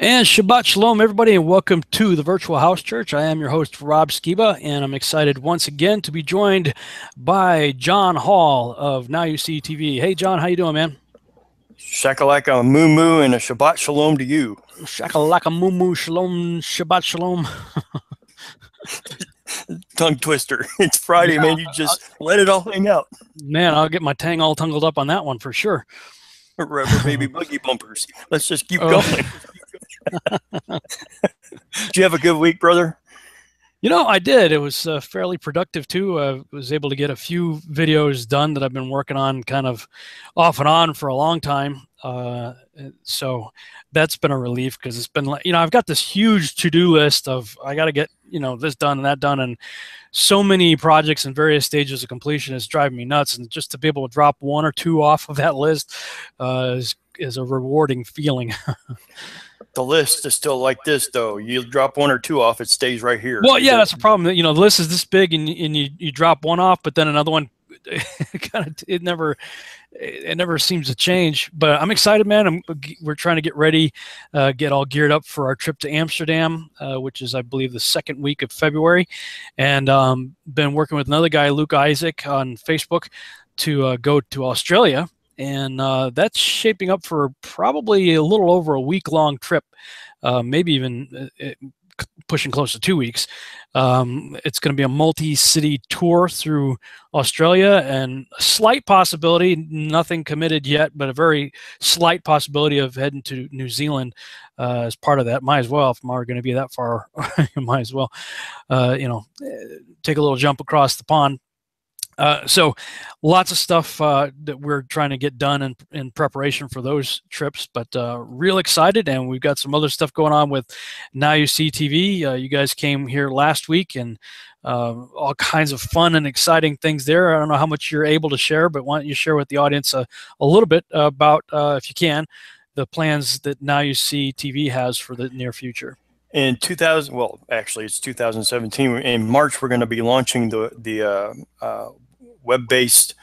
And Shabbat Shalom, everybody, and welcome to the Virtual House Church. I am your host, Rob Skiba, and I'm excited once again to be joined by John Hall of Now You See TV. Hey, John, how you doing, man? Shakalaka moo moo and a Shabbat Shalom to you. Shakalaka moo moo shalom, Shabbat Shalom. Tongue twister. It's Friday, man. You just let it all hang out. Man, I'll get my tang all tangled up on that one for sure. Rubber baby boogie bumpers. Let's just keep going. Did you have a good week, brother? You know, I did. It was fairly productive, too. I was able to get a few videos done that I've been working on kind of off and on for a long time. So that's been a relief because it's been, I've got this huge to-do list of I got to get, this done and that done. And so many projects in various stages of completion is driving me nuts. And just to be able to drop one or two off of that list is a rewarding feeling. The list is still like this, though. You drop one or two off, it stays right here. Well, yeah, that's the problem. The list is this big, and you drop one off, but then another one, it never seems to change. But I'm excited, man. We're trying to get ready, get all geared up for our trip to Amsterdam, which is, I believe, the second week of February, and been working with another guy, Luke Isaac, on Facebook to go to Australia. And that's shaping up for probably a little over a week-long trip, maybe even pushing close to 2 weeks. It's going to be a multi-city tour through Australia, and a slight possibility, nothing committed yet, but a very slight possibility of heading to New Zealand as part of that. Might as well, if we're going to be that far, might as well, take a little jump across the pond. So lots of stuff that we're trying to get done in preparation for those trips, but real excited. And we've got some other stuff going on with Now You See TV. You guys came here last week, and all kinds of fun and exciting things there. I don't know how much you're able to share, but why don't you share with the audience a little bit about, if you can, the plans that Now You See TV has for the near future. In 2000, well, actually, it's 2017. In March, we're going to be launching the web-based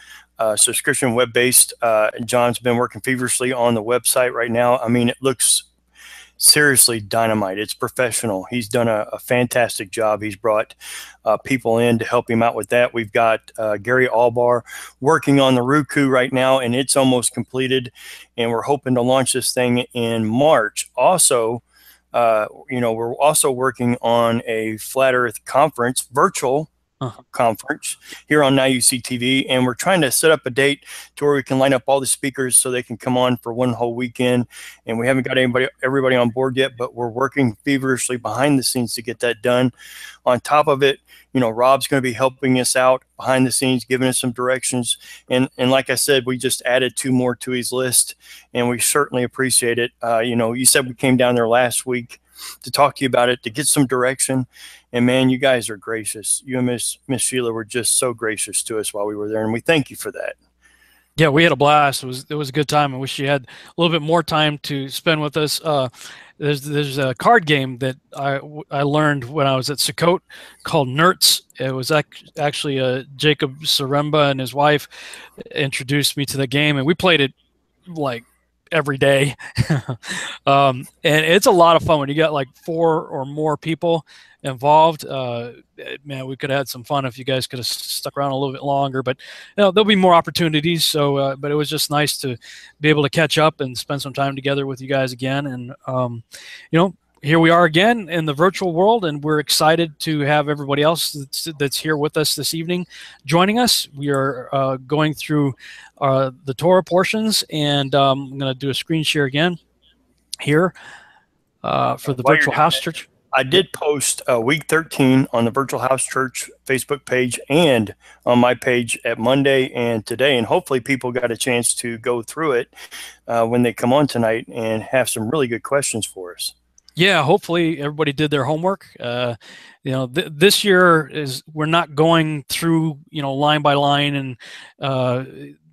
subscription, web-based. John's been working feverishly on the website right now. I mean, it looks seriously dynamite. It's professional. He's done a fantastic job. He's brought people in to help him out with that. We've got Gary Albar working on the Roku right now, and it's almost completed. And we're hoping to launch this thing in March. Also, we're also working on a Flat Earth conference, virtual conference here on Now You See TV, and we're trying to set up a date to where we can line up all the speakers so they can come on for one whole weekend. And we haven't got everybody on board yet, but we're working feverishly behind the scenes to get that done. On top of it, Rob's going to be helping us out behind the scenes, giving us some directions. And like I said, we just added 2 more to his list, and we certainly appreciate it. You said we came down there last week to talk to you about it, to get some direction. And man, you guys are gracious. You and Miss Sheila were just so gracious to us while we were there, and we thank you for that. Yeah, we had a blast. It was a good time. I wish you had a little bit more time to spend with us. There's a card game that I learned when I was at Sukkot called Nerds. It was actually Jacob Saremba and his wife introduced me to the game, and we played it like every day. And it's a lot of fun when you got like 4 or more people involved. Man, we could have had some fun if you guys could have stuck around a little bit longer, but there'll be more opportunities. So but it was just nice to be able to catch up and spend some time together with you guys again. And here we are again in the virtual world, and we're excited to have everybody else that's here with us this evening joining us. We are going through the Torah portions, and I'm going to do a screen share again here for the Virtual House Church. I did post week 13 on the Virtual House Church Facebook page and on my page at Monday and today, and hopefully people got a chance to go through it when they come on tonight and have some really good questions for us. Yeah, hopefully everybody did their homework. This year we're not going through line by line and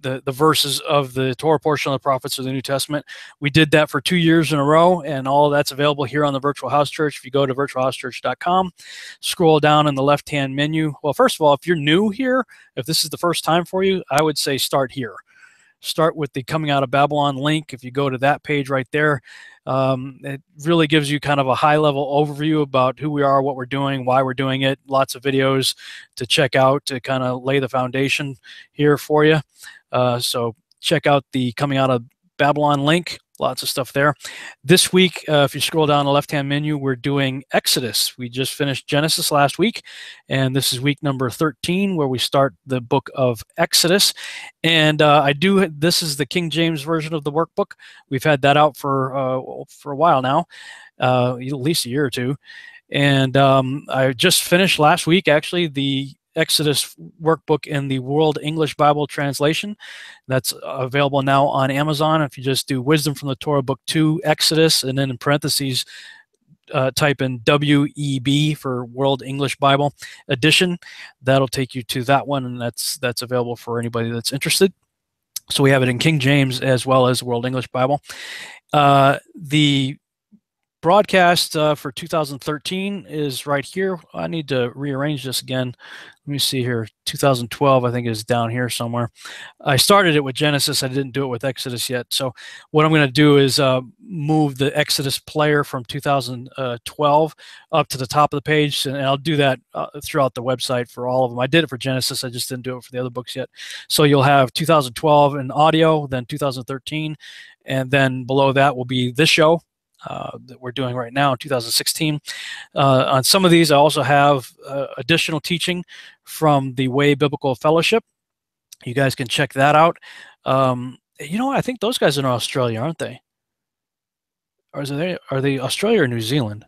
the verses of the Torah portion of the prophets of the New Testament. We did that for 2 years in a row, and all of that's available here on the Virtual House Church. If you go to virtualhousechurch.com, scroll down in the left-hand menu. Well, first of all, if you're new here, if this is the first time for you, I would say start here. Start with the Coming Out of Babylon link. If you go to that page right there, It really gives you kind of a high-level overview about who we are, what we're doing, why we're doing it. Lots of videos to check out to kind of lay the foundation here for you. So check out the Coming Out of Babylon link. Lots of stuff there. This week, if you scroll down the left-hand menu, we're doing Exodus. We just finished Genesis last week, and this is week number 13, where we start the book of Exodus. And this is the King James version of the workbook. We've had that out for a while now, at least a year or two. And I just finished last week, actually, the Exodus workbook in the World English Bible translation. That's available now on Amazon. If you just do Wisdom from the Torah Book 2 Exodus, and then in parentheses type in WEB for World English Bible Edition, that'll take you to that one, and that's available for anybody that's interested. So we have it in King James as well as World English Bible. The broadcast for 2013 is right here. I need to rearrange this again. Let me see here. 2012, I think, is down here somewhere. I started it with Genesis. I didn't do it with Exodus yet. So what I'm going to do is move the Exodus player from 2012 up to the top of the page, and I'll do that throughout the website for all of them. I did it for Genesis. I just didn't do it for the other books yet. So you'll have 2012 in audio, then 2013, and then below that will be this show that we're doing right now in 2016. On some of these, I also have additional teaching from the Way Biblical Fellowship. You guys can check that out. You know what? I think those guys are in Australia, aren't they? Or are they Australia or New Zealand?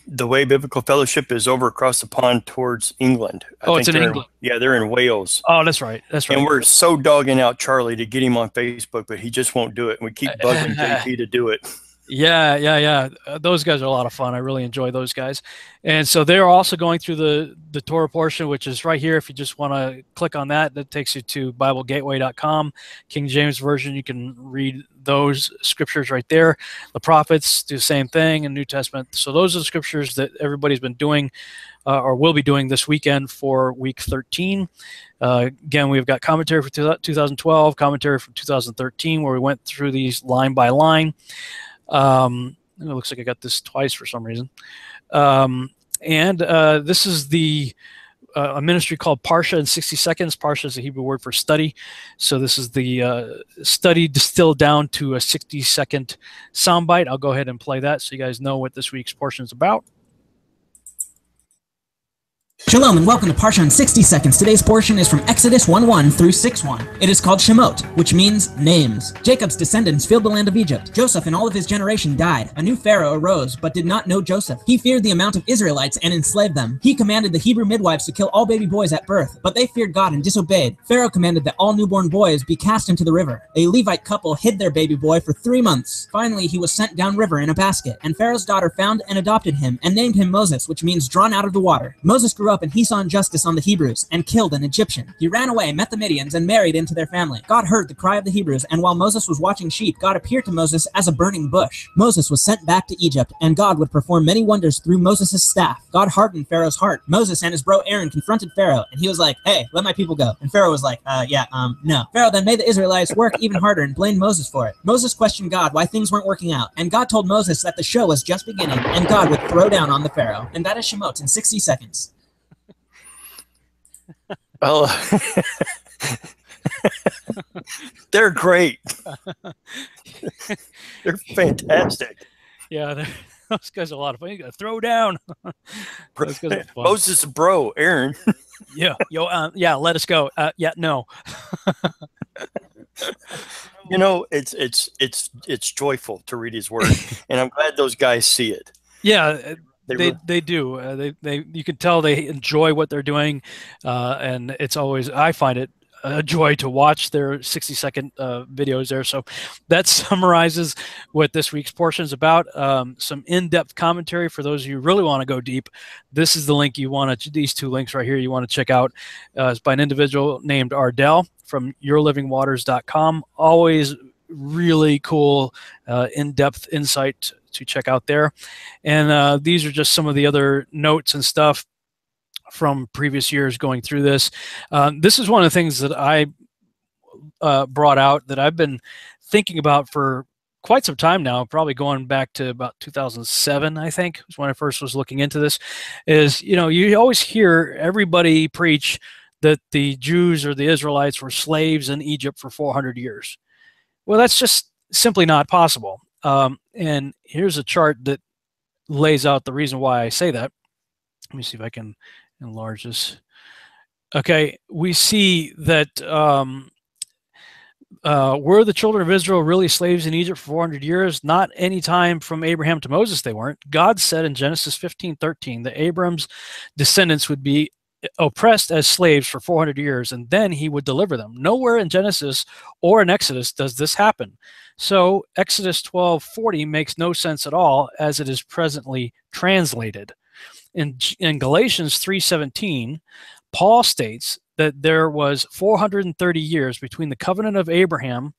The Way Biblical Fellowship is over across the pond towards England. It's in England. Yeah, they're in Wales. Oh, that's right. That's right. And we're so dogging out Charlie to get him on Facebook, but he just won't do it. And we keep bugging JP to do it. Yeah. Those guys are a lot of fun. I really enjoy those guys. And so they're also going through the Torah portion, which is right here. If you just want to click on that, that takes you to BibleGateway.com. King James Version, you can read those scriptures right there. The prophets do the same thing in New Testament. So those are the scriptures that everybody's been doing or will be doing this weekend for week 13. Again, we've got commentary for 2012, commentary from 2013, where we went through these line by line. It looks like I got this twice for some reason. This is a ministry called Parsha in 60 Seconds. Parsha is a Hebrew word for study. So this is the study distilled down to a 60-second soundbite. I'll go ahead and play that so you guys know what this week's portion is about. Shalom and welcome to Parsha in 60 Seconds. Today's portion is from Exodus 1:1 through 6:1. It is called Shemot, which means names. Jacob's descendants filled the land of Egypt. Joseph and all of his generation died. A new Pharaoh arose, but did not know Joseph. He feared the amount of Israelites and enslaved them. He commanded the Hebrew midwives to kill all baby boys at birth, but they feared God and disobeyed. Pharaoh commanded that all newborn boys be cast into the river. A Levite couple hid their baby boy for 3 months. Finally, he was sent downriver in a basket, and Pharaoh's daughter found and adopted him and named him Moses, which means drawn out of the water. Moses grew up and he saw injustice on the Hebrews and killed an Egyptian. He ran away, met the Midians, and married into their family. God heard the cry of the Hebrews, and while Moses was watching sheep, God appeared to Moses as a burning bush. Moses was sent back to Egypt, and God would perform many wonders through Moses' staff. God hardened Pharaoh's heart. Moses and his bro Aaron confronted Pharaoh, and he was like, "Hey, let my people go." And Pharaoh was like, no. Pharaoh then made the Israelites work even harder and blamed Moses for it. Moses questioned God why things weren't working out, and God told Moses that the show was just beginning, and God would throw down on the Pharaoh. And that is Shemot in 60 seconds. Oh, they're great. They're fantastic. Yeah, those guys are a lot of fun. You got to throw down. Those guys are fun. Moses' bro, Aaron. Yeah, let us go. No. You know, it's joyful to read his word, and I'm glad those guys see it. Yeah. They do. You can tell they enjoy what they're doing, and it's always, I find it a joy to watch their 60-second videos there. So that summarizes what this week's portion is about. Some in-depth commentary for those of you who really want to go deep. This is the link you want to, these two links right here you want to check out. It's by an individual named Ardell from yourlivingwaters.com. Always really cool in-depth insight to check out there. And these are just some of the other notes and stuff from previous years going through this. This is one of the things that I brought out that I've been thinking about for quite some time now, probably going back to about 2007, I think, was when I first was looking into this, is, you always hear everybody preach that the Jews or the Israelites were slaves in Egypt for 400 years. Well, that's just simply not possible. And here's a chart that lays out the reason why I say that. Let me see if I can enlarge this. Okay, we see that were the children of Israel really slaves in Egypt for 400 years? Not any time from Abraham to Moses they weren't. God said in Genesis 15:13 that Abram's descendants would be oppressed as slaves for 400 years, and then he would deliver them. Nowhere in Genesis or in Exodus does this happen. So Exodus 12:40 makes no sense at all as it is presently translated. In Galatians 3:17, Paul states that there was 430 years between the covenant of Abraham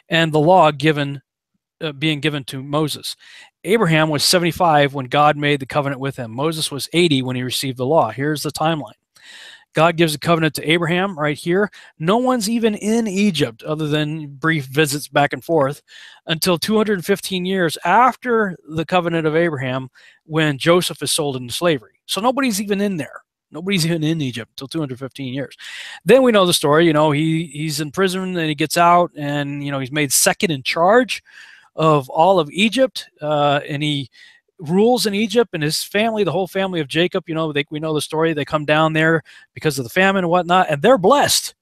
and the law being given to Moses. Abraham was 75 when God made the covenant with him. Moses was 80 when he received the law. Here's the timeline. God gives a covenant to Abraham right here. No one's even in Egypt other than brief visits back and forth until 215 years after the covenant of Abraham, when Joseph is sold into slavery. So nobody's even in there. Nobody's even in Egypt until 215 years. Then we know the story. He's in prison and he gets out, and he's made second in charge of all of Egypt, and he rules in Egypt, and his family, the whole family of Jacob, we know the story. They come down there because of the famine and whatnot, and they're blessed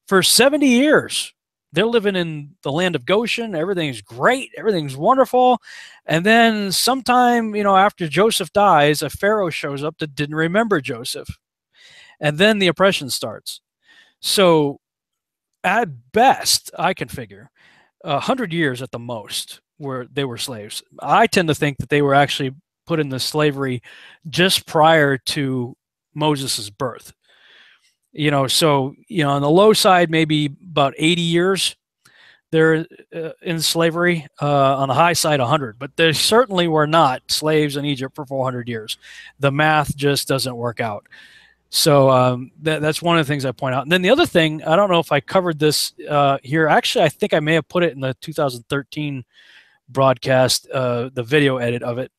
for 70 years. They're living in the land of Goshen. Everything's great. Everything's wonderful. And then sometime, after Joseph dies, a Pharaoh shows up that didn't remember Joseph. And then the oppression starts. So at best, I can figure 100 years at the most where they were slaves. I tend to think that they were actually put into slavery just prior to Moses's birth. So, on the low side, maybe about 80 years they're in slavery. On the high side, 100. But they certainly were not slaves in Egypt for 400 years. The math just doesn't work out. So that's one of the things I point out. And then the other thing, I don't know if I covered this here. Actually, I think I may have put it in the 2013 broadcast, the video edit of it.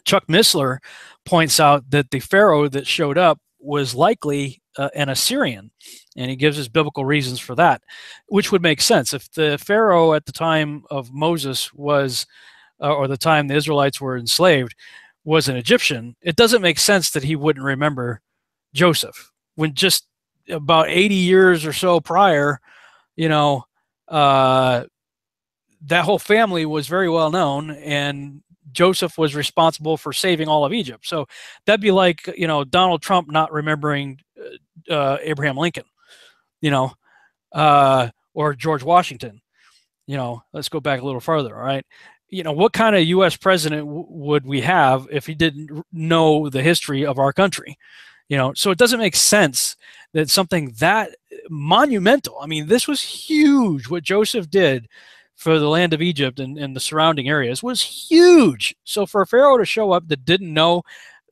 Chuck Missler points out that the Pharaoh that showed up was likely an Assyrian, and he gives us biblical reasons for that, which would make sense. If the Pharaoh at the time of Moses was, or the time the Israelites were enslaved, was an Egyptian, it doesn't make sense that he wouldn't remember Joseph, when just about 80 years or so prior, that whole family was very well known, and Joseph was responsible for saving all of Egypt. So that'd be like, Donald Trump not remembering Abraham Lincoln, or George Washington. Let's go back a little further. All right. What kind of U.S. president would we have if he didn't know the history of our country? So it doesn't make sense that something that monumental, I mean, this was huge. What Joseph did for the land of Egypt and the surrounding areas was huge. So for a Pharaoh to show up that didn't know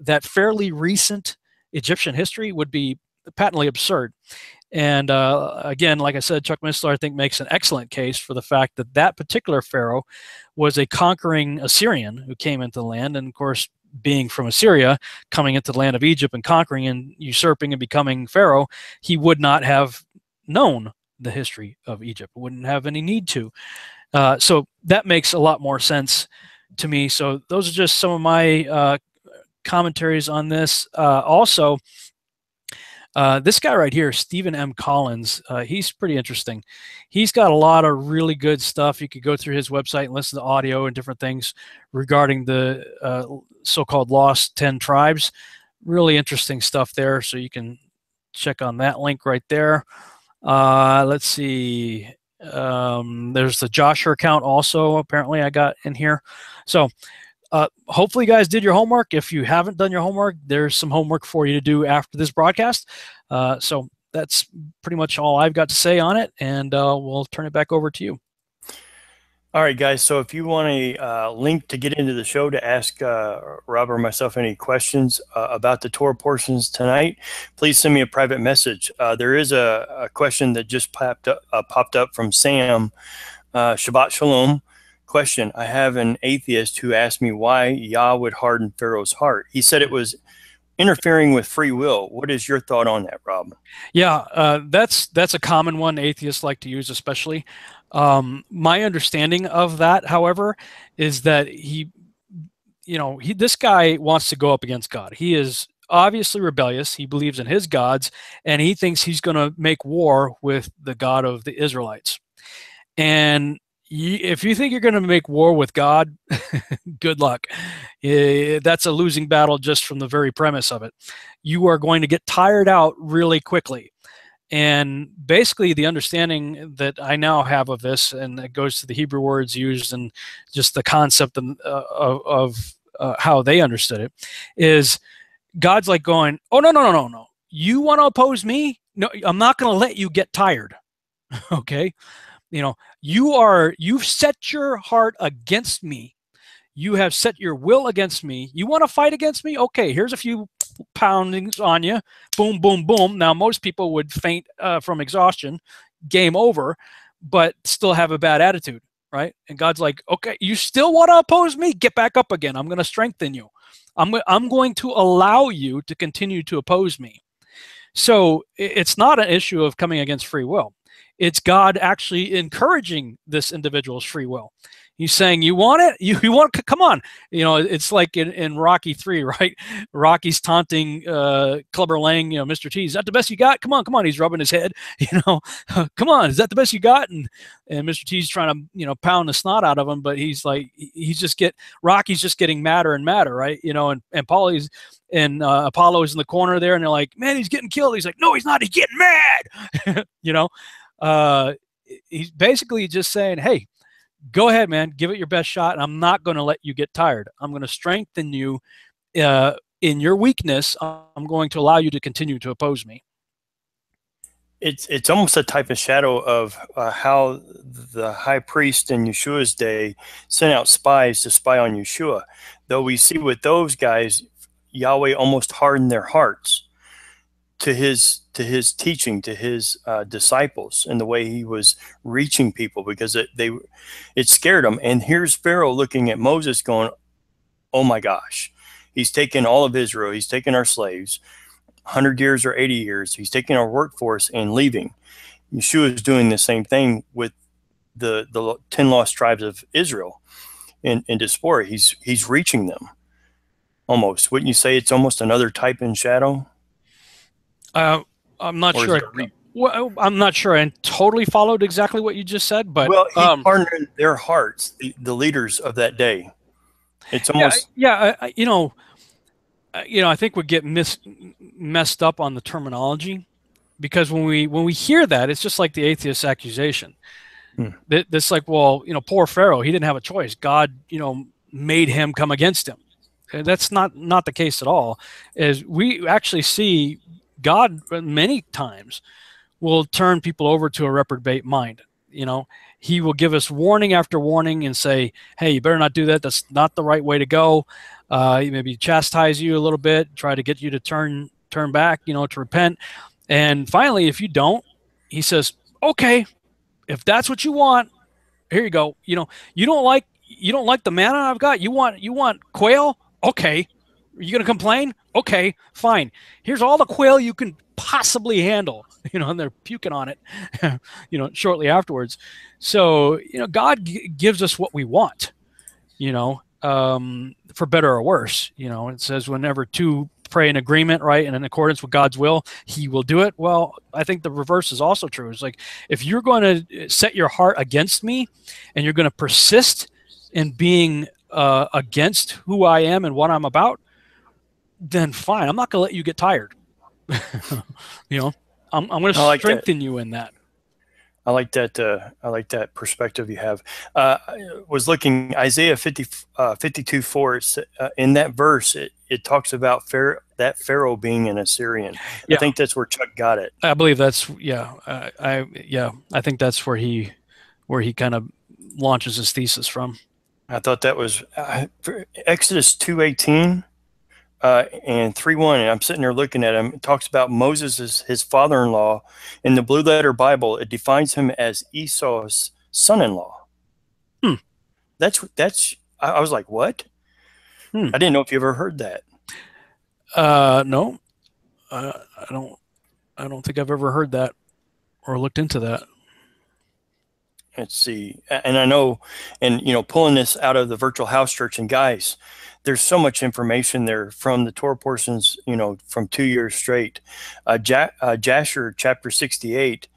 that fairly recent Egyptian history would be patently absurd. And again, like I said, Chuck Missler, I think, makes an excellent case for the fact that that particular Pharaoh was a conquering Assyrian who came into the land. And of course, being from Assyria, coming into the land of Egypt and conquering and usurping and becoming Pharaoh, he would not have known the history of Egypt, wouldn't have any need to. So that makes a lot more sense to me. So those are just some of my commentaries on this. Also, this guy right here, Stephen M. Collins, he's pretty interesting. He's got a lot of really good stuff. You could go through his website and listen to audio and different things regarding the so-called Lost 10 Tribes. Really interesting stuff there. So you can check on that link right there. Let's see. There's the Joshua account also, apparently I got in here. So hopefully you guys did your homework. If you haven't done your homework, there's some homework for you to do after this broadcast. So that's pretty much all I've got to say on it, and we'll turn it back over to you. All right, guys. So if you want a link to get into the show to ask Rob or myself any questions about the Torah portions tonight, please send me a private message. There is a question that just popped up from Sam. Shabbat Shalom. Question: I have an atheist who asked me why Yah would harden Pharaoh's heart. He said it was interfering with free will. What is your thought on that, Rob? Yeah, that's a common one atheists like to use, especially. My understanding of that, however, is that this guy wants to go up against God. He is obviously rebellious. He believes in his gods, and he thinks he's going to make war with the God of the Israelites. And if you think you're going to make war with God, good luck. That's a losing battle just from the very premise of it. You are going to get tired out really quickly. And basically, the understanding that I now have of this, and it goes to the Hebrew words used and just the concept of how they understood it, is God's like going, oh, no, no, no, no, no. You want to oppose me? No, I'm not going to let you get tired. Okay? You've set your heart against me. You have set your will against me. You want to fight against me? Okay, here's a few poundings on you. Boom, boom, boom. Now, most people would faint from exhaustion, game over, but still have a bad attitude, right? And God's like, okay, you still want to oppose me? Get back up again. I'm going to strengthen you. I'm going to allow you to continue to oppose me. So it's not an issue of coming against free will. It's God actually encouraging this individual's free will. He's saying, you want it? You want it? Come on. It's like in Rocky 3, right? Rocky's taunting Clubber Lang, Mr. T, is that the best you got? Come on, come on. He's rubbing his head, come on, is that the best you got? And Mr. T's trying to, pound the snot out of him, but he's like, Rocky's just getting madder and madder, right? And Paulie's and Apollo's in the corner there, and they're like, man, he's getting killed. He's like, no, he's not. He's getting mad. He's basically just saying, hey, go ahead, man, give it your best shot. And I'm not going to let you get tired. I'm going to strengthen you in your weakness. I'm going to allow you to continue to oppose me. It's almost a type of shadow of how the high priest in Yeshua's day sent out spies to spy on Yeshua. Though we see with those guys, Yahweh almost hardened their hearts to his teaching, to his disciples, and the way he was reaching people, because it scared them. And here's Pharaoh looking at Moses going, oh my gosh, he's taken all of Israel, he's taken our slaves, 100 years or 80 years, he's taking our workforce and leaving. Yeshua is doing the same thing with the 10 lost tribes of Israel in diaspora. He's reaching them almost. Wouldn't you say it's almost another type in shadow? I'm not sure. I'm not sure I totally followed exactly what you just said, but well, he hardened their hearts, the leaders of that day. It's almost I think we get messed up on the terminology, because when we hear that, it's just like the atheist accusation. That's like, well, poor Pharaoh, he didn't have a choice. God, made him come against him. That's not the case at all. As we actually see, God many times will turn people over to a reprobate mind. He will give us warning after warning and say, hey, you better not do that. That's not the right way to go. He maybe chastise you a little bit, try to get you to turn back, to repent. And finally, if you don't, he says, okay, if that's what you want, here you go. You don't like the manna I've got. You want quail? Okay. Are you going to complain? Okay, fine. Here's all the quail you can possibly handle, and they're puking on it, shortly afterwards. So, God gives us what we want, for better or worse. It says whenever two pray in agreement, right, and in accordance with God's will, he will do it. Well, I think the reverse is also true. It's like, if you're going to set your heart against me and you're going to persist in being against who I am and what I'm about, then fine. I'm not going to let you get tired. I'm going to strengthen you in that. I like that. I like that perspective you have. Was looking Isaiah 52:4. In that verse, it talks about Pharaoh being an Assyrian. Yeah. I think that's where Chuck got it. I believe that's I think that's where he kind of launches his thesis from. I thought that was Exodus 2:18. And 3:1, and I'm sitting there looking at him. It talks about Moses as his father-in-law. In the Blue Letter Bible, it defines him as Esau's son-in-law. I was like, what? I didn't know if you ever heard that. No, I don't think I've ever heard that or looked into that. Let's see. And I know, and pulling this out of the virtual house church, and guys, there's so much information there from the Torah portions, from 2 years straight. Jasher chapter 68,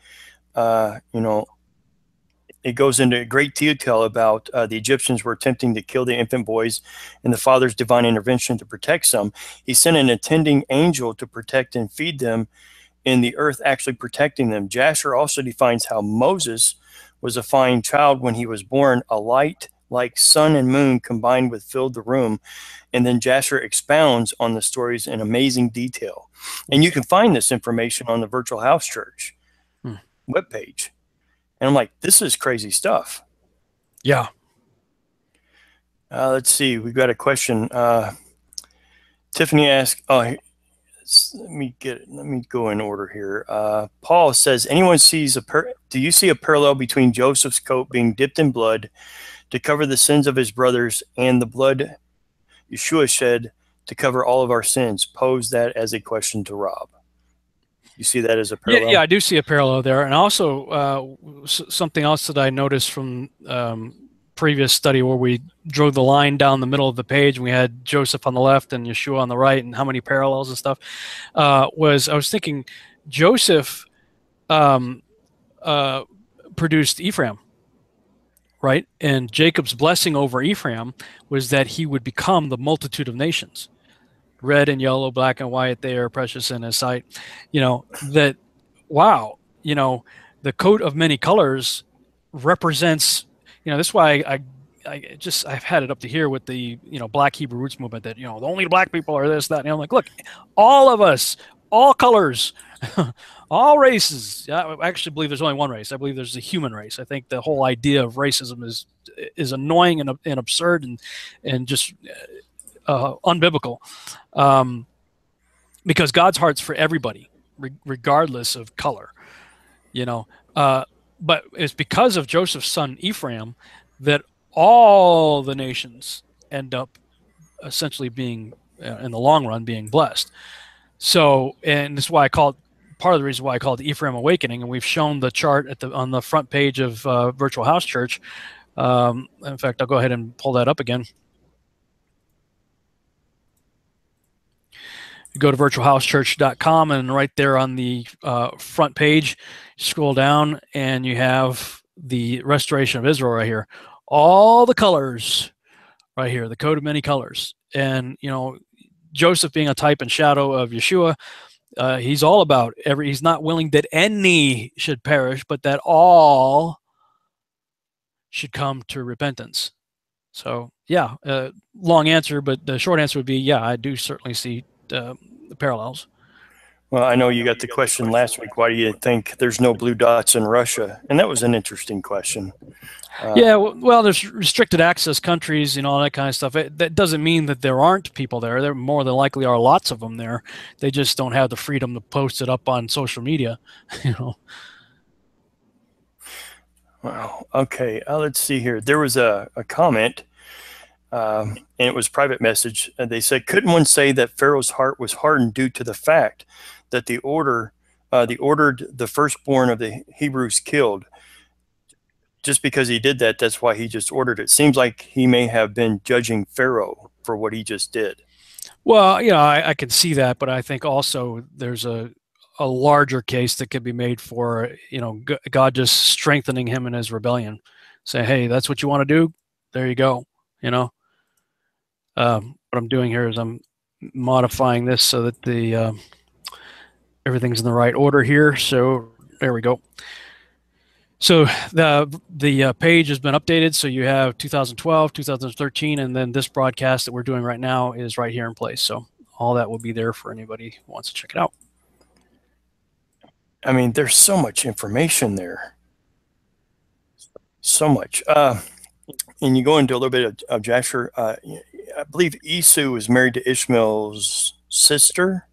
it goes into great detail about the Egyptians were attempting to kill the infant boys and the father's divine intervention to protect some. He sent an attending angel to protect and feed them, in the earth actually protecting them. Jasher also defines how Moses was a fine child when he was born. A light like sun and moon combined with filled the room. And then Jasher expounds on the stories in amazing detail. And you can find this information on the Virtual House Church webpage. And I'm like, this is crazy stuff. Yeah. Let's see. We've got a question. Tiffany asked, let me go in order here. Paul says, anyone sees do you see a parallel between Joseph's coat being dipped in blood to cover the sins of his brothers and the blood Yeshua shed to cover all of our sins? Pose that as a question to Rob. You see that as a parallel? Yeah, I do see a parallel there. And also something else that I noticed from previous study where we drew the line down the middle of the page and we had Joseph on the left and Yeshua on the right and how many parallels and stuff, I was thinking Joseph produced Ephraim, right? And Jacob's blessing over Ephraim was that he would become the multitude of nations. Red and yellow, black and white, they are precious in his sight. The coat of many colors represents, this is why I've had it up to here with the, Black Hebrew Roots movement that, the only black people are this, that. And I'm like, look, all of us, all colors, all races. I actually believe there's only one race. I believe there's the human race. I think the whole idea of racism is annoying and absurd and just unbiblical, because God's heart's for everybody, regardless of color, but it's because of Joseph's son Ephraim that all the nations end up essentially being, in the long run, being blessed. So, and this is why part of the reason why I call it the Ephraim Awakening, and we've shown the chart on the front page of Virtual House Church. In fact, I'll go ahead and pull that up again. You go to virtualhousechurch.com, and right there on the front page, scroll down, and you have the restoration of Israel right here. All the colors right here, the coat of many colors. And, Joseph being a type and shadow of Yeshua, he's all about he's not willing that any should perish, but that all should come to repentance. So, yeah, long answer, but the short answer would be, yeah, I do certainly see the parallels. Well, I know you got the question last week. Why do you think there's no blue dots in Russia? And that was an interesting question. Yeah, well, there's restricted access countries, all that kind of stuff. That doesn't mean that there aren't people there. There more than likely are lots of them there. They just don't have the freedom to post it up on social media. Wow. Okay. Let's see here. There was a comment. And it was private message. And they said, couldn't one say that Pharaoh's heart was hardened due to the fact that the ordered the firstborn of the Hebrews killed? Just because he did that, that's why he just ordered it. Seems like he may have been judging Pharaoh for what he just did. Well, I can see that, but I think also there's a larger case that could be made for, God just strengthening him in his rebellion. Say, hey, that's what you want to do? There you go. What I'm doing here is I'm modifying this so that the everything's in the right order here. So there we go. So the page has been updated. So you have 2012, 2013, and then this broadcast that we're doing right now is right here in place. So all that will be there for anybody who wants to check it out. I mean, there's so much information there. So much. And you go into a little bit of Jasher. I believe Esau was married to Ishmael's sister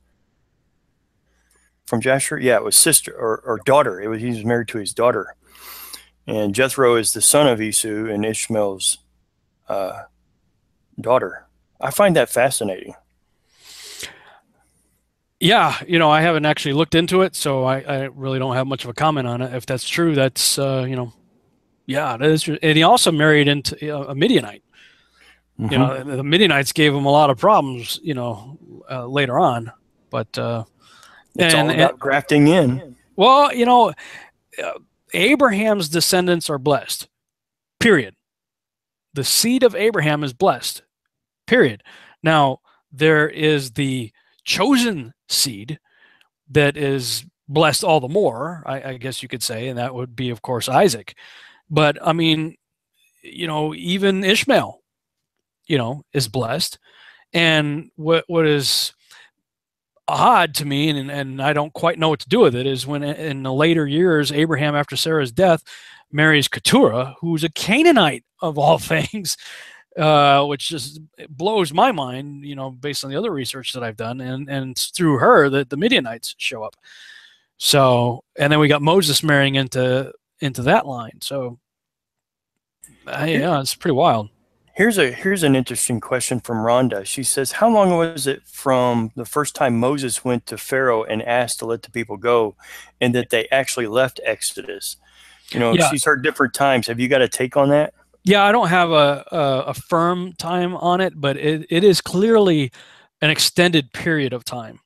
from Jasher. Yeah, it was sister or daughter. He was married to his daughter. And Jethro is the son of Esau and Ishmael's daughter. I find that fascinating. Yeah, I haven't actually looked into it, so I really don't have much of a comment on it. If that's true, that's yeah, that is true. And he also married into a Midianite. Mm-hmm. The Midianites gave him a lot of problems, later on. But It's all about grafting in. well, Abraham's descendants are blessed. Period. The seed of Abraham is blessed. Period. Now, there is the chosen seed that is blessed all the more, I guess you could say, and that would be, of course, Isaac. But I mean, even Ishmael, is blessed. And what is odd to me, and I don't quite know what to do with it, is when in the later years, Abraham, after Sarah's death, marries Keturah, who's a Canaanite of all things, which just blows my mind, based on the other research that I've done. And through her that the Midianites show up. So, and then we got Moses marrying into that line. So, yeah, it's pretty wild. Here's an interesting question from Rhonda. She says, how long was it from the first time Moses went to Pharaoh and asked to let the people go, and that they actually left Exodus? Yeah. She's heard different times. Have you got a take on that? Yeah, I don't have a firm time on it, but it is clearly an extended period of time.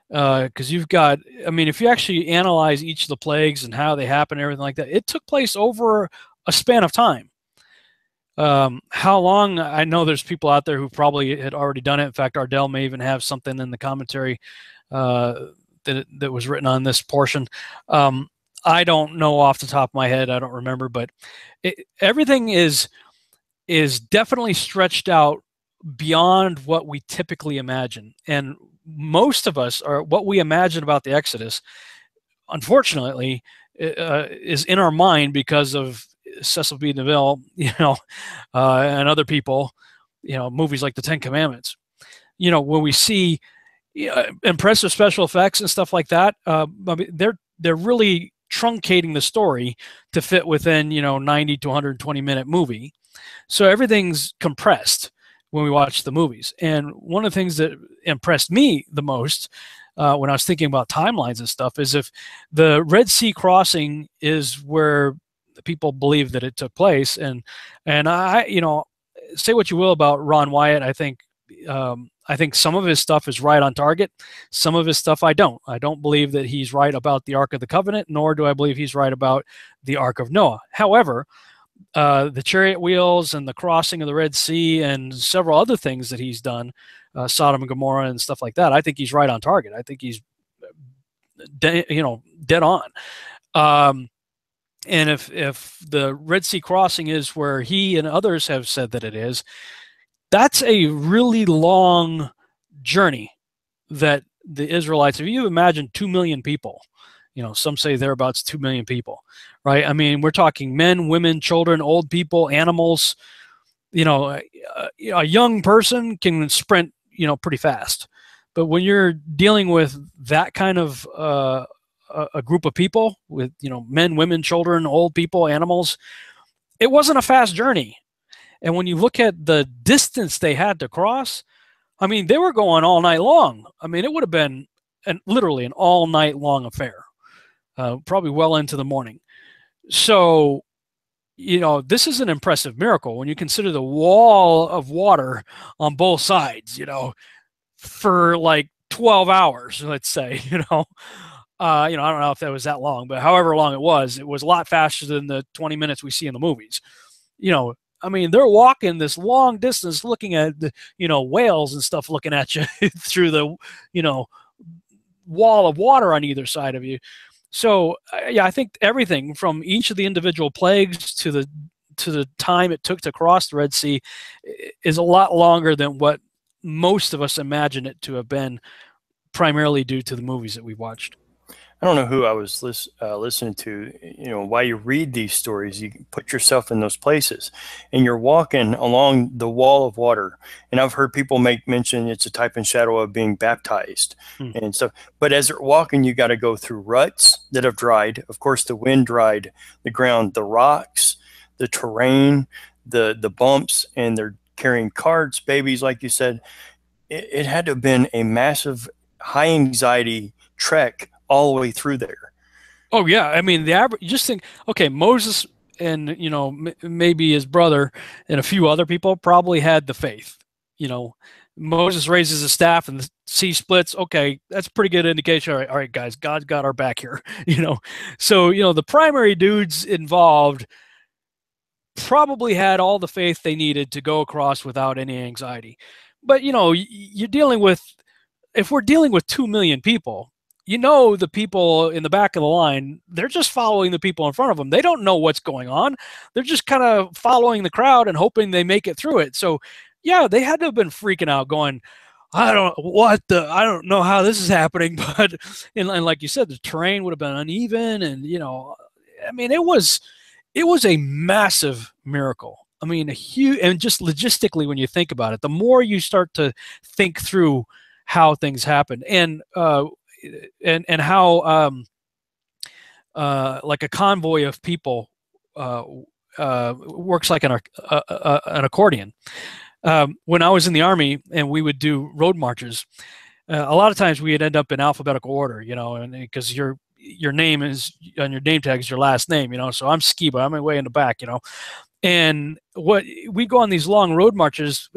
Because you've got, I mean, if you actually analyze each of the plagues and how they happen and everything like that, it took place over a span of time. How long? I know there's people out there who probably had already done it. In fact, Ardell may even have something in the commentary that was written on this portion. I don't know off the top of my head. I don't remember, but everything is definitely stretched out beyond what we typically imagine. And most of us are what we imagine about the Exodus, unfortunately, is in our mind because of Cecil B. DeMille, and other people, movies like the Ten Commandments, when we see impressive special effects and stuff like that, I mean, they're really truncating the story to fit within, 90 to 120 minute movie. So everything's compressed when we watch the movies. And one of the things that impressed me the most when I was thinking about timelines and stuff is if the Red Sea crossing is where people believe that it took place. And I, say what you will about Ron Wyatt. I think some of his stuff is right on target. Some of his stuff I don't. I don't believe that he's right about the Ark of the Covenant, nor do I believe he's right about the Ark of Noah. However, the chariot wheels and the crossing of the Red Sea and several other things that he's done, Sodom and Gomorrah and stuff like that, I think he's right on target. I think he's, dead on. And if the Red Sea crossing is where he and others have said that it is, that's a really long journey that the Israelites, if you imagine 2 million people, some say thereabouts 2 million people, right? I mean, we're talking men, women, children, old people, animals. A young person can sprint, pretty fast. But when you're dealing with that kind of a group of people with, men, women, children, old people, animals, it wasn't a fast journey. And when you look at the distance they had to cross, I mean, they were going all night long. I mean, it would have been literally an all night long affair, probably well into the morning. So, this is an impressive miracle when you consider the wall of water on both sides, for like 12 hours, let's say, I don't know if that was that long, but however long it was a lot faster than the 20 minutes we see in the movies. I mean, they're walking this long distance looking at the, whales and stuff looking at you through the, wall of water on either side of you. So, yeah, I think everything from each of the individual plagues to the time it took to cross the Red Sea is a lot longer than what most of us imagine it to have been, primarily due to the movies that we've watched. I don't know who I was listening to. While you read these stories, you put yourself in those places, and you're walking along the wall of water. And I've heard people make mention it's a type and shadow of being baptized and stuff. But as they're walking, you got to go through ruts that have dried. Of course, the wind dried the ground, the rocks, the terrain, the bumps, and they're carrying carts, babies, like you said. It had to have been a massive, high anxiety trek all the way through there. Oh yeah, I mean the average. You just think, okay, Moses and maybe his brother and a few other people probably had the faith. Moses raises his staff and the sea splits. Okay, that's a pretty good indication. All right, guys, God's got our back here. So the primary dudes involved probably had all the faith they needed to go across without any anxiety. But you're dealing with, if we're dealing with 2 million people, the people in the back of the line, they're just following the people in front of them. They don't know what's going on. They're just kind of following the crowd and hoping they make it through it. So yeah, they had to have been freaking out going, I don't know how this is happening. But and like you said, the terrain would have been uneven, and I mean, it was a massive miracle. I mean, a huge, and just logistically, when you think about it, the more you start to think through how things happen, and how like a convoy of people works like an accordion. When I was in the Army and we would do road marches, a lot of times we'd end up in alphabetical order, and because your name is on your name tag is your last name, so I'm Skiba, I'm way in the back, and what we go on these long road marches,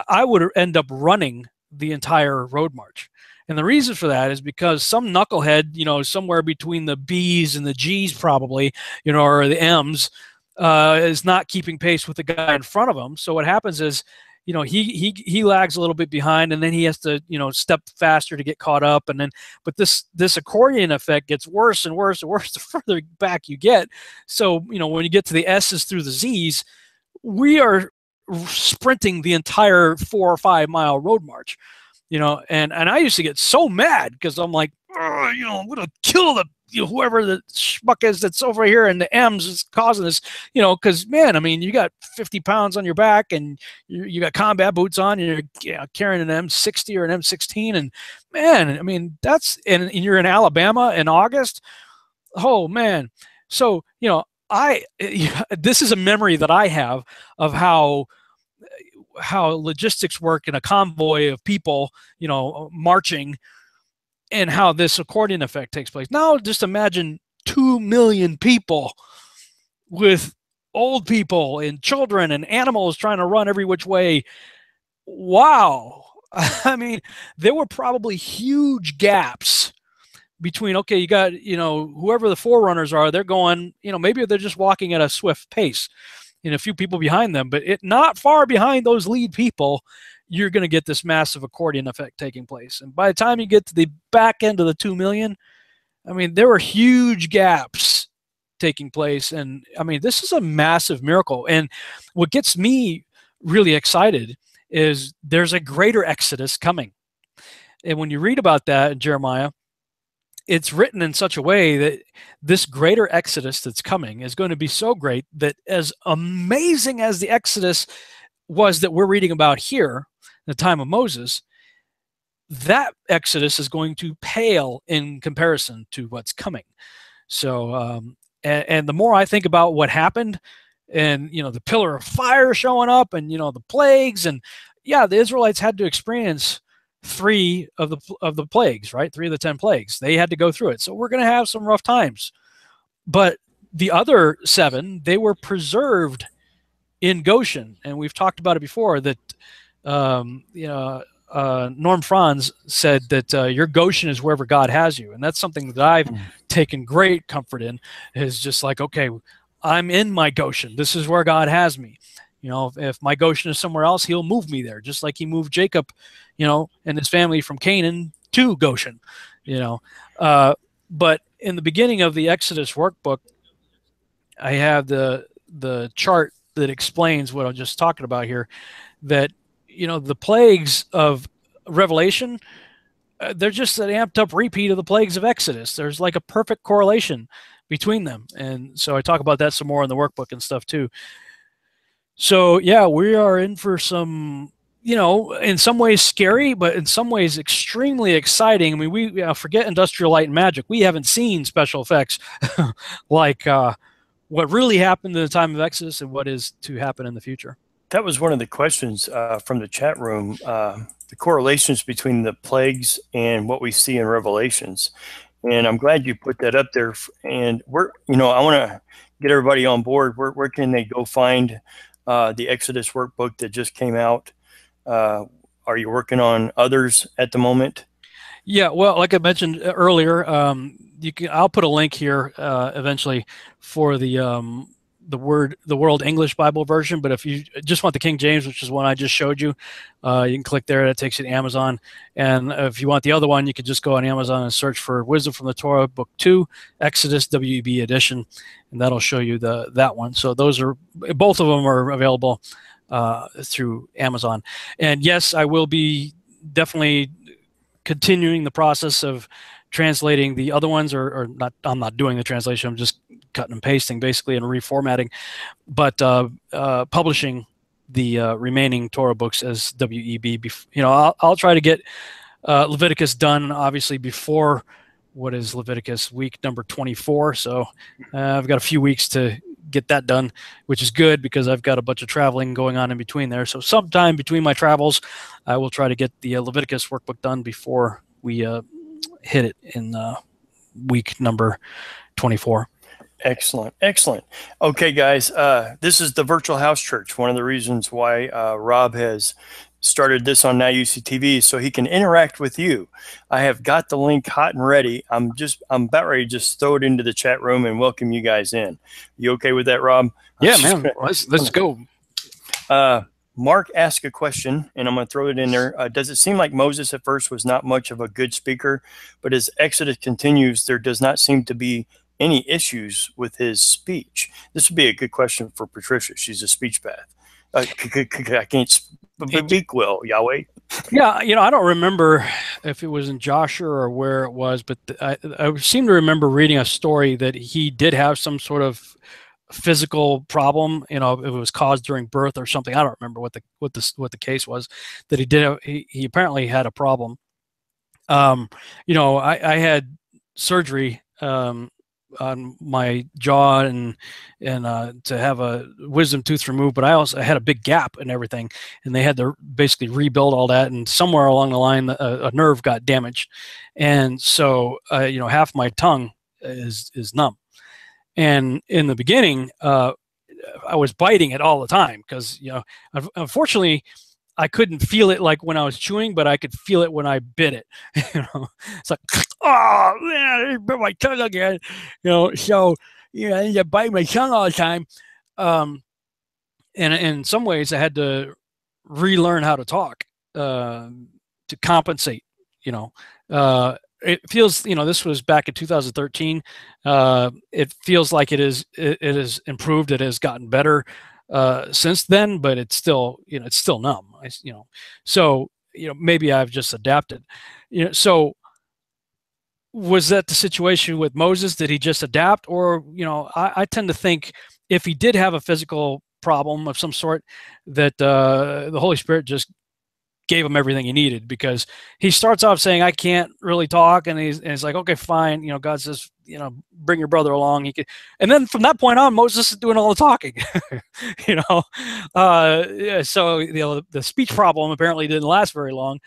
I would end up running the entire road march. And the reason for that is because some knucklehead, somewhere between the B's and the G's probably, or the M's, is not keeping pace with the guy in front of him. So what happens is, he lags a little bit behind, and then he has to, step faster to get caught up. And then, but this accordion effect gets worse and worse and worse the further back you get. So, when you get to the S's through the Z's, we are sprinting the entire 4 or 5 mile road march. And I used to get so mad because I'm like, I'm gonna kill the whoever the schmuck is that's over here in the M's is causing this, because man, I mean, you got 50 pounds on your back and you got combat boots on, and you're carrying an M60 or an M16, and man, I mean, and you're in Alabama in August. Oh man, so this is a memory that I have of how logistics work in a convoy of people, marching, and how this accordion effect takes place. Now, just imagine 2 million people with old people and children and animals trying to run every which way. Wow. I mean, there were probably huge gaps between, okay, you got, whoever the forerunners are, they're going, maybe they're just walking at a swift pace, and a few people behind them, but not far behind those lead people, you're going to get this massive accordion effect taking place. And by the time you get to the back end of the 2 million, I mean, there were huge gaps taking place. And I mean, this is a massive miracle. And what gets me really excited is there's a greater exodus coming. And when you read about that in Jeremiah, it's written in such a way that this greater exodus that's coming is going to be so great that, as amazing as the exodus was that we're reading about here in the time of Moses, that exodus is going to pale in comparison to what's coming. So, and the more I think about what happened, and the pillar of fire showing up, and the plagues, and yeah, the Israelites had to experience 3 of the plagues, right? 3 of the 10 plagues. They had to go through it. So we're going to have some rough times. But the other 7, they were preserved in Goshen. And we've talked about it before that, Norm Franz said that your Goshen is wherever God has you. And that's something that I've taken great comfort in, is just like, okay, I'm in my Goshen. This is where God has me. If my Goshen is somewhere else, he'll move me there, just like he moved Jacob, and his family from Canaan to Goshen, but in the beginning of the Exodus workbook, I have the chart that explains what I'm just talking about here, that, the plagues of Revelation, they're just an amped up repeat of the plagues of Exodus. There's like a perfect correlation between them. And so I talk about that some more in the workbook and stuff too. So yeah, we are in for some, in some ways scary, but in some ways extremely exciting. I mean, we forget Industrial Light and Magic. We haven't seen special effects like what really happened in the time of Exodus and what is to happen in the future. That was one of the questions from the chat room, the correlations between the plagues and what we see in Revelations. And I'm glad you put that up there. And I want to get everybody on board. Where can they go find the Exodus workbook that just came out? Are you working on others at the moment? Yeah, well, like I mentioned earlier, I'll put a link here eventually for the World English Bible version. But if you just want the King James, which is one I just showed you, you can click there. That takes you to Amazon. And if you want the other one, you could just go on Amazon and search for Wisdom from the Torah, Book 2, Exodus WEB edition, and that'll show you that one. So both of them are available through Amazon. And yes, I will be definitely continuing the process of translating the other ones, or not. I'm not doing the translation. I'm just cutting and pasting basically and reformatting, but publishing the remaining Torah books as WEB. I'll try to get Leviticus done, obviously, before what is Leviticus week number 24. So I've got a few weeks to get that done, which is good because I've got a bunch of traveling going on in between there. So sometime between my travels, I will try to get the Leviticus workbook done before we hit it in week number 24. Excellent. Excellent. Okay, guys, this is the Virtual House Church. One of the reasons why Rob has started this on Now UC TV, so he can interact with you. I have got the link hot and ready. I'm about ready to just throw it into the chat room and welcome you guys in. You okay with that, Rob? Yeah, man. Let's go. Mark asked a question, and I'm going to throw it in there. Does it seem like Moses at first was not much of a good speaker, but as Exodus continues, there does not seem to be any issues with his speech? This would be a good question for Patricia. She's a speech path. I can't speak well, Yahweh. Yeah, I don't remember if it was in Joshua or where it was, but I seem to remember reading a story that he did have some sort of physical problem. If it was caused during birth or something. I don't remember what the case was. That he did. He apparently had a problem. I had surgery on my jaw and to have a wisdom tooth removed, but I had a big gap and everything, and they had to basically rebuild all that, and somewhere along the line a nerve got damaged, and so half my tongue is numb. And in the beginning I was biting it all the time because unfortunately I couldn't feel it like when I was chewing, but I could feel it when I bit it. It's like, oh man, I bit my tongue again. So I ended up biting my tongue all the time. And in some ways, I had to relearn how to talk to compensate. It feels, this was back in 2013. It feels like it is improved. It has gotten better since then, but it's still numb. So maybe I've just adapted. So was that the situation with Moses? Did he just adapt, or I tend to think if he did have a physical problem of some sort, that the Holy Spirit just gave him everything he needed, because he starts off saying, I can't really talk, and he's like, okay, fine. God says, bring your brother along. He could, and then from that point on, Moses is doing all the talking. So the speech problem apparently didn't last very long.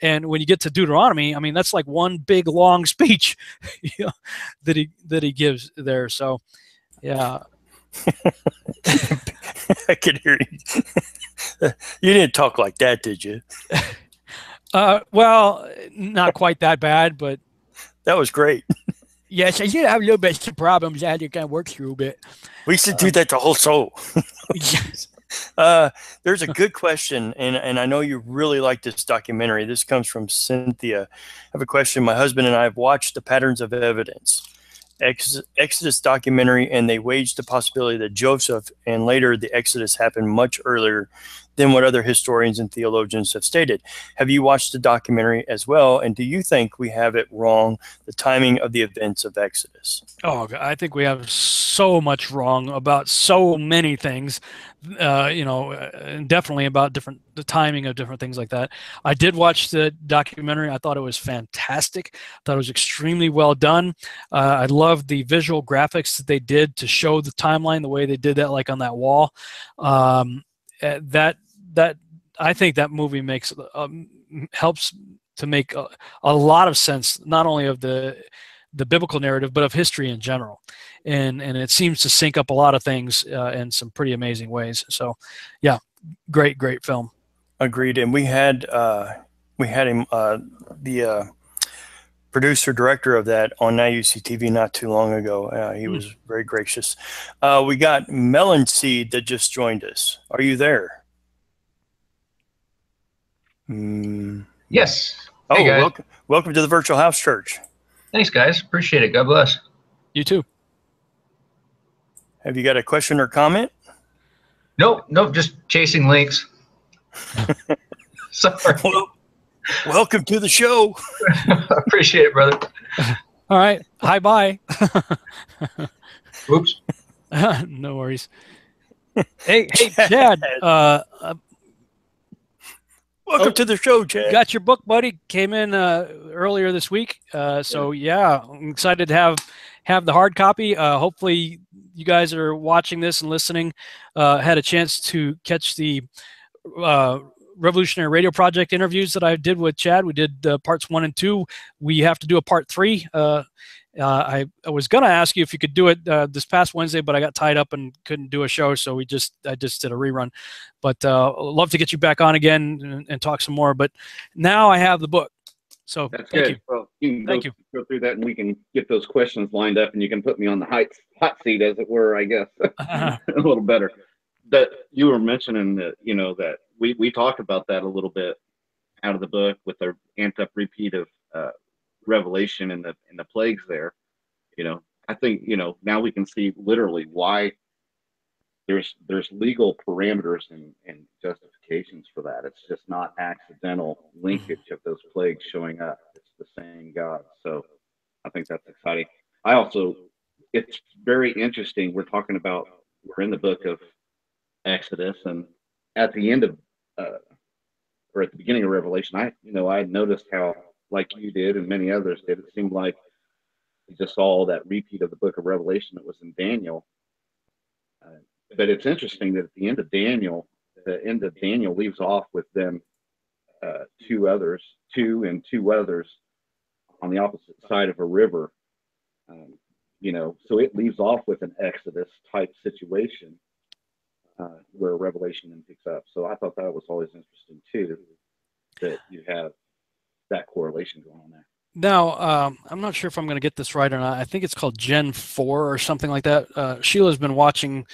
And when you get to Deuteronomy, I mean, that's like one big long speech that he gives there. So yeah. I could hear you. You didn't talk like that, did you? Well, not quite that bad, but that was great. Yes, I did have a little bit of problems I had to kind of work through, but we used to do that the whole show. Yes. There's a good question, and I know you really like this documentary. This comes from Cynthia. I have a question. My husband and I have watched the Patterns of Evidence Exodus documentary, and they waged the possibility that Joseph and later the Exodus happened much earlier than what other historians and theologians have stated. Have you watched the documentary as well? And do you think we have it wrong, the timing of the events of Exodus? Oh, I think we have so much wrong about so many things, and definitely about the timing of different things like that. I did watch the documentary. I thought it was fantastic. I thought it was extremely well done. I loved the visual graphics that they did to show the timeline, the way they did that, like on that wall. That I think that movie helps to make a lot of sense, not only of the biblical narrative, but of history in general, and it seems to sync up a lot of things in some pretty amazing ways. So, yeah, great film. Agreed. And we had him, the producer director of that, on NowUC TV not too long ago. He was very gracious. We got Melon Seed that just joined us. Are you there? Yes. Oh, hey, welcome to the Virtual House Church. Thanks, guys. Appreciate it. God bless. You too. Have you got a question or comment? Nope. Just chasing links. Sorry. Well, welcome to the show. Appreciate it, brother. All right. Hi, bye. Oops. No worries. Hey, Chad. Welcome to the show, Chad. Got your book, buddy. Came in earlier this week. So yeah, I'm excited to have the hard copy. Hopefully you guys are watching this and listening. Had a chance to catch the Revolutionary Radio Project interviews that I did with Chad. We did parts 1 and 2. We have to do a part 3. I was gonna ask you if you could do it this past Wednesday, but I got tied up and couldn't do a show, so I just did a rerun. But love to get you back on again and talk some more. But now I have the book, so that's thank good. you. Well, you can go through that, and we can get those questions lined up, and you can put me on the hot seat, as it were, I guess, a little better. That you were mentioning that, that we talked about that a little bit out of the book with the amped up repeat of Revelation and the plagues there. I think now we can see literally why there's legal parameters and justifications for that. It's just not accidental linkage of those plagues showing up. It's the same God. So I think that's exciting. It's very interesting. We're in the book of Exodus, and at the end of or at the beginning of Revelation, I noticed how, like you did and many others did, it seemed like we just saw that repeat of the book of Revelation that was in Daniel. But it's interesting that at the end of Daniel leaves off with them two others on the opposite side of a river. So it leaves off with an Exodus type situation where Revelation then picks up. So I thought that was always interesting too, that you have that correlation going on there. Now, I'm not sure if I'm going to get this right or not. I think it's called Gen 4 or something like that. Sheila's been watching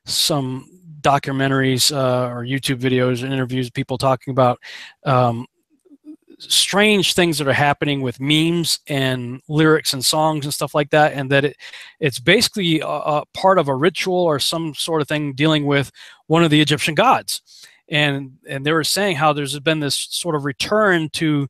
some documentaries or YouTube videos and interviews, people talking about strange things that are happening with memes and lyrics and songs and stuff like that, and that it's basically a part of a ritual or some sort of thing dealing with one of the Egyptian gods. And they were saying how there's been this sort of return to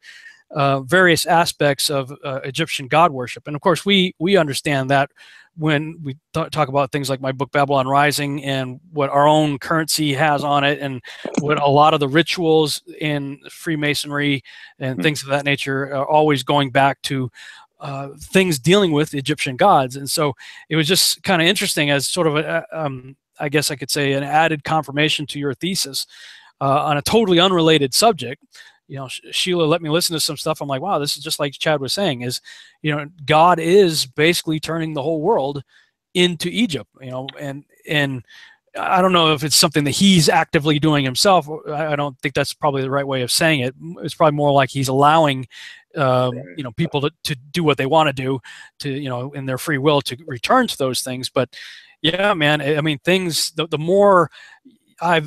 various aspects of Egyptian god worship. And of course, we understand that when we talk about things like my book Babylon Rising and what our own currency has on it, and what a lot of the rituals in Freemasonry and things of that nature are always going back to things dealing with Egyptian gods. And so it was just kind of interesting as sort of I guess I could say an added confirmation to your thesis on a totally unrelated subject. Sheila let me listen to some stuff. I'm like, wow, this is just like Chad was saying, is, God is basically turning the whole world into Egypt, and I don't know if it's something that he's actively doing himself. I don't think that's probably the right way of saying it. It's probably more like he's allowing, people to do what they want to do, to, in their free will, to return to those things. But yeah, man, I mean, the more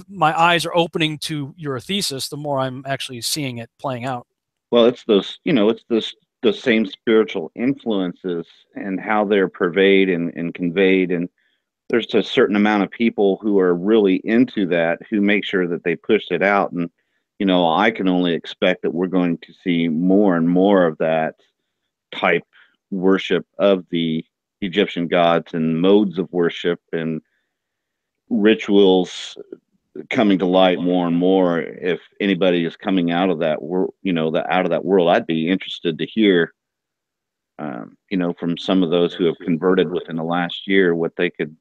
my eyes are opening to your thesis, the more I'm actually seeing it playing out. Well, it's those same spiritual influences and how they're purveyed and conveyed and there's a certain amount of people who are really into that, who make sure that they push it out. And, you know, I can only expect that we're going to see more and more of that type worship of the Egyptian gods, and modes of worship and rituals coming to light more and more. If anybody is coming out of that world, you know, out of that world, I'd be interested to hear, you know, from some of those who have converted within the last year, what they could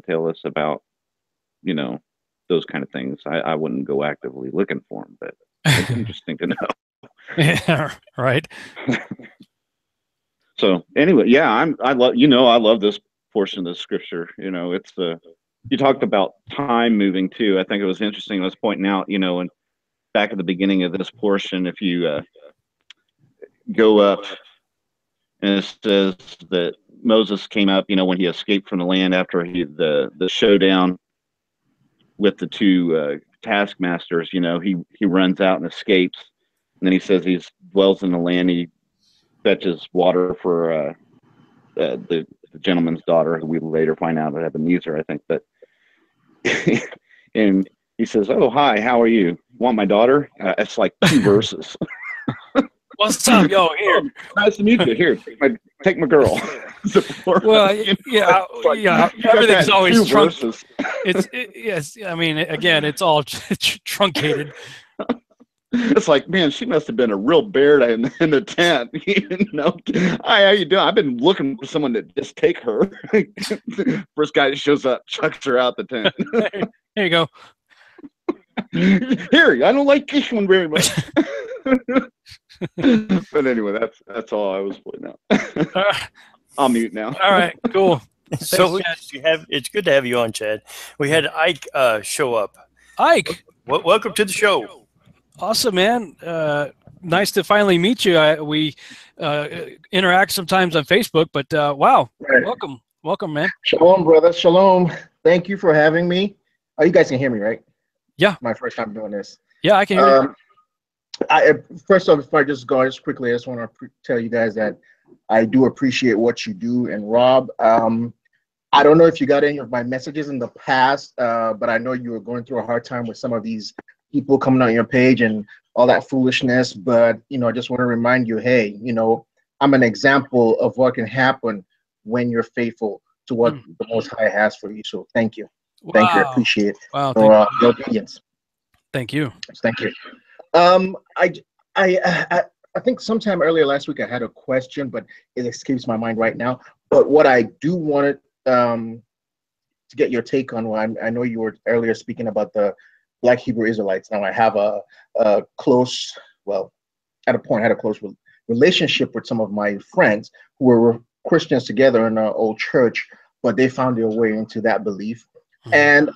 tell us about, you know, those kind of things. I wouldn't go actively looking for them, but it's interesting to know. Yeah, right. So anyway, yeah, I love this portion of the scripture. You know, it's you talked about time moving too. I think it was interesting. I was pointing out, you know, and back at the beginning of this portion, if you go up, and it says that Moses came up, you know, when he escaped from the land after the showdown with the two taskmasters. You know, he runs out and escapes, and then he says he dwells in the land. He fetches water for the gentleman's daughter, who we later find out had Ebenezer, I think. But and he says, "Oh, hi, how are you? Want my daughter?" It's like 2 verses. What's up, yo? Here, Nice to meet you. Here, take my girl. well, yeah, like, yeah. Everything's always verses. Yes. I mean, again, it's all truncated. It's like, man, she must have been a real bear in the tent. You know, hi, how you doing? I've been looking for someone to just take her. First guy that shows up, chucks her out the tent. There you go. Here, I don't like this one very much. But anyway, that's all I was pointing out. I'll mute now. All right, cool. So Thanks, it's good to have you on, Chad. We had Ike show up. Ike, Welcome to the show. awesome, man. Nice to finally meet you. We interact sometimes on Facebook, but wow, Right. welcome, man. Shalom, brother. Shalom. Thank you for having me. Oh, you guys can hear me, right? Yeah. My first time doing this. Yeah, I can hear you. First off, before I just go just quickly, I just want to tell you guys that I do appreciate what you do. And Rob, I don't know if you got any of my messages in the past, but I know you were going through a hard time with some of these people coming on your page and all that foolishness. But, you know, I just want to remind you, hey, you know, I'm an example of what can happen when you're faithful to what the Most High has for you. So thank you. Thank you. I appreciate it. Wow, your obedience. thank you. Thank you. I think sometime earlier last week I had a question, but it escapes my mind right now. But what I do want to get your take on, I know you were earlier speaking about the Black Hebrew Israelites. Now I have a close, well, at a point, I had a close relationship with some of my friends who were Christians together in our old church, but they found their way into that belief. And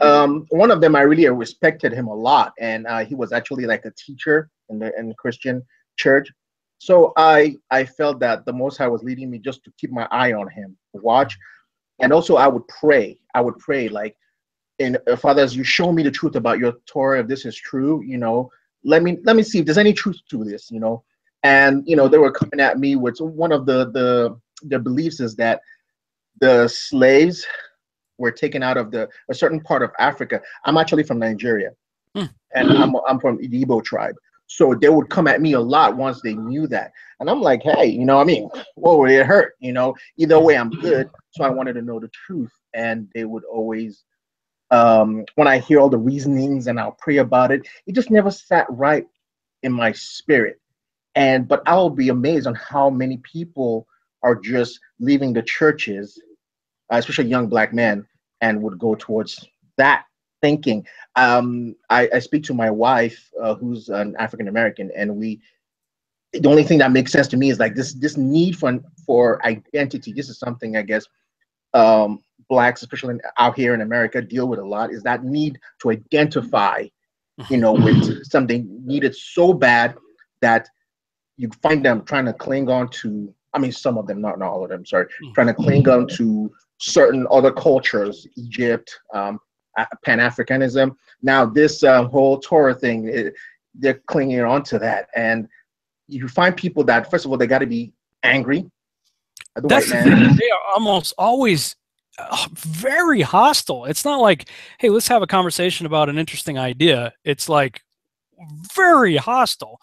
one of them, I really respected him a lot, and he was actually like a teacher in the Christian church. So I felt that the Most High was leading me just to keep my eye on him, watch, and also I would pray. Like, Father, as you show me the truth about your Torah, if this is true, you know, let me see if there's any truth to this, you know. And you know, they were coming at me with one of the beliefs is that the slaves were taken out of a certain part of Africa. I'm actually from Nigeria, and I'm from the Igbo tribe. So they would come at me a lot once they knew that. And I'm like, hey, you know, I mean, what would it hurt? You know, either way, I'm good. So I wanted to know the truth. And they would always, when I hear all the reasonings and I'll pray about it, it just never sat right in my spirit. But I'll be amazed on how many people are just leaving the churches, especially young Black men, and would go towards that thinking. I speak to my wife, who's an African American, and the only thing that makes sense to me is like this need for identity. This is something I guess Blacks, especially out here in America, deal with a lot. Is that need to identify, you know, with something needed so bad that you find them trying to cling on to. I mean, some of them, not all of them. Sorry, trying to cling on to certain other cultures, Egypt, Pan-Africanism. Now this whole Torah thing, they're clinging on to that. And you find people that, first of all, they got to be angry. That's the thing. They are almost always very hostile. It's not like, hey, let's have a conversation about an interesting idea. It's like very hostile.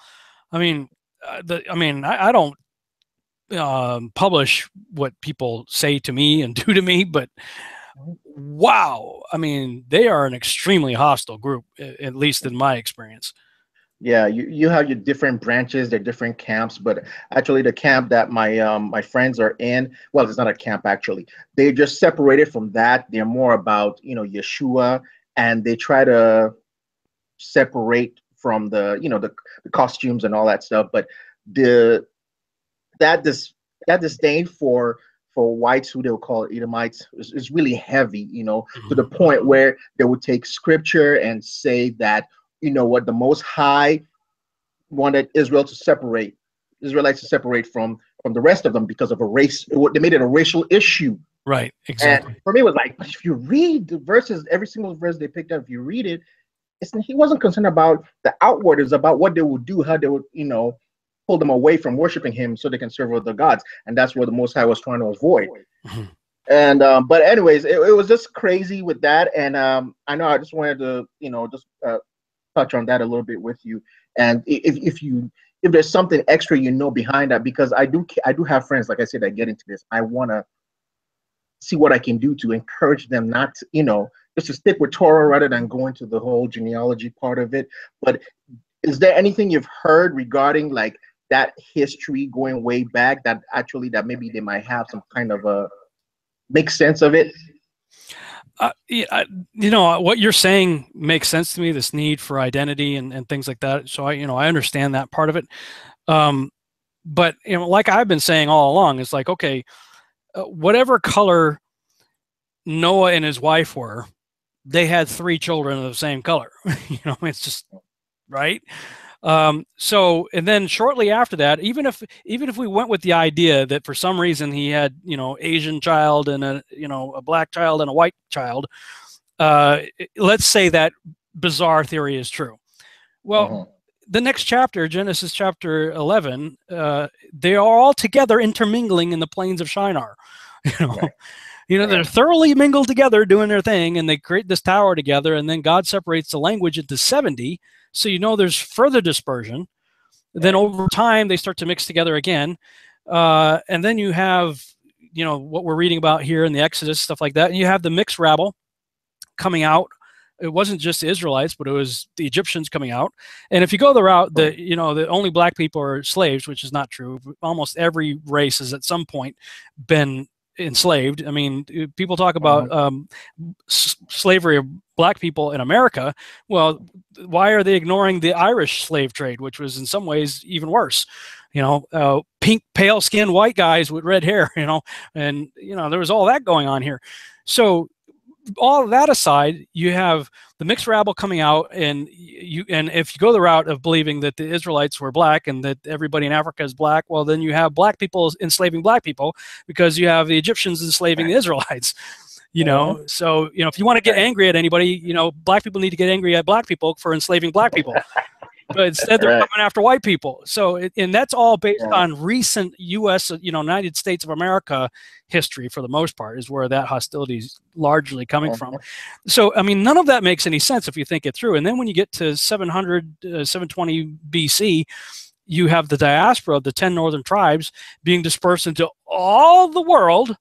I mean, I don't publish what people say to me and do to me, but wow, I mean, they are an extremely hostile group, at least in my experience. Yeah, you have your different branches, they're different camps, but actually the camp that my friends are in, well, it's not a camp actually. They just separated from that. They're more about, Yeshua, and they try to separate from the costumes and all that stuff. But the that this that disdain for whites, who they'll call Edomites, is really heavy, to the point where they would take scripture and say that, what the Most High wanted Israelites to separate from the rest of them because of a race. They made it a racial issue. Right, exactly. And for me, it was like, if you read the verses, every single verse they picked up, if you read it, he wasn't concerned about the outward. It's about what they would do, how they would, pull them away from worshiping him so they can serve other gods. And that's what the Most High was trying to avoid. And but anyways, it was just crazy with that. And I know I just wanted to, touch on that a little bit with you. And if there's something extra behind that, because I do have friends, like I said, that get into this. I want to see what I can do to encourage them not to, just to stick with Torah rather than go into the whole genealogy part of it. But is there anything you've heard regarding like that history going way back that maybe they might have some kind of a make sense of it? What you're saying makes sense to me, this need for identity and things like that. So I understand that part of it. But like I've been saying all along, it's like, okay, whatever color Noah and his wife were, they had 3 children of the same color. It's just right. So, and then shortly after that, even if we went with the idea that for some reason he had, Asian child and a black child and a white child, let's say that bizarre theory is true. Well, the next chapter, Genesis chapter 11, they are all together intermingling in the plains of Shinar. They're thoroughly mingled together doing their thing, and they create this tower together, and then God separates the language into 70. So there's further dispersion. Then over time, they start to mix together again. And then you have, what we're reading about here in the Exodus, stuff like that. And you have the mixed rabble coming out. It wasn't just the Israelites, but it was the Egyptians coming out. And if you go the route that, the only black people are slaves, which is not true. Almost every race has at some point been enslaved. I mean, people talk about slavery of black people in America. Well, why are they ignoring the Irish slave trade, which was in some ways even worse? Pink, pale skinned white guys with red hair, and there was all that going on here. So all of that aside, you have the mixed rabble coming out, and if you go the route of believing that the Israelites were black and that everybody in Africa is black, well, then you have black people enslaving black people because you have the Egyptians enslaving the Israelites. So if you want to get angry at anybody, black people need to get angry at black people for enslaving black people. But instead they're coming after white people. So, and that's all based on recent U.S., United States of America history for the most part, is where that hostility is largely coming from. So, I mean, none of that makes any sense if you think it through. And then when you get to 720 BC, you have the diaspora of the 10 northern tribes being dispersed into all the world,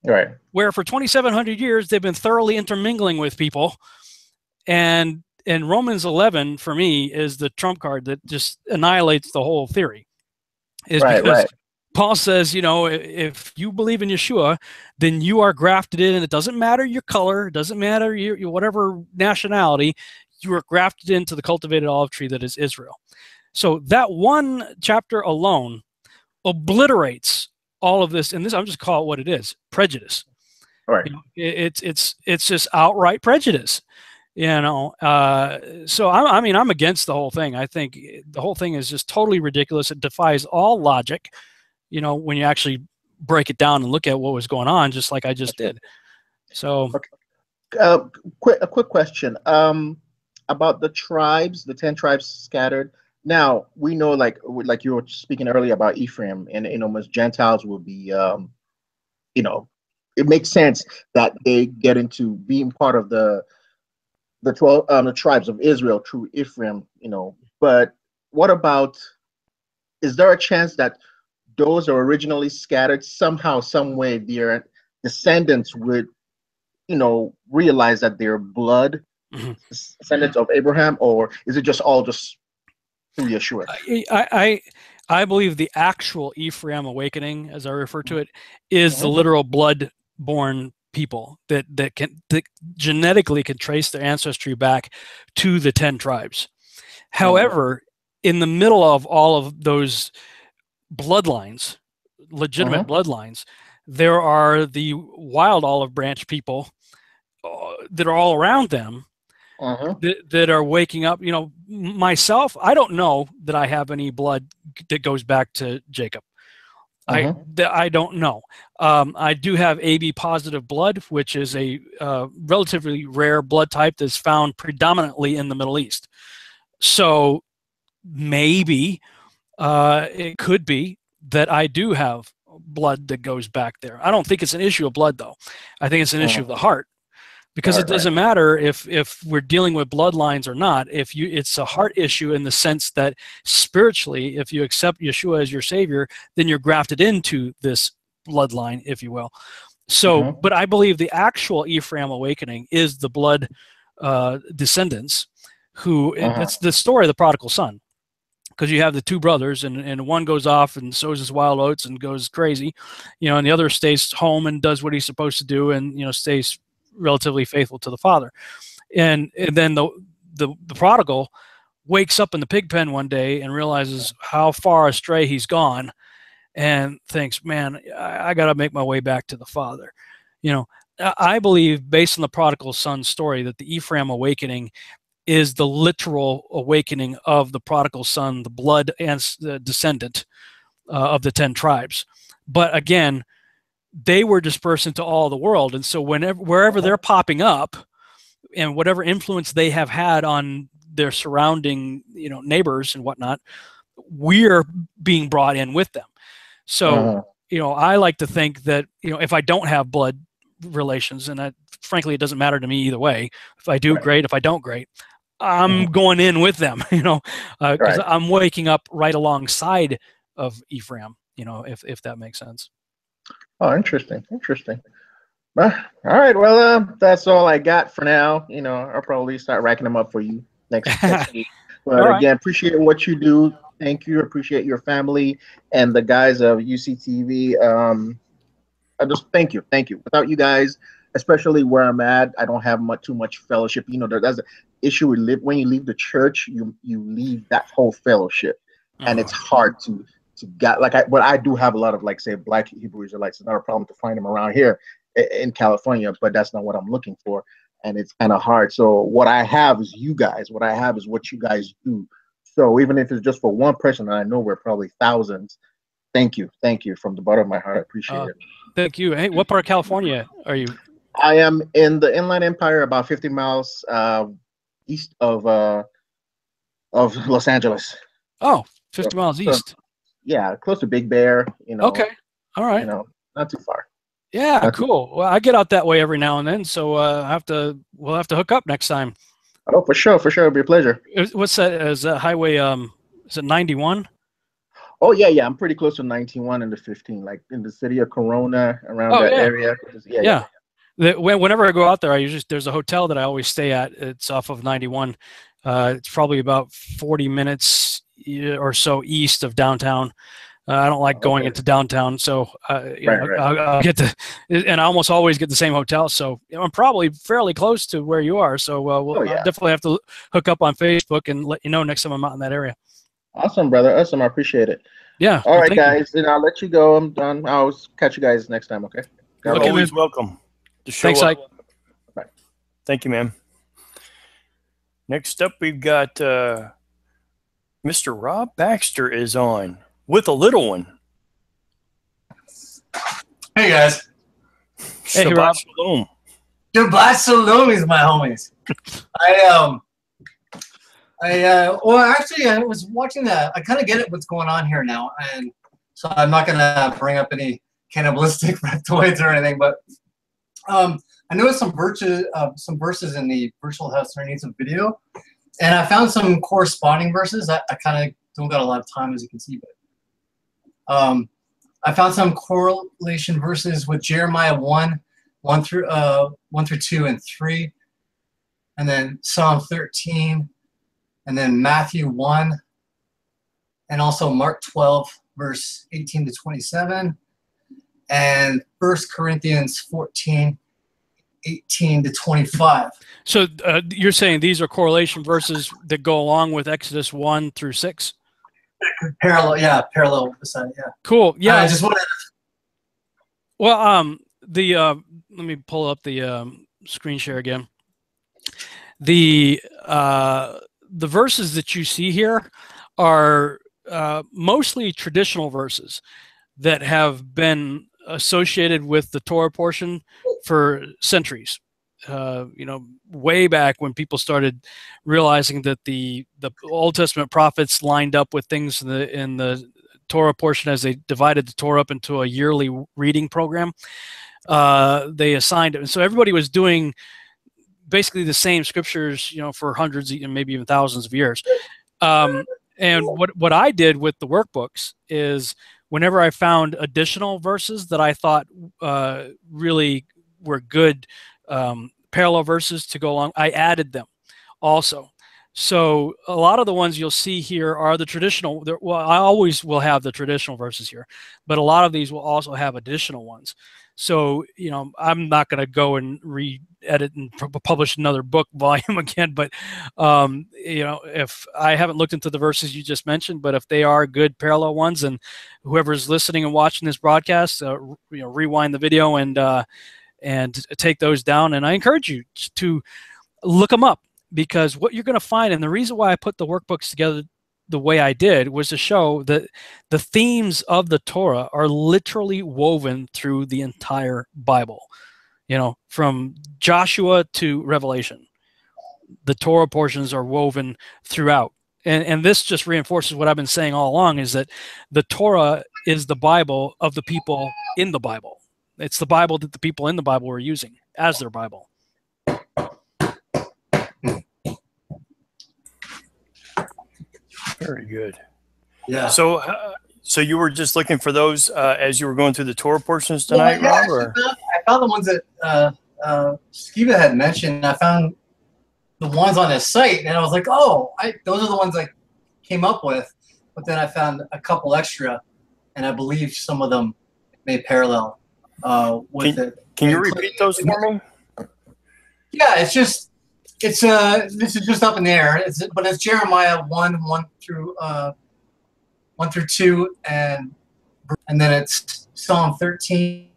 right? Where for 2,700 years they've been thoroughly intermingling with people. And Romans 11 for me is the trump card that just annihilates the whole theory. Because Paul says, if you believe in Yeshua, then you are grafted in, and it doesn't matter your color, it doesn't matter your whatever nationality, you are grafted into the cultivated olive tree that is Israel. So that one chapter alone obliterates all of this, and this, I'm just call it what it is: prejudice. Right. It's just outright prejudice. So I'm against the whole thing. I think the whole thing is just totally ridiculous. It defies all logic, when you actually break it down and look at what was going on, just like I just did. So, a quick question about the tribes, the 10 tribes scattered. Now we know, like you were speaking earlier about Ephraim, and most Gentiles will be, it makes sense that they get into being part of the 12 the tribes of Israel through Ephraim, you know. But what about, is there a chance that those are originally scattered somehow, some way, their descendants would, you know, realize that they're blood descendants of Abraham, or is it just all just through Yeshua? I believe the actual Ephraim awakening, as I refer to it, is the literal blood-born people that genetically can trace their ancestry back to the 10 tribes. However, in the middle of all of those bloodlines, legitimate bloodlines, there are the wild olive branch people that are all around them that are waking up. You know, myself, I don't know that I have any blood that goes back to Jacob. I don't know. I do have AB positive blood, which is a relatively rare blood type that's found predominantly in the Middle East. So maybe it could be that I do have blood that goes back there. I don't think it's an issue of blood, though. I think it's an issue of the heart, because it doesn't matter if we're dealing with bloodlines or not. It's a heart issue in the sense that spiritually, if you accept Yeshua as your savior, then you're grafted into this bloodline, if you will. So, but I believe the actual Ephraim awakening is the blood descendants who, it's the story of the prodigal son. Because you have the two brothers, and one goes off and sows his wild oats and goes crazy, you know, and the other stays home and does what he's supposed to do, and, you know, stays relatively faithful to the father. And then the prodigal wakes up in the pig pen one day and realizes how far astray he's gone, and thinks, man, I got to make my way back to the father. You know, I believe, based on the prodigal son story, that the Ephraim awakening is the literal awakening of the prodigal son, the blood and the descendant of the 10 tribes. But again, they were dispersed into all the world. And so wherever they're popping up, and whatever influence they have had on their surrounding, you know, neighbors and whatnot, we're being brought in with them. So, you know, I like to think that, you know, if I don't have blood relations, and frankly, it doesn't matter to me either way. If I do, great. If I don't, great. I'm going in with them, you know, because I'm waking up right alongside of Ephraim, you know, if that makes sense. Oh, interesting. All right. Well, that's all I got for now. You know, I'll probably start racking them up for you next week. But again, appreciate what you do. Thank you. Appreciate your family and the guys of UCTV. I just thank you. Without you guys, especially where I'm at, I don't have too much fellowship. You know, that's an issue when you leave the church, you leave that whole fellowship, and it's hard to get but I do have a lot of, like, say, Black Hebrew Israelites. It's not a problem to find them around here in California, but that's not what I'm looking for, and it's kind of hard. So what I have is you guys. What I have is what you guys do. So even if it's just for one person, and I know we're probably thousands, thank you from the bottom of my heart. I appreciate it. Thank you. Hey, what part of California are you? I am in the Inland Empire, about 50 miles east of Los Angeles. Oh, 50 miles east. Yeah, close to Big Bear, you know. Okay. All right. You know, not too far. Yeah, cool. Well, I get out that way every now and then, so we'll have to hook up next time. Oh, for sure. It'll be a pleasure. What's that? Is that highway, is it 91? Oh, yeah. I'm pretty close to 91 and the 15, like in the city of Corona, around that area. Yeah. Whenever I go out there, there's a hotel that I always stay at. It's off of 91. It's probably about 40 minutes or so east of downtown. I don't like going into downtown, so I'll get and I almost always get the same hotel. So I'm probably fairly close to where you are. So I'll definitely have to hook up on Facebook and let you know next time I'm out in that area. Awesome, brother. Awesome. I appreciate it. Yeah. All right, guys. Then I'll let you go. I'm done. I'll catch you guys next time. Okay. You're always welcome. Thanks, Ike. Bye. Thank you, man. Next up, we've got Mr. Rob Baxter is on with a little one. Hey, guys. Hey, Rob. Shalom. Shabbat Shalom is my homies. Well, actually, I was watching that. I kind of get it what's going on here now, and so I'm not gonna bring up any cannibalistic reptoids or anything, but I noticed some verses in the virtual house underneath some video, and I found some corresponding verses. I kind of don't got a lot of time, as you can see, but I found some correlation verses with Jeremiah 1 through 2 and 3, and then Psalm 13, and then Matthew 1, and also Mark 12, verse 18 to 27, and 1 Corinthians 14, 18 to 25. So you're saying these are correlation verses that go along with Exodus 1 through 6? Parallel beside it, yeah. Cool. Yeah. I just wanted. Well, let me pull up the screen share again. The verses that you see here are mostly traditional verses that have been associated with the Torah portion for centuries. Way back when people started realizing that the Old Testament prophets lined up with things in the Torah portion as they divided the Torah up into a yearly reading program. They assigned it, and so everybody was doing basically the same scriptures, for hundreds and maybe even thousands of years. And what I did with the workbooks is, whenever I found additional verses that I thought really were good parallel verses to go along, I added them also. So a lot of the ones you'll see here are the traditional. Well, I always will have the traditional verses here, but a lot of these will also have additional ones. So, I'm not going to go and re-edit and publish another book volume again, but, if I haven't looked into the verses you just mentioned, but if they are good parallel ones, and whoever's listening and watching this broadcast, rewind the video and take those down. And I encourage you to look them up, because what you're going to find, and the reason why I put the workbooks together the way I did, was to show that the themes of the Torah are literally woven through the entire Bible. From Joshua to Revelation, the Torah portions are woven throughout. And this just reinforces what I've been saying all along, is that the Torah is the Bible of the people in the Bible. It's the Bible that the people in the Bible were using as their Bible. Very good. Yeah. So you were just looking for those as you were going through the Tour portions tonight, Rob? Or? I found the ones that Skiba had mentioned. I found the ones on his site, and I was like, those are the ones I came up with. But then I found a couple extra, and I believe some of them may parallel with it. Can you repeat those for me? Yeah, this is just up in the air. But it's Jeremiah 1 through 2, and then it's Psalm 13,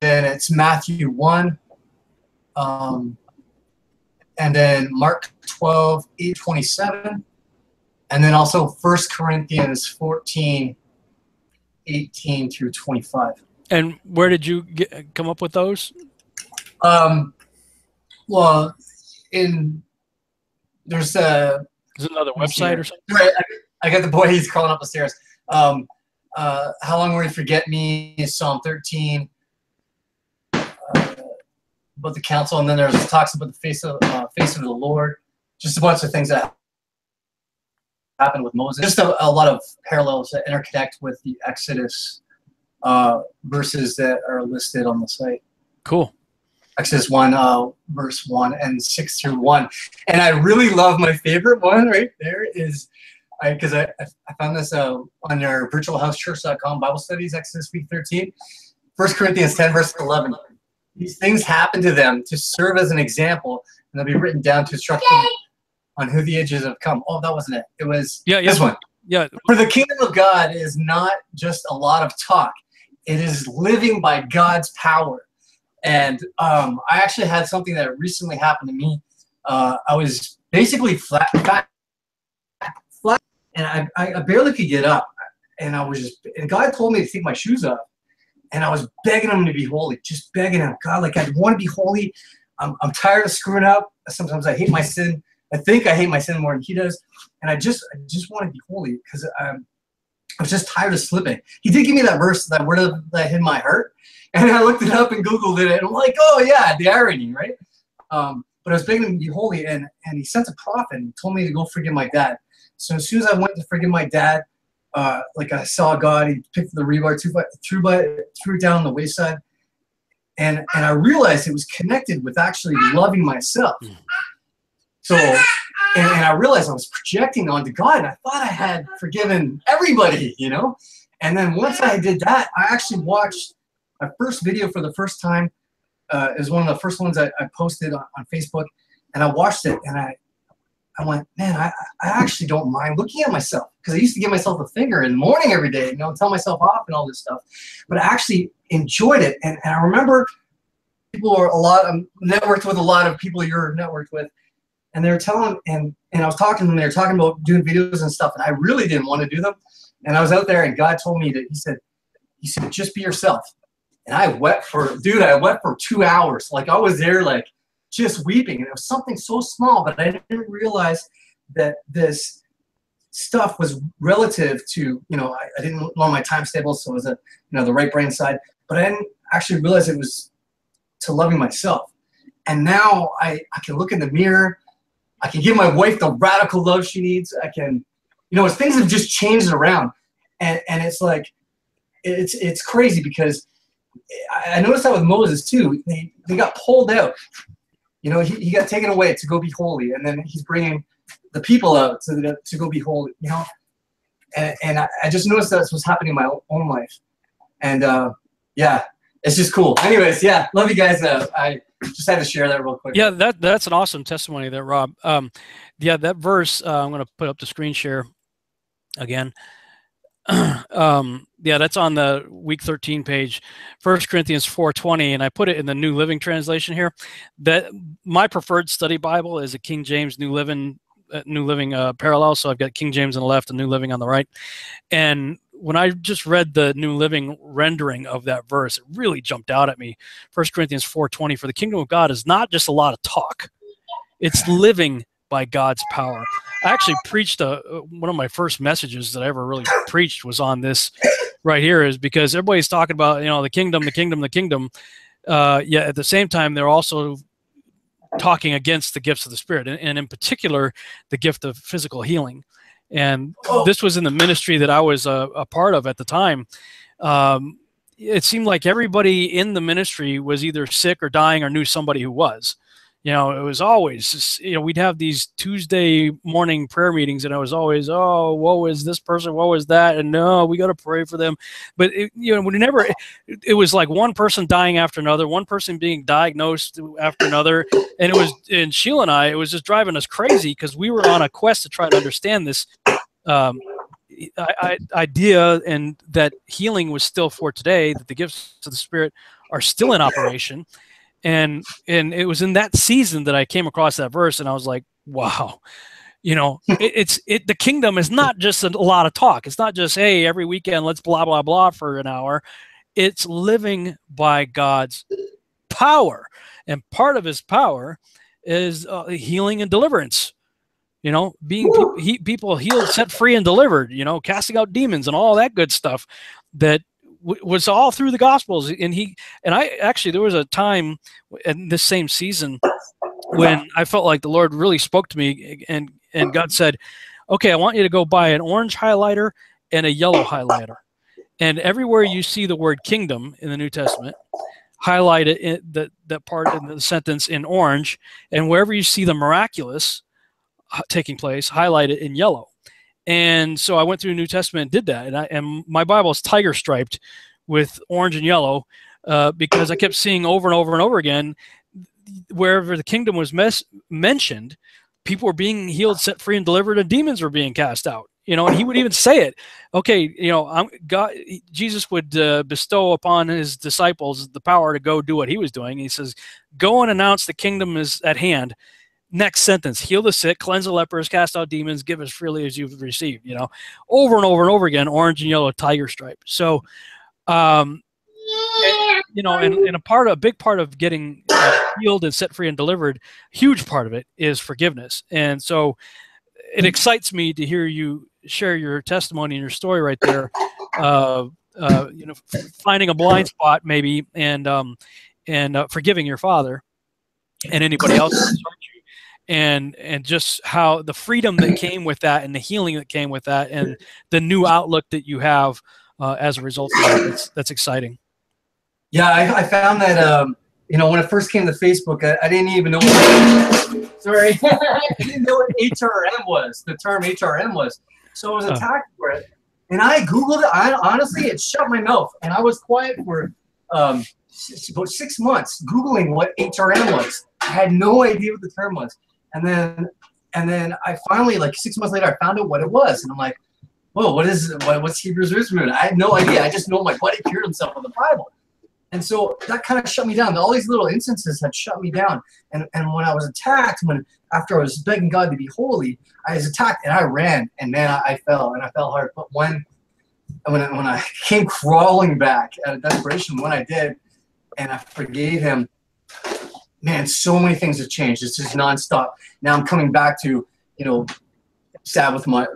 then it's Matthew 1, and then Mark 12, 8-27, and then also 1 Corinthians 14, 18 through 25. And where did you come up with those? Well, there's another website or something? Right, I got the boy. He's crawling up the stairs. How long will you forget me? Is Psalm 13. About the council, and then there's talks about the face of the Lord. Just a bunch of things that happened with Moses. Just a lot of parallels that interconnect with the Exodus verses that are listed on the site. Cool. Exodus 1, verse 1 and 6 through 1. And I really love my favorite one right there is, because I found this on your virtualhousechurch.com Bible studies, Exodus week 13. 1 Corinthians 10, verse 11. These things happen to them to serve as an example, and they'll be written down to instruct them on who the ages have come. Oh, that wasn't it. It was this one. Yeah. For the kingdom of God is not just a lot of talk. It is living by God's power. And I actually had something that recently happened to me. I was basically flat, and I barely could get up. And and God told me to take my shoes off. And I was begging him to be holy, just begging him. God, I want to be holy. I'm tired of screwing up. Sometimes I hate my sin. I think I hate my sin more than he does. And I just want to be holy, because I was just tired of slipping. He did give me that verse, that word that hit my heart. And I looked it up and Googled it. And I'm like, oh, yeah, the irony, right? But I was begging him to be holy. And he sent a prophet and told me to go forgive my dad. So as soon as I went to forgive my dad, like I saw God, he picked the rebar, threw it down on the wayside. And I realized it was connected with actually loving myself. So, and I realized I was projecting onto God, and I thought I had forgiven everybody, you know? And then once I did that, I actually watched my first video for the first time. It was one of the first ones I posted on Facebook, and I watched it, and I went, man, I actually don't mind looking at myself, because I used to give myself a finger in the morning every day, you know, tell myself off and all this stuff. But I actually enjoyed it, and I remember people are networked with a lot of people you're networked with, and they were telling, and I was talking to them, and they were talking about doing videos and stuff, and I really didn't want to do them. And I was out there, and God told me that he said, just be yourself. And I wept for 2 hours. Like, I was there, like, just weeping. And it was something so small, but I didn't realize that this stuff was relative to, you know, I didn't know my times table, so it was the right brain side, but I didn't actually realize it was to loving myself. And now I can look in the mirror. I can give my wife the radical love she needs. I can, you know, things have just changed around. And it's like, it's crazy, because I noticed that with Moses too. They got pulled out. You know, he got taken away to go be holy, and then he's bringing the people out to go be holy. You know, and I just noticed that's what's happening in my own life, and yeah, it's just cool. Anyways, yeah, love you guys. I just had to share that real quick. Yeah, that's an awesome testimony there, Rob. Yeah, that verse, I'm going to put up the screen share again. Yeah, that's on the week 13 page, 1 Corinthians 4:20, and I put it in the New Living Translation here. That my preferred study Bible is a King James New Living parallel. So I've got King James on the left and New Living on the right. And when I just read the New Living rendering of that verse, it really jumped out at me. 1 Corinthians 4:20, for the kingdom of God is not just a lot of talk; it's living by God's power. I actually preached one of my first messages that I ever really preached was on this right here, is because everybody's talking about, you know, the kingdom. Yet at the same time, they're also talking against the gifts of the Spirit, and in particular, the gift of physical healing. And this was in the ministry that I was a part of at the time. It seemed like everybody in the ministry was either sick or dying or knew somebody who was. You know, it was always just, you know, we'd have these Tuesday morning prayer meetings, and I was always, oh, woe is this person, woe is that, and no, we got to pray for them. But it was like one person dying after another, one person being diagnosed after another, and Sheila and I, it was just driving us crazy, because we were on a quest to try to understand this idea, and that healing was still for today, that the gifts of the Spirit are still in operation. And it was in that season that I came across that verse, and I was like, wow, you know, the kingdom is not just a lot of talk. It's not just, hey, every weekend let's blah blah blah for an hour. It's living by God's power, and part of His power is healing and deliverance. You know, being people healed, set free, and delivered. You know, casting out demons and all that good stuff that was all through the Gospels. And I actually, there was a time in this same season when I felt like the Lord really spoke to me, and God said, okay, I want you to go buy an orange highlighter and a yellow highlighter. And everywhere you see the word kingdom in the New Testament, highlight it in that part in the sentence in orange, and wherever you see the miraculous taking place, highlight it in yellow. And so I went through the New Testament and did that. And my Bible is tiger striped with orange and yellow because I kept seeing over and over and over again, wherever the kingdom was mentioned, people were being healed, set free, and delivered, and demons were being cast out. You know, and He would even say it. Okay, you know, Jesus would bestow upon His disciples the power to go do what He was doing. He says, "Go and announce the kingdom is at hand." Next sentence: heal the sick, cleanse the lepers, cast out demons, give as freely as you've received. You know, over and over and over again, orange and yellow tiger stripe. So, you know, and a big part of getting healed and set free and delivered, huge part of it is forgiveness. And so, it excites me to hear you share your testimony and your story right there. Finding a blind spot maybe, and forgiving your father and anybody else that hurt you, and just how the freedom that came with that, and the healing that came with that, and the new outlook that you have as a result of that. That's exciting. Yeah, I found that when it first came to Facebook, I didn't even know what sorry, I didn't know what HRM was. The term HRM was. So I was attacked for it, and I Googled it. Honestly, it shut my mouth, and I was quiet for about 6 months Googling what HRM was. I had no idea what the term was, and then I finally, like 6 months later, I found out what it was, and I'm like, whoa, what's Hebrews root? I had no idea. I just know my buddy cured himself with the Bible. And so that kind of shut me down. All these little instances had shut me down. And when I was attacked, after I was begging God to be holy, I was attacked and I ran. And man, I fell, and I fell hard. But when I came crawling back out of desperation, when I did, and I forgave him, man, so many things have changed. It's just nonstop. Now I'm coming back to, sad with my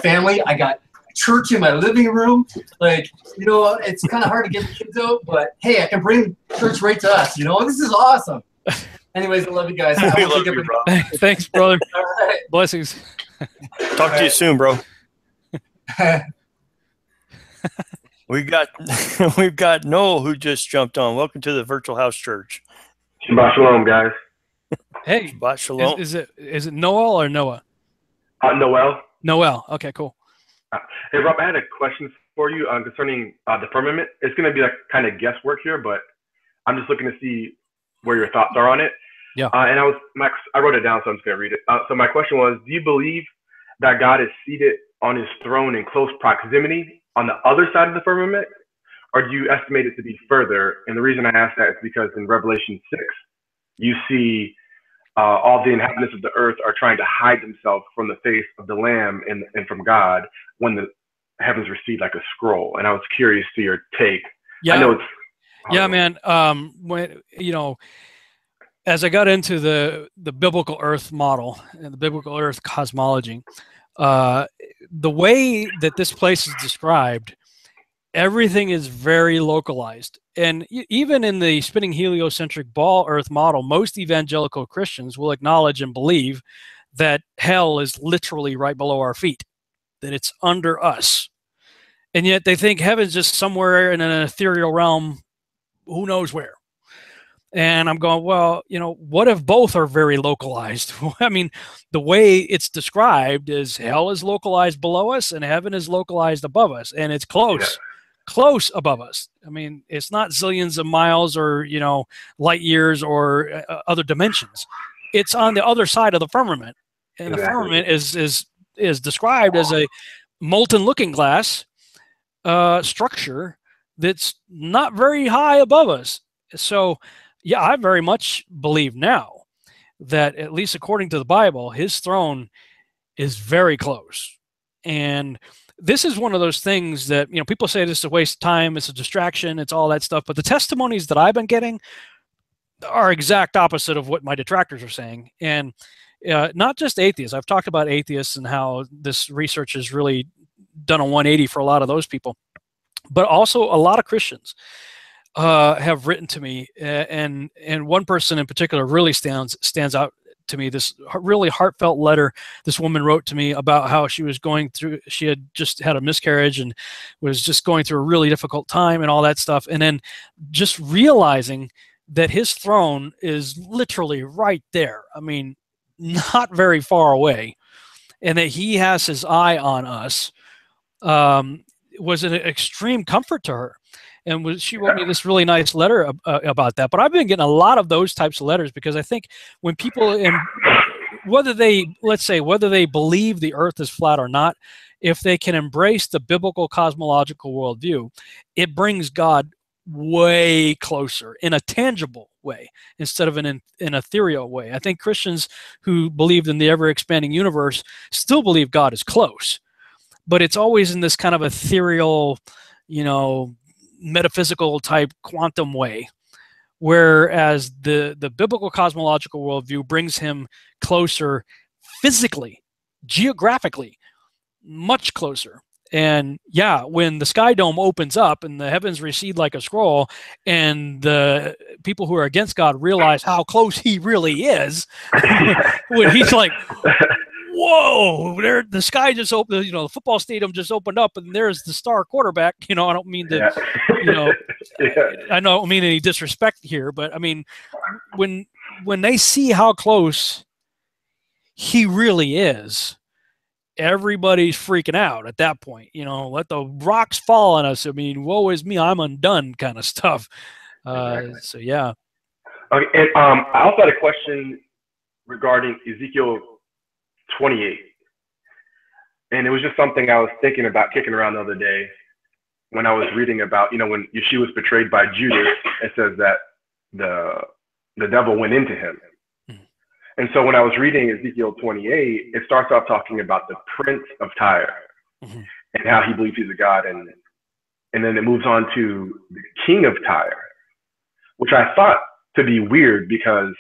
family. I got church in my living room. Like, it's kind of hard to get the kids out, but hey, I can bring church right to us. This is awesome. Anyways, I love you guys. We love you, bro. Thanks, brother. All right. Blessings. Talk to you soon, bro. We've got Noel who just jumped on. Welcome to the Virtual House Church. Shabbat shalom, guys. Hey, Shabbat shalom. Is it Noel or Noah? Noel. Noel. Okay, cool. Hey, Rob, I had a question for you concerning the firmament. It's going to be like kind of guesswork here, but I'm just looking to see where your thoughts are on it. Yeah. And I wrote it down, so I'm just going to read it. So my question was, do you believe that God is seated on his throne in close proximity on the other side of the firmament, or do you estimate it to be further? And the reason I ask that is because in Revelation 6, you see all the inhabitants of the earth are trying to hide themselves from the face of the Lamb and from God when the heavens receive like a scroll. And I was curious to your take. Yeah. I know it's yeah, man. When as I got into the biblical Earth model and the biblical Earth cosmology, the way that this place is described, everything is very localized. And even in the spinning heliocentric ball Earth model, most evangelical Christians will acknowledge and believe that hell is literally right below our feet, that it's under us. And yet they think heaven's just somewhere in an ethereal realm, who knows where. And I'm going, well, what if both are very localized? I mean, the way it's described is hell is localized below us and heaven is localized above us. And it's close, close above us. I mean, it's not zillions of miles or, light years or other dimensions. It's on the other side of the firmament. And the firmament is described as a molten looking glass structure that's not very high above us. So, yeah, I very much believe now that, at least according to the Bible, his throne is very close. And this is one of those things that, people say this is a waste of time, it's a distraction, it's all that stuff. But the testimonies that I've been getting are exact opposite of what my detractors are saying. And not just atheists. I've talked about atheists and how this research has really done a 180 for a lot of those people. But also a lot of Christians have written to me, and one person in particular really stands out to me. This really heartfelt letter this woman wrote to me about how she was going through, she had just had a miscarriage and was just going through a really difficult time and all that stuff, and then just realizing that his throne is literally right there. I mean, not very far away, and that he has his eye on us was an extreme comfort to her. And she wrote me this really nice letter about that. But I've been getting a lot of those types of letters because I think when people, whether they believe the earth is flat or not, if they can embrace the biblical cosmological worldview, it brings God way closer in a tangible way instead of in an ethereal way. I think Christians who believed in the ever-expanding universe still believe God is close, but it's always in this kind of ethereal, metaphysical type quantum way, whereas the biblical cosmological worldview brings him closer physically, geographically, much closer. And yeah, when the sky dome opens up and the heavens recede like a scroll, and the people who are against God realize how close he really is, when he's like, whoa, there, the sky just opened, you know, the football stadium just opened up and there's the star quarterback. You know, I don't mean to, you know, I don't mean any disrespect here, but I mean, when they see how close he really is, everybody's freaking out at that point. You know, let the rocks fall on us. I mean, woe is me, I'm undone kind of stuff. So yeah. Okay, and I also had a question regarding Ezekiel 28, and it was just something I was thinking about, kicking around the other day when I was reading about, you know, when Yeshua was betrayed by Judas. It says that the devil went into him. And so when I was reading Ezekiel 28, it starts off talking about the prince of Tyre and how he believes he's a god. And then it moves on to the king of Tyre, which I thought to be weird because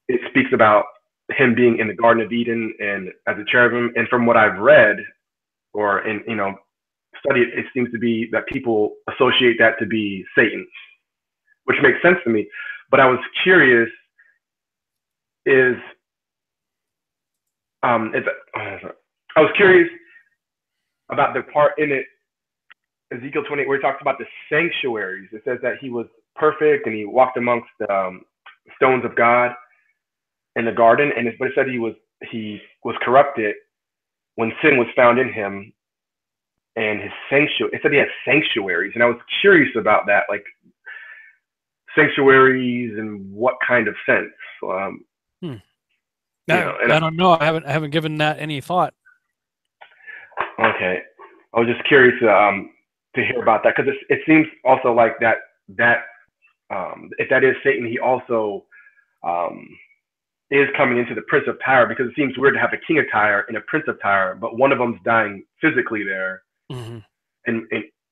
it speaks about him being in the Garden of Eden and as a cherubim. And from what I've read or in, you know, studied, it seems to be that people associate that to be Satan, which makes sense to me. But I was curious, I was curious about the part in it, Ezekiel 28, where he talks about the sanctuaries. It says that he was perfect and he walked amongst the stones of God in the garden, but it said he was corrupted when sin was found in him, and his sanctuary. It said he had sanctuaries, and I was curious about that, like sanctuaries and what kind of sense. I don't know. I haven't given that any thought. Okay, I was just curious to hear about that, because it seems also like that if that is Satan, he also is coming into the Prince of Tyre, because it seems weird to have a king of Tyre and a Prince of Tyre, but one of them's dying physically there, and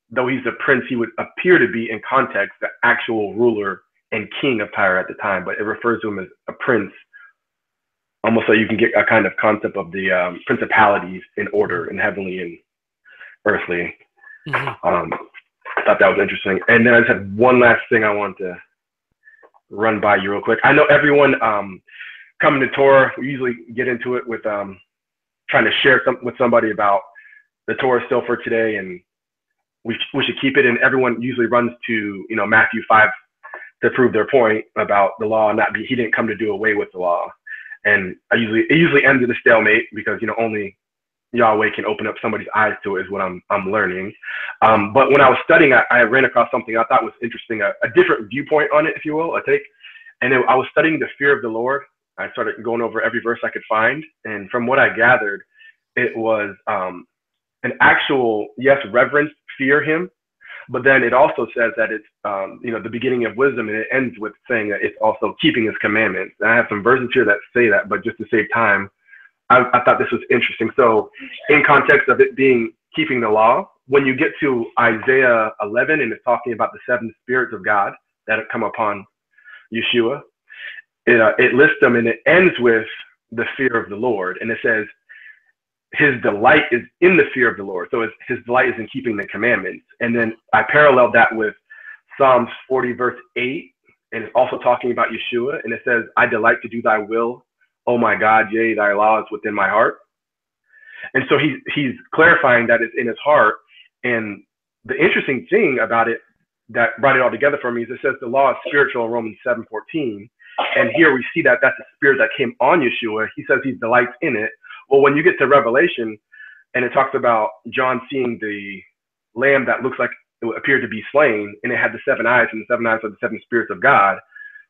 though he's a prince, he would appear to be in context the actual ruler and king of Tyre at the time, but it refers to him as a prince, almost so you can get a kind of concept of the principalities in order in heavenly and earthly. I thought that was interesting. And then I just had one last thing I want to run by you real quick. I know everyone coming to Torah, we usually get into it with trying to share something with somebody about the Torah still for today, and we should keep it. And everyone usually runs to, you know, Matthew 5 to prove their point about the law he didn't come to do away with the law. And it usually ends in a stalemate, because, you know, only Yahweh can open up somebody's eyes to it, is what I'm learning. But when I was studying, I ran across something I thought was interesting, a different viewpoint on it, if you will, a take. And I was studying the fear of the Lord. I started going over every verse I could find. And from what I gathered, it was an actual, yes, reverence, fear him. But then it also says that it's, you know, the beginning of wisdom, and it ends with saying that it's also keeping his commandments. And I have some verses here that say that, but just to save time, I thought this was interesting. So in context of it being keeping the law, when you get to Isaiah 11, and it's talking about the 7 spirits of God that have come upon Yeshua, it lists them, and it ends with the fear of the Lord. And it says, his delight is in the fear of the Lord. So his delight is in keeping the commandments. And then I paralleled that with Psalms 40, verse 8, and it's also talking about Yeshua. And it says, I delight to do thy will, oh my God, yea, thy law is within my heart. And so he's clarifying that it's in his heart. And the interesting thing about it that brought it all together for me is it says the law is spiritual in Romans 7:14. And here we see that that's the spirit that came on Yeshua. He says he delights in it. Well, when you get to Revelation, and it talks about John seeing the lamb that looks like it appeared to be slain, and it had the 7 eyes, and the 7 eyes are the 7 spirits of God.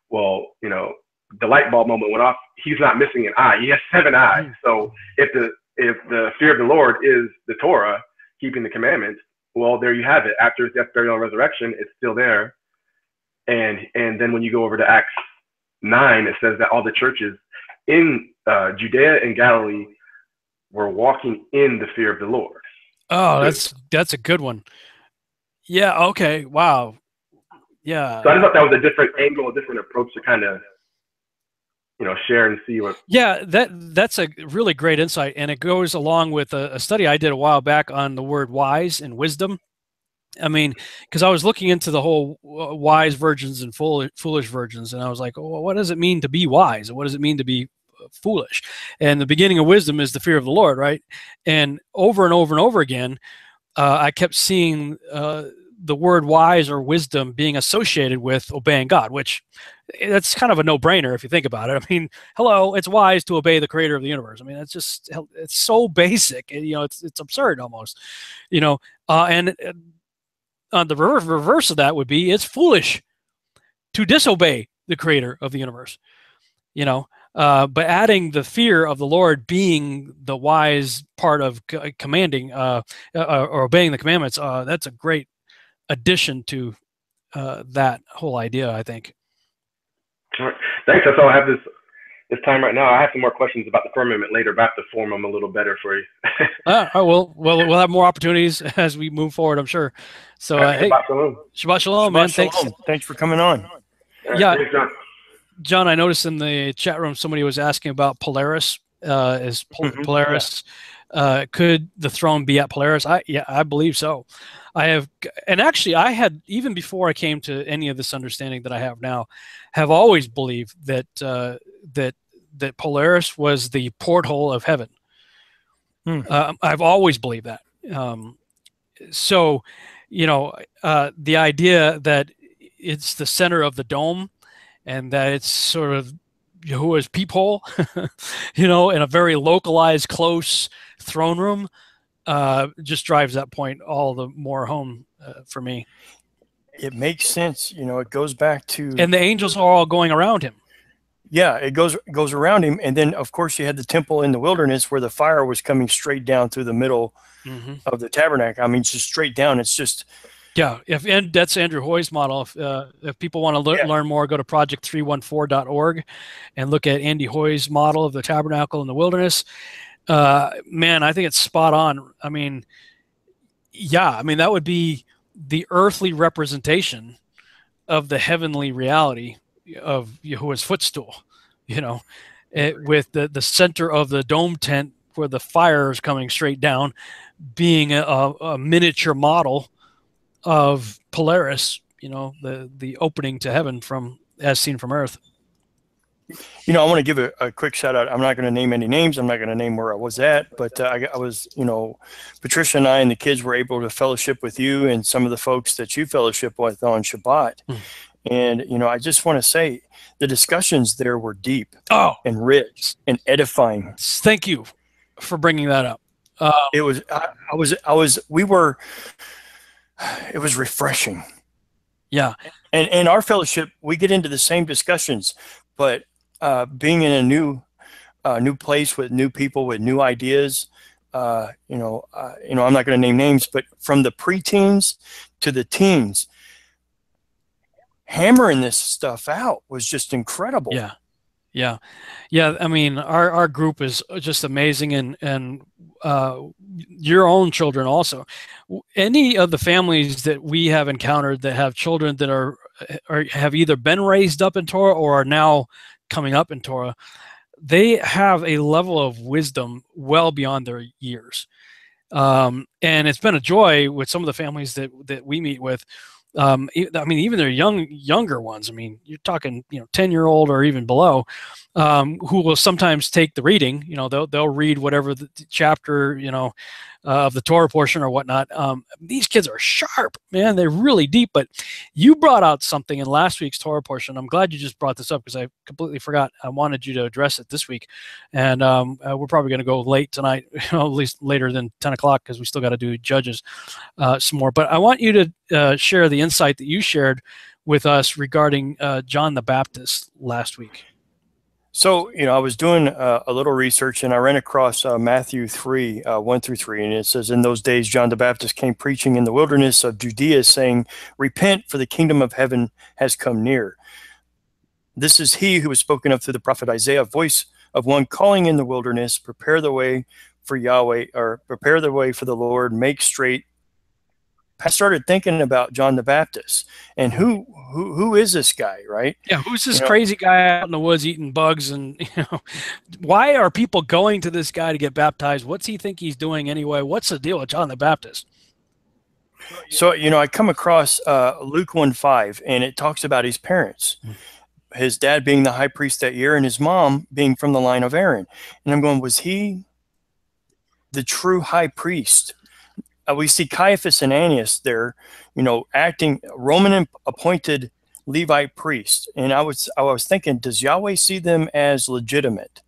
Well, you know, the light bulb moment went off. He's not missing an eye. He has 7 eyes. So if the fear of the Lord is the Torah, keeping the commandments, well, there you have it. After his death, burial, and resurrection, it's still there. And then when you go over to Acts 9, it says that all the churches in Judea and Galilee were walking in the fear of the Lord. Oh, that's a good one. Yeah. Okay. Wow. Yeah. So I thought that was a different angle, a different approach to kind of, share and see what. Yeah, that's a really great insight, and it goes along with a study I did a while back on the word wise and wisdom. I mean, because I was looking into the whole wise virgins and foolish virgins, and I was like, oh, well, what does it mean to be wise, and what does it mean to be foolish? And the beginning of wisdom is the fear of the Lord, right? And over and over and over again, I kept seeing the word wise or wisdom being associated with obeying God, which that's kind of a no-brainer if you think about it. I mean, hello, it's wise to obey the creator of the universe. I mean, it's so basic, and, it's absurd almost, and the reverse of that would be it's foolish to disobey the creator of the universe, but adding the fear of the Lord being the wise part of commanding or obeying the commandments, that's a great addition to that whole idea, I think. All right. Thanks. That's all I have this time right now. I have some more questions about the firmament later, but I have to form them a little better for you. We'll have more opportunities as we move forward, I'm sure. So, hey, Shabbat shalom. Shabbat shalom, man. Shalom. Thanks for coming on. Yeah. Thanks, John. John, I noticed in the chat room somebody was asking about Polaris. Polaris, could the throne be at Polaris? I believe so. I had, even before I came to any of this understanding that I have now, have always believed that that Polaris was the porthole of heaven. I've always believed that. So, the idea that it's the center of the dome, and that it's sort of Yahuwah's peephole, in a very localized, close throne room, just drives that point all the more home for me. It makes sense. It goes back to... And the angels are all going around him. Yeah, it goes around him. And then, of course, you had the temple in the wilderness where the fire was coming straight down through the middle of the tabernacle. I mean, just straight down. It's just... Yeah, and that's Andrew Hoy's model. If people want to learn more, go to project314.org and look at Andy Hoy's model of the tabernacle in the wilderness. Man, I think it's spot on. I mean, that would be the earthly representation of the heavenly reality of Yahuwah's footstool, with the center of the dome tent where the fire is coming straight down, being a miniature model of Polaris, the opening to heaven as seen from earth. I want to give a quick shout out. I'm not going to name any names. I'm not going to name where I was at, but I was, Patricia and I and the kids were able to fellowship with you and some of the folks that you fellowship with on Shabbat. And, I just want to say the discussions there were deep and rich and edifying. Thank you for bringing that up. It was refreshing. Yeah. And in our fellowship, we get into the same discussions, but being in a new place with new people with new ideas, I'm not going to name names, but from the preteens to the teens, hammering this stuff out was just incredible. Yeah. I mean, our group is just amazing, and your own children also. Any of the families that we have encountered that have children that have either been raised up in Torah or are now coming up in Torah, they have a level of wisdom well beyond their years. And it's been a joy with some of the families that we meet with. I mean, even their younger ones. I mean, you're talking, 10-year-old or even below, who will sometimes take the reading. They'll read whatever the chapter, of the Torah portion or whatnot. These kids are sharp, man. They're really deep. But you brought out something in last week's Torah portion. I'm glad you just brought this up because I completely forgot. I wanted you to address it this week, and we're probably going to go late tonight, at least later than 10 o'clock because we still got to do Judges some more. But I want you to share the insight that you shared with us regarding John the Baptist last week. So, I was doing a little research and I ran across Matthew 3, 1-3, and it says, "In those days, John the Baptist came preaching in the wilderness of Judea, saying, 'Repent, for the kingdom of heaven has come near.' This is he who was spoken of through the prophet Isaiah, a voice of one calling in the wilderness, prepare the way for Yahweh, or prepare the way for the Lord, make straight I started thinking about John the Baptist and who is this guy, right? Yeah, who's this crazy guy out in the woods eating bugs? And why are people going to this guy to get baptized? What's he think he's doing anyway? What's the deal with John the Baptist? So I come across Luke 1:5, and it talks about his parents. His dad being the high priest that year, and his mom being from the line of Aaron. And I'm going, was he the true high priest? We see Caiaphas and Ananias there, acting Roman appointed Levite priest. And I was thinking, does Yahweh see them as legitimate?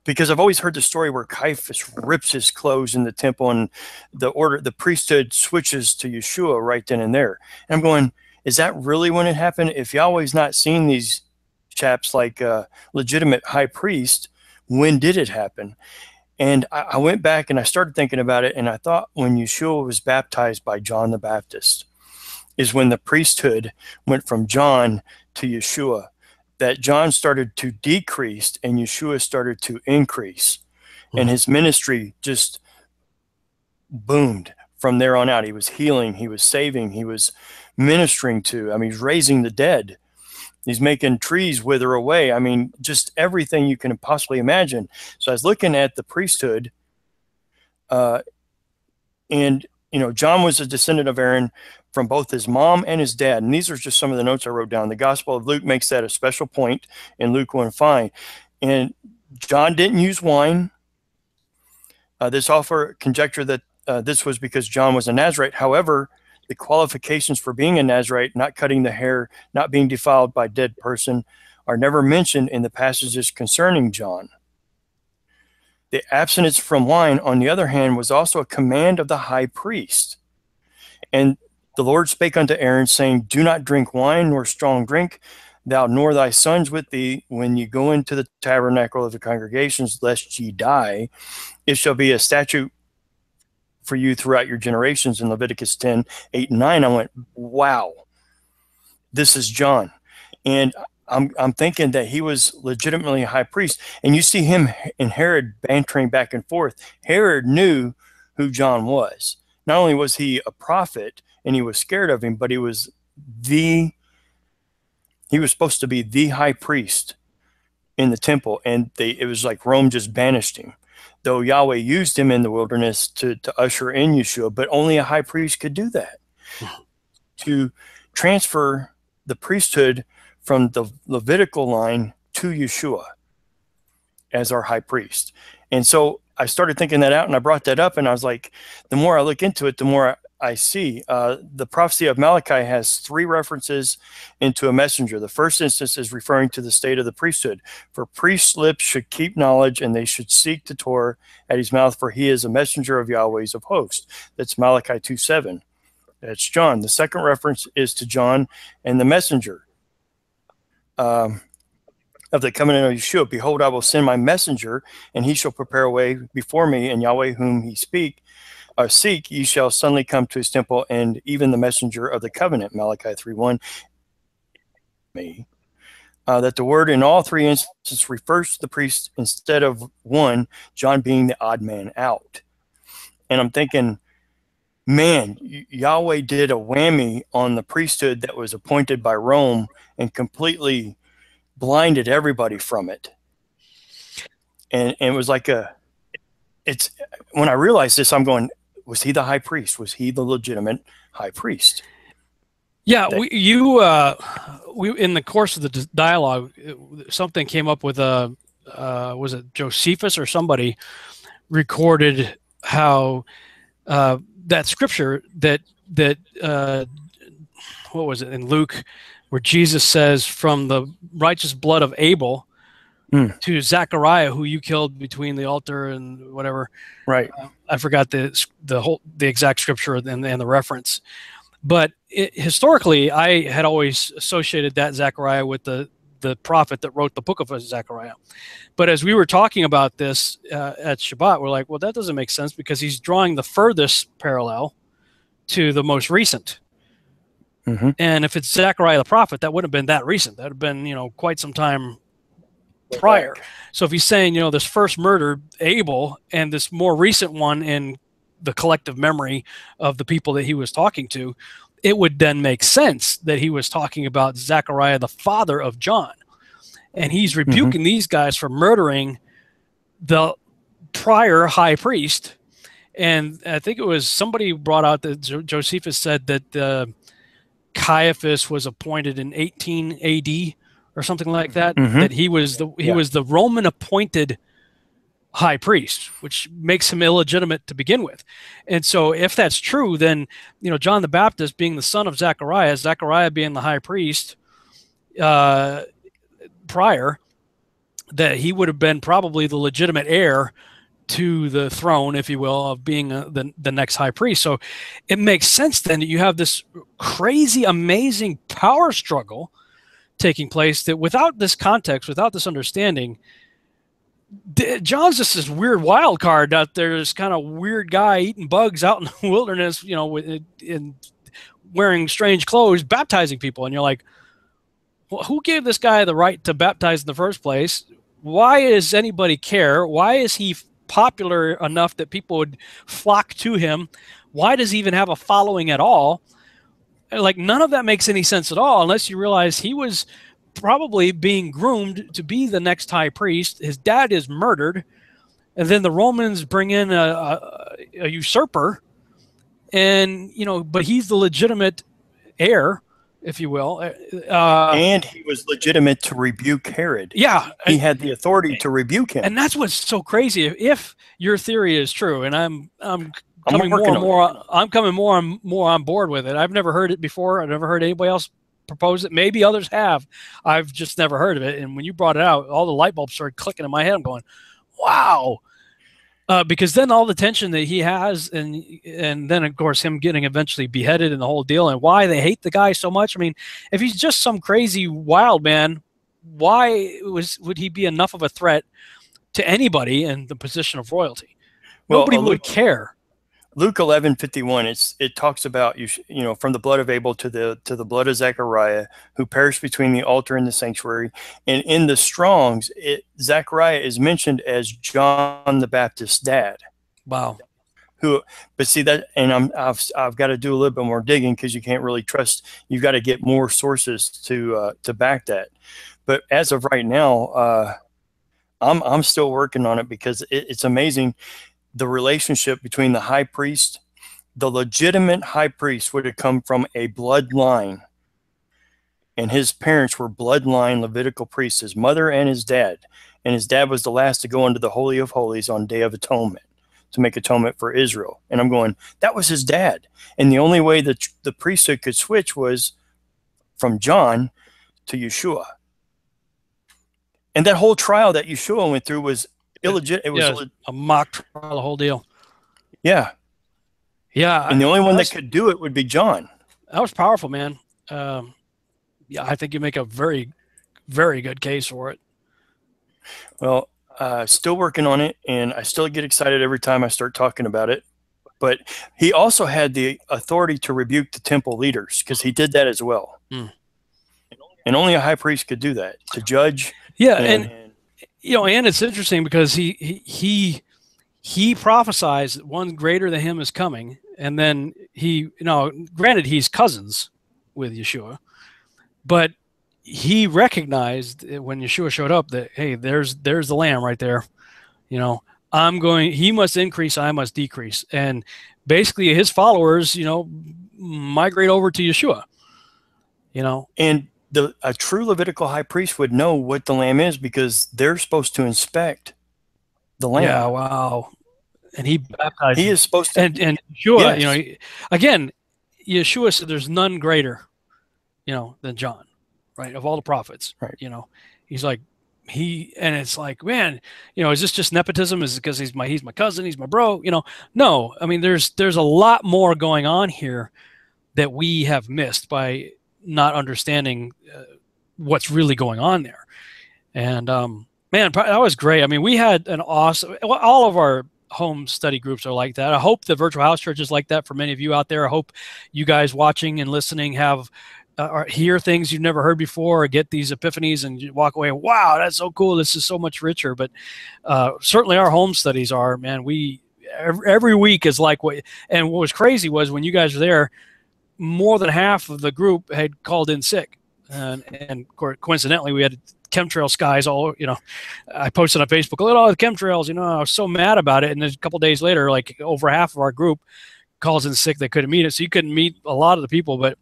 Because I've always heard the story where Caiaphas rips his clothes in the temple, and the priesthood switches to Yeshua right then and there. And I'm going, is that really when it happened? If Yahweh's not seeing these chaps like a legitimate high priest, when did it happen? And I went back and I started thinking about it, and I thought when Yeshua was baptized by John the Baptist is when the priesthood went from John to Yeshua, that John started to decrease and Yeshua started to increase. And his ministry just boomed from there on out. He was healing, he was saving, he was ministering to. He's raising the dead. He's making trees wither away. Just everything you can possibly imagine. So I was looking at the priesthood, and John was a descendant of Aaron from both his mom and his dad. And these are just some of the notes I wrote down. The Gospel of Luke makes that a special point in Luke 1:5. And John didn't use wine. This offer conjecture that this was because John was a Nazarite. However, the qualifications for being a Nazarite, not cutting the hair, not being defiled by dead person, are never mentioned in the passages concerning John. The abstinence from wine, on the other hand, was also a command of the high priest. And the Lord spake unto Aaron, saying, do not drink wine nor strong drink, thou nor thy sons with thee, when ye go into the tabernacle of the congregations, lest ye die. It shall be a statute for you throughout your generations. In Leviticus 10:8-9, I went, wow, this is John. And I'm thinking that he was legitimately a high priest. And you see him and Herod bantering back and forth. Herod knew who John was. Not only was he a prophet and he was scared of him, but he was supposed to be the high priest in the temple. And it was like Rome just banished him. Though Yahweh used him in the wilderness to usher in Yeshua, but only a high priest could do that. To transfer the priesthood from the Levitical line to Yeshua as our high priest. And so I started thinking that out, and I brought that up, and I was like, the more I look into it, the more I see. The prophecy of Malachi has 3 references into a messenger. The first instance is referring to the state of the priesthood. For priests' lips should keep knowledge, and they should seek the Torah at his mouth, for he is a messenger of Yahweh's of hosts. That's Malachi 2:7. That's John. The second reference is to John and the messenger of the covenant of Yeshua. Behold, I will send my messenger, and he shall prepare a way before me, and Yahweh whom he seek, ye shall suddenly come to his temple, and even the messenger of the covenant, Malachi 3:1. That the word in all 3 instances refers to the priest instead of one, John being the odd man out. And I'm thinking, man, Yahweh did a whammy on the priesthood that was appointed by Rome and completely blinded everybody from it. And it was like when I realized this, I'm going, was he the high priest? Was he the legitimate high priest? Yeah, we in the course of the dialogue, something came up with was it Josephus or somebody recorded how that scripture that what was it in Luke, where Jesus says, from the righteous blood of Abel to Zechariah, who you killed between the altar and whatever. Right. I forgot the exact scripture and the reference. But historically, I had always associated that Zechariah with the prophet that wrote the book of Zechariah. But as we were talking about this at Shabbat, we're like, well, that doesn't make sense, because he's drawing the furthest parallel to the most recent. Mm-hmm. And if it's Zechariah the prophet, that wouldn't have been that recent. That would have been, quite some time prior. So if he's saying, this first murder, Abel, and this more recent one in the collective memory of the people that he was talking to, it would then make sense that he was talking about Zechariah, the father of John. And he's rebuking these guys for murdering the prior high priest. And I think it was somebody brought out that Josephus said that Caiaphas was appointed in 18 AD or something like that, that he was the Roman appointed high priest, which makes him illegitimate to begin with. And so if that's true, then, you know, John the Baptist being the son of Zechariah, Zechariah being the high priest prior, that he would have been probably the legitimate heir to the throne, if you will, of being the next high priest. So it makes sense then that you have this crazy, amazing power struggle taking place, that without this context, without this understanding, John's just this weird wild card out there, this kind of weird guy eating bugs out in the wilderness, you know, in wearing strange clothes, baptizing people. And you're like, well, who gave this guy the right to baptize in the first place? Why does anybody care? Why is he popular enough that people would flock to him? Why does he even have a following at all? Like, none of that makes any sense at all, unless you realize he was probably being groomed to be the next high priest. His dad is murdered, and then the Romans bring in a usurper, and, you know, but he's the legitimate heir, if you will. And he was legitimate to rebuke Herod. Yeah. He had the authority to rebuke him. And that's what's so crazy. If your theory is true, and I'm coming more and more on board with it. I've never heard it before. I've never heard anybody else propose it. Maybe others have. I've just never heard of it. And when you brought it out, all the light bulbs started clicking in my head. I'm going, wow. Because then all the tension that he has, and then of course him getting eventually beheaded and the whole deal, and why they hate the guy so much. I mean, if he's just some crazy wild man, why would he be enough of a threat to anybody in the position of royalty? Nobody would care. Luke 11:51. It talks about you know, from the blood of Abel to the blood of Zechariah, who perished between the altar and the sanctuary. And in the Strongs, Zechariah is mentioned as John the Baptist's dad. Wow. But see that, and I've got to do a little bit more digging, because you can't really trust. You've got to get more sources to back that. But as of right now, I'm still working on it, because it's amazing. The relationship between the high priest, the legitimate high priest, would have come from a bloodline, and his parents were bloodline Levitical priests, his mother and his dad. And his dad was the last to go into the Holy of Holies on Day of Atonement to make atonement for Israel. And I'm going, that was his dad. And the only way that the priesthood could switch was from John to Yeshua. And that whole trial that Yeshua went through was illegitimate. It was a mock trial, the whole deal. Yeah. Yeah. And the only one that could do it would be John. That was powerful, man. Yeah, I think you make a very, very good case for it. Well, still working on it, and I still get excited every time I start talking about it. But he also had the authority to rebuke the temple leaders, because he did that as well. And only a high priest could do that, to judge. Yeah, and you know, and it's interesting because he prophesies that one greater than him is coming, and then granted he's cousins with Yeshua, but he recognized when Yeshua showed up that, hey, there's the lamb right there. You know, he must increase, I must decrease, and basically his followers, you know, migrate over to Yeshua. You know, and a true Levitical high priest would know what the lamb is, because they're supposed to inspect the lamb. Yeah, wow. And he baptized. He is supposed to. And Yeshua, you know, again, Yeshua said there's none greater, you know, than John, right? Of all the prophets, right? You know, he's like, and it's like, man, you know, is this just nepotism? Is it because he's my cousin, he's my bro? You know, no. I mean, there's a lot more going on here that we have missed by not understanding what's really going on there. And man, that was great. I mean, we had an awesome, all of our home study groups are like that. I hope the virtual house church is like that for many of you out there. I hope you guys watching and listening have or hear things you've never heard before, or get these epiphanies and you walk away, wow, that's so cool, this is so much richer. But certainly our home studies are, man, every week is like what. And what was crazy was when you guys were there, more than half of the group had called in sick, and coincidentally, we had chemtrail skies all. I posted on Facebook, look at all the chemtrails. I was so mad about it, and then a couple days later, like over half of our group calls in sick. They couldn't meet it, so you couldn't meet a lot of the people, but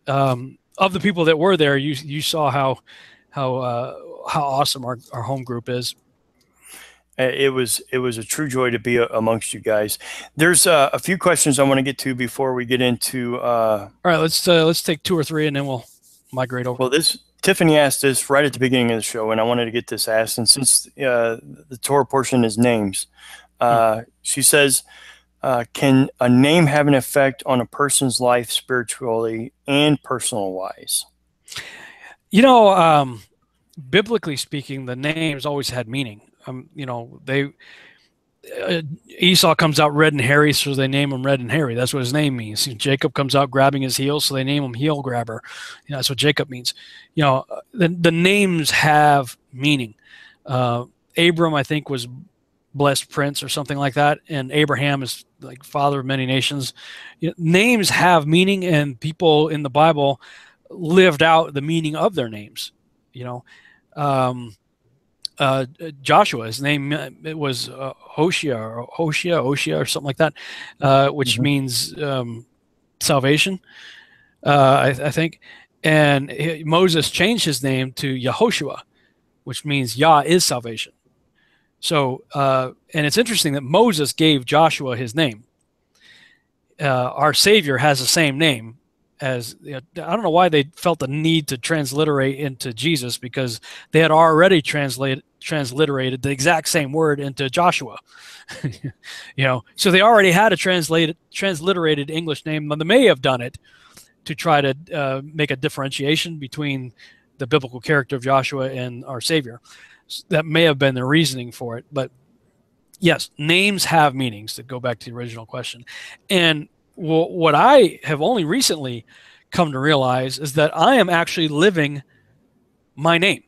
of the people that were there, you saw how awesome our home group is. It was a true joy to be amongst you guys. There's a few questions I want to get to before we get into. All right, let's take 2 or 3, and then we'll migrate over. Well, Tiffany asked this right at the beginning of the show, and I wanted to get this asked. And since the Torah portion is names, she says, "Can a name have an effect on a person's life spiritually and personal wise?" Biblically speaking, the names always had meaning. Esau comes out red and hairy, so they name him Red and Hairy. That's what his name means. Jacob comes out grabbing his heels, so they name him Heel Grabber. That's what Jacob means. The names have meaning. Abram, I think, was blessed prince or something like that, and Abraham is like father of many nations. Names have meaning, and people in the Bible lived out the meaning of their names. Joshua, his name it was Hoshea or something like that, which means salvation, I think. And Moses changed his name to Yehoshua, which means Yah is salvation. So, and it's interesting that Moses gave Joshua his name. Our Savior has the same name as, I don't know why they felt the need to transliterate into Jesus, because they had already transliterated the exact same word into Joshua. So they already had a transliterated English name, but they may have done it to try to make a differentiation between the biblical character of Joshua and our Savior. That may have been the reasoning for it. But yes, names have meanings, to go back to the original question. And what I have only recently come to realize is that I am actually living my name.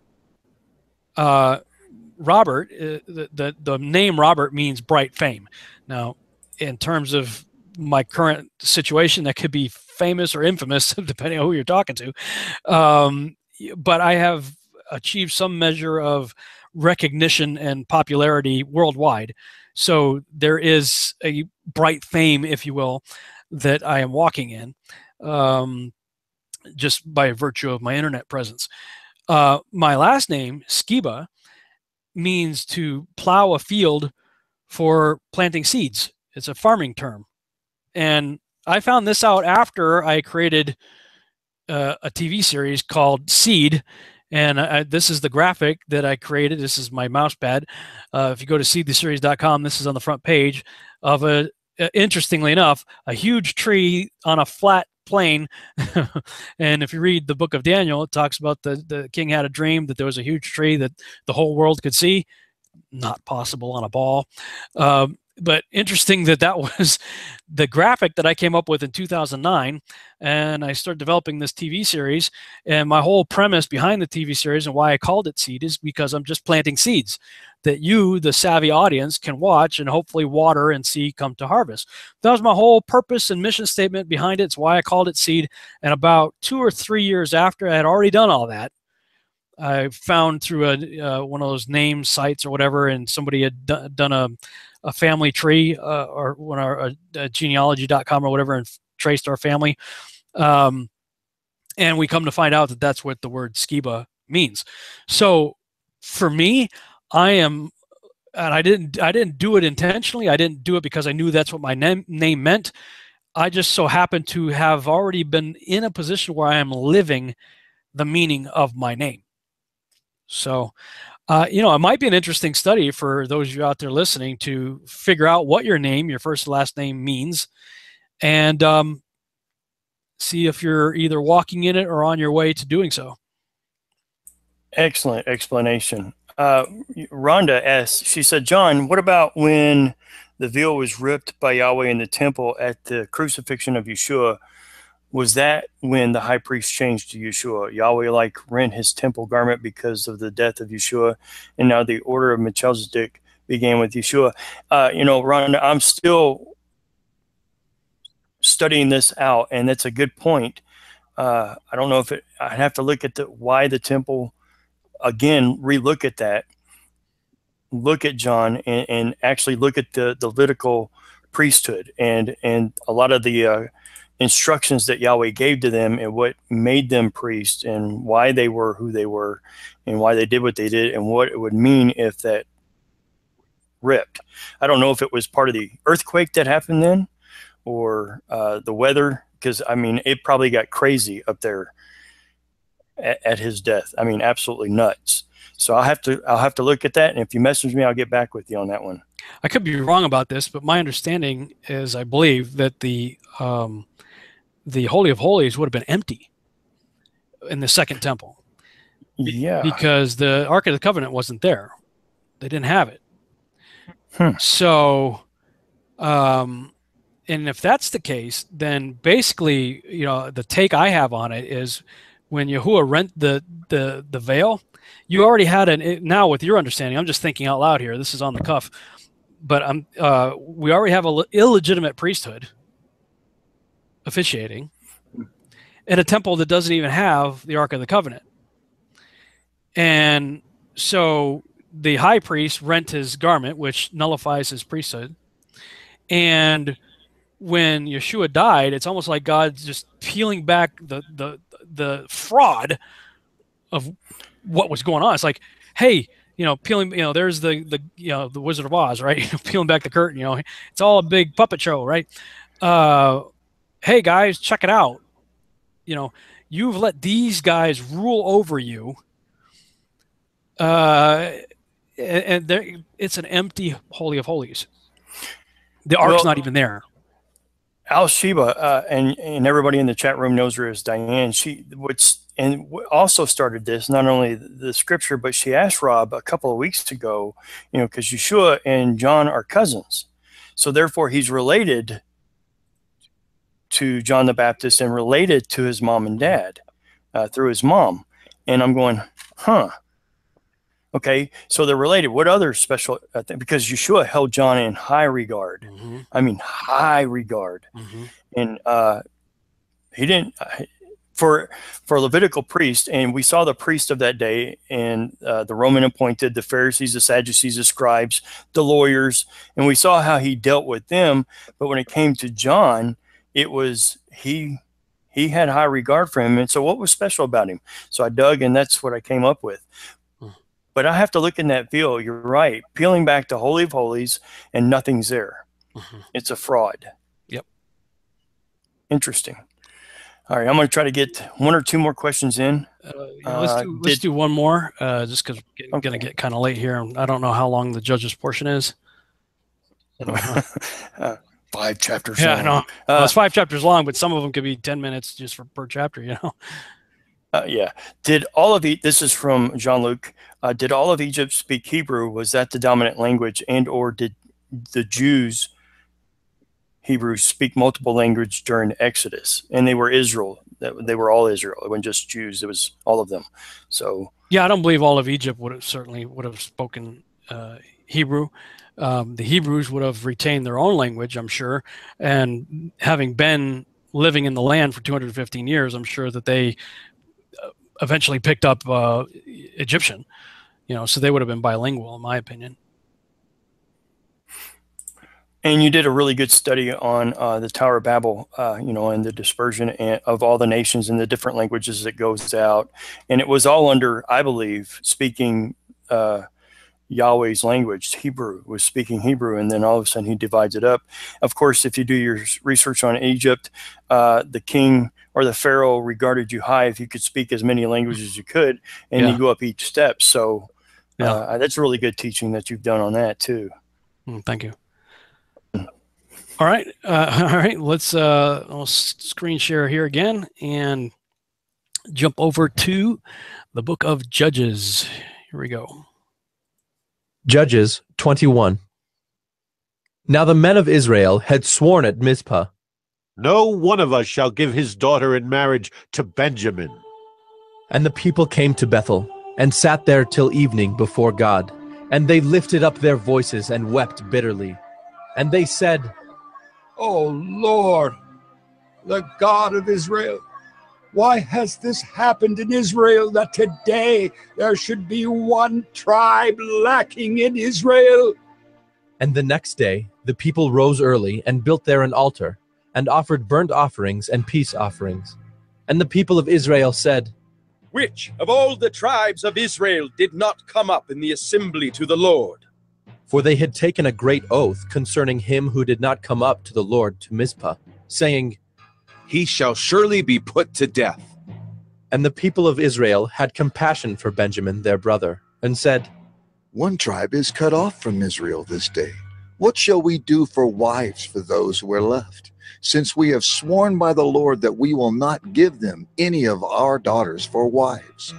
Robert, the name Robert means bright fame. Now, in terms of my current situation, that could be famous or infamous, depending on who you're talking to. But I have achieved some measure of recognition and popularity worldwide. So there is a bright fame, if you will, that I am walking in, just by virtue of my internet presence. My last name, Skiba, means to plow a field for planting seeds. It's a farming term. And I found this out after I created a TV series called Seed. And this is the graphic that I created. This is my mouse pad. If you go to seedtheseries.com, this is on the front page of interestingly enough, a huge tree on a flat plain. And if you read the book of Daniel, it talks about the king had a dream that there was a huge tree that the whole world could see. Not possible on a ball. But interesting that was the graphic that I came up with in 2009. And I started developing this TV series. And my whole premise behind the TV series and why I called it Seed is because I'm just planting seeds that you, the savvy audience, can watch and hopefully water and see come to harvest. That was my whole purpose and mission statement behind it. It's why I called it Seed. And about 2 or 3 years after I had already done all that, I found through one of those name sites or whatever, and somebody had done a family tree or when our genealogy.com or whatever, and traced our family. And we come to find out that that's what the word Skiba means. So for me, and I didn't do it intentionally. I didn't do it because I knew that's what my name meant. I just so happened to have already been in a position where I am living the meaning of my name. So, it might be an interesting study for those of you out there listening to figure out what your name, your first and last name means, and see if you're either walking in it or on your way to doing so. Excellent explanation. Rhonda asks, she said, John, what about when the veil was ripped by Yahweh in the temple at the crucifixion of Yeshua? Was that when the high priest changed to Yeshua? Yahweh rent his temple garment because of the death of Yeshua, and now the order of Melchizedek began with Yeshua. Ron, I'm still studying this out, and that's a good point. I don't know if I'd have to look at why the temple, again, relook at that, look at John, and actually look at the Levitical priesthood and a lot of the instructions that Yahweh gave to them and what made them priests and why they were who they were and why they did what they did and what it would mean if that ripped. I don't know if it was part of the earthquake that happened then or the weather, because I mean it probably got crazy up there at his death. I mean, absolutely nuts. So I'll have to look at that, and if you message me, I'll get back with you on that one. I could be wrong about this, but my understanding is I believe that the Holy of Holies would have been empty in the second temple. Yeah. Because the Ark of the Covenant wasn't there. They didn't have it. So, and if that's the case, then basically, the take I have on it is when Yahuwah rent the veil, you already had now with your understanding, I'm just thinking out loud here, this is on the cuff, but we already have an illegitimate priesthood officiating in a temple that doesn't even have the Ark of the Covenant. And so the high priest rent his garment, which nullifies his priesthood. And when Yeshua died, it's almost like God's just peeling back the fraud of what was going on. It's like, hey, peeling, there's the Wizard of Oz, right? Peeling back the curtain, it's all a big puppet show, right? Hey guys, check it out. You've let these guys rule over you. And it's an empty Holy of Holies. The Ark's not even there. Sheba, and everybody in the chat room knows her as Diane. She also started this, not only the scripture, but she asked Rob a couple of weeks ago, because Yeshua and John are cousins. So therefore he's related to John the Baptist and related to his mom and dad through his mom. And I'm going, okay, so they're related. What other special thing? Because Yeshua held John in high regard. Mm-hmm. I mean, high regard. Mm-hmm. And he didn't, for Levitical priest, and we saw the priest of that day, and the Roman appointed, the Pharisees, the Sadducees, the scribes, the lawyers, and we saw how he dealt with them. But when it came to John, it was, he had high regard for him. And so what was special about him? So I dug, and that's what I came up with. But I have to look in that veil. You're right. Peeling back to Holy of Holies, and nothing's there. Mm-hmm. It's a fraud. Yep. Interesting. All right, I'm going to try to get one or two more questions in. Let's do one more, just because we're going to get kind of late here. I don't know how long the judge's portion is. 5 chapters long. No. Well, it's 5 chapters long, but some of them could be 10 minutes just per chapter, Yeah. Did all of this is from Jean-Luc. Did all of Egypt speak Hebrew? Was that the dominant language? And or did the Jews, Hebrews, speak multiple languages during Exodus? And they were Israel. They were all Israel. It wasn't just Jews. It was all of them. So yeah, I don't believe all of Egypt would have spoken Hebrew. The Hebrews would have retained their own language, I'm sure. And having been living in the land for 215 years, I'm sure that they eventually picked up Egyptian, so they would have been bilingual, in my opinion. And you did a really good study on the Tower of Babel, and the dispersion of all the nations and the different languages that goes out. And it was all under, I believe, speaking Yahweh's language. Hebrew was speaking Hebrew, and then all of a sudden he divides it up. Of course, if you do your research on Egypt, the king or the pharaoh regarded you high if you could speak as many languages as you could, and you go up each step. So that's really good teaching that you've done on that too. Thank you. All right. I'll screen share here again and jump over to the book of Judges. Here we go. Judges 21. Now the men of Israel had sworn at Mizpah, no one of us shall give his daughter in marriage to Benjamin. And the people came to Bethel, and sat there till evening before God, And they lifted up their voices and wept bitterly. And they said, O Lord, the God of Israel, why has this happened in Israel that today there should be one tribe lacking in Israel? And the next day the people rose early and built there an altar, and offered burnt offerings and peace offerings. And the people of Israel said, Which of all the tribes of Israel did not come up in the assembly to the Lord? For they had taken a great oath concerning him who did not come up to the Lord to Mizpah, saying, He shall surely be put to death. And the people of Israel had compassion for Benjamin their brother, and said, One tribe is cut off from Israel this day. What shall we do for wives for those who are left? Since we have sworn by the Lord that we will not give them any of our daughters for wives.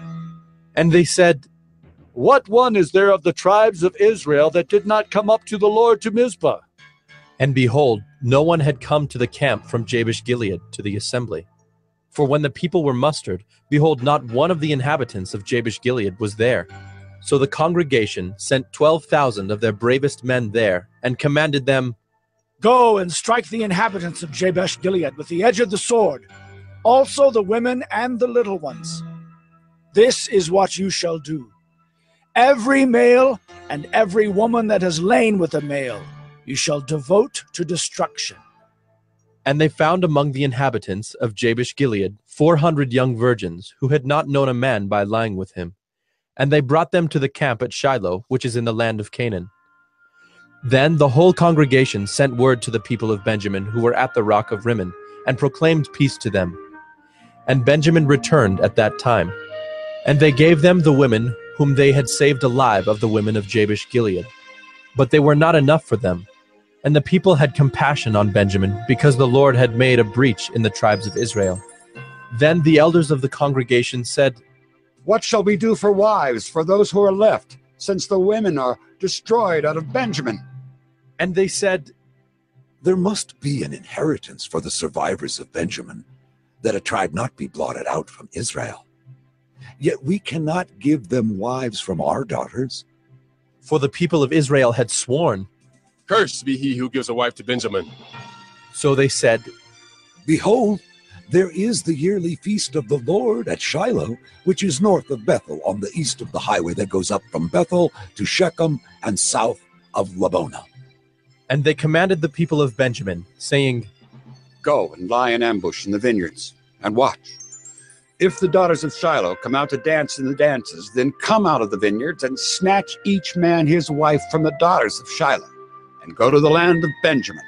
And they said, What one is there of the tribes of Israel that did not come up to the Lord to Mizpah? And behold, no one had come to the camp from Jabesh Gilead to the assembly. For when the people were mustered, behold, not one of the inhabitants of Jabesh Gilead was there. So the congregation sent 12,000 of their bravest men there, and commanded them, Go and strike the inhabitants of Jabesh Gilead with the edge of the sword, also the women and the little ones. This is what you shall do. Every male and every woman that has lain with a male you shall devote to destruction. And they found among the inhabitants of Jabesh Gilead 400 young virgins who had not known a man by lying with him. And they brought them to the camp at Shiloh, which is in the land of Canaan. Then the whole congregation sent word to the people of Benjamin who were at the rock of Rimmon, and proclaimed peace to them. And Benjamin returned at that time. And they gave them the women whom they had saved alive of the women of Jabesh Gilead. But they were not enough for them. And the people had compassion on Benjamin, because the Lord had made a breach in the tribes of Israel. Then the elders of the congregation said, What shall we do for wives for those who are left, since the women are destroyed out of Benjamin? And they said, There must be an inheritance for the survivors of Benjamin, that a tribe not be blotted out from Israel. Yet we cannot give them wives from our daughters. For the people of Israel had sworn, Cursed be he who gives a wife to Benjamin. So they said, Behold, there is the yearly feast of the Lord at Shiloh, which is north of Bethel, on the east of the highway that goes up from Bethel to Shechem and south of Labonah. And they commanded the people of Benjamin, saying, Go and lie in ambush in the vineyards, and watch. If the daughters of Shiloh come out to dance in the dances, then come out of the vineyards and snatch each man his wife from the daughters of Shiloh, and go to the land of Benjamin.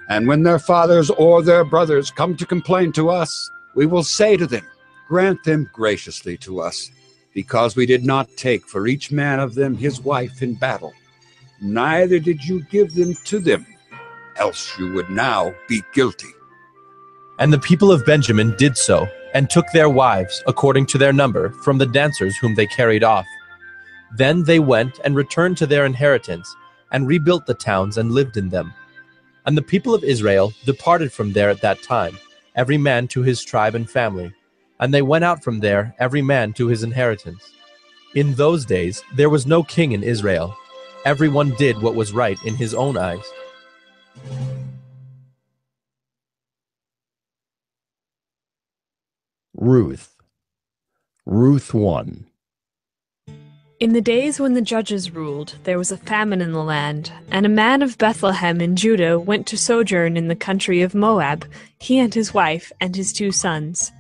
And when their fathers or their brothers come to complain to us, we will say to them, Grant them graciously to us, because we did not take for each man of them his wife in battle. Neither did you give them to them, else you would now be guilty. And the people of Benjamin did so, and took their wives, according to their number, from the dancers whom they carried off. Then they went and returned to their inheritance, and rebuilt the towns and lived in them. And the people of Israel departed from there at that time, every man to his tribe and family. And they went out from there, every man to his inheritance. In those days there was no king in Israel. Everyone did what was right in his own eyes. Ruth 1. In the days when the judges ruled, there was a famine in the land, and a man of Bethlehem in Judah went to sojourn in the country of Moab, he and his wife and his 2 sons.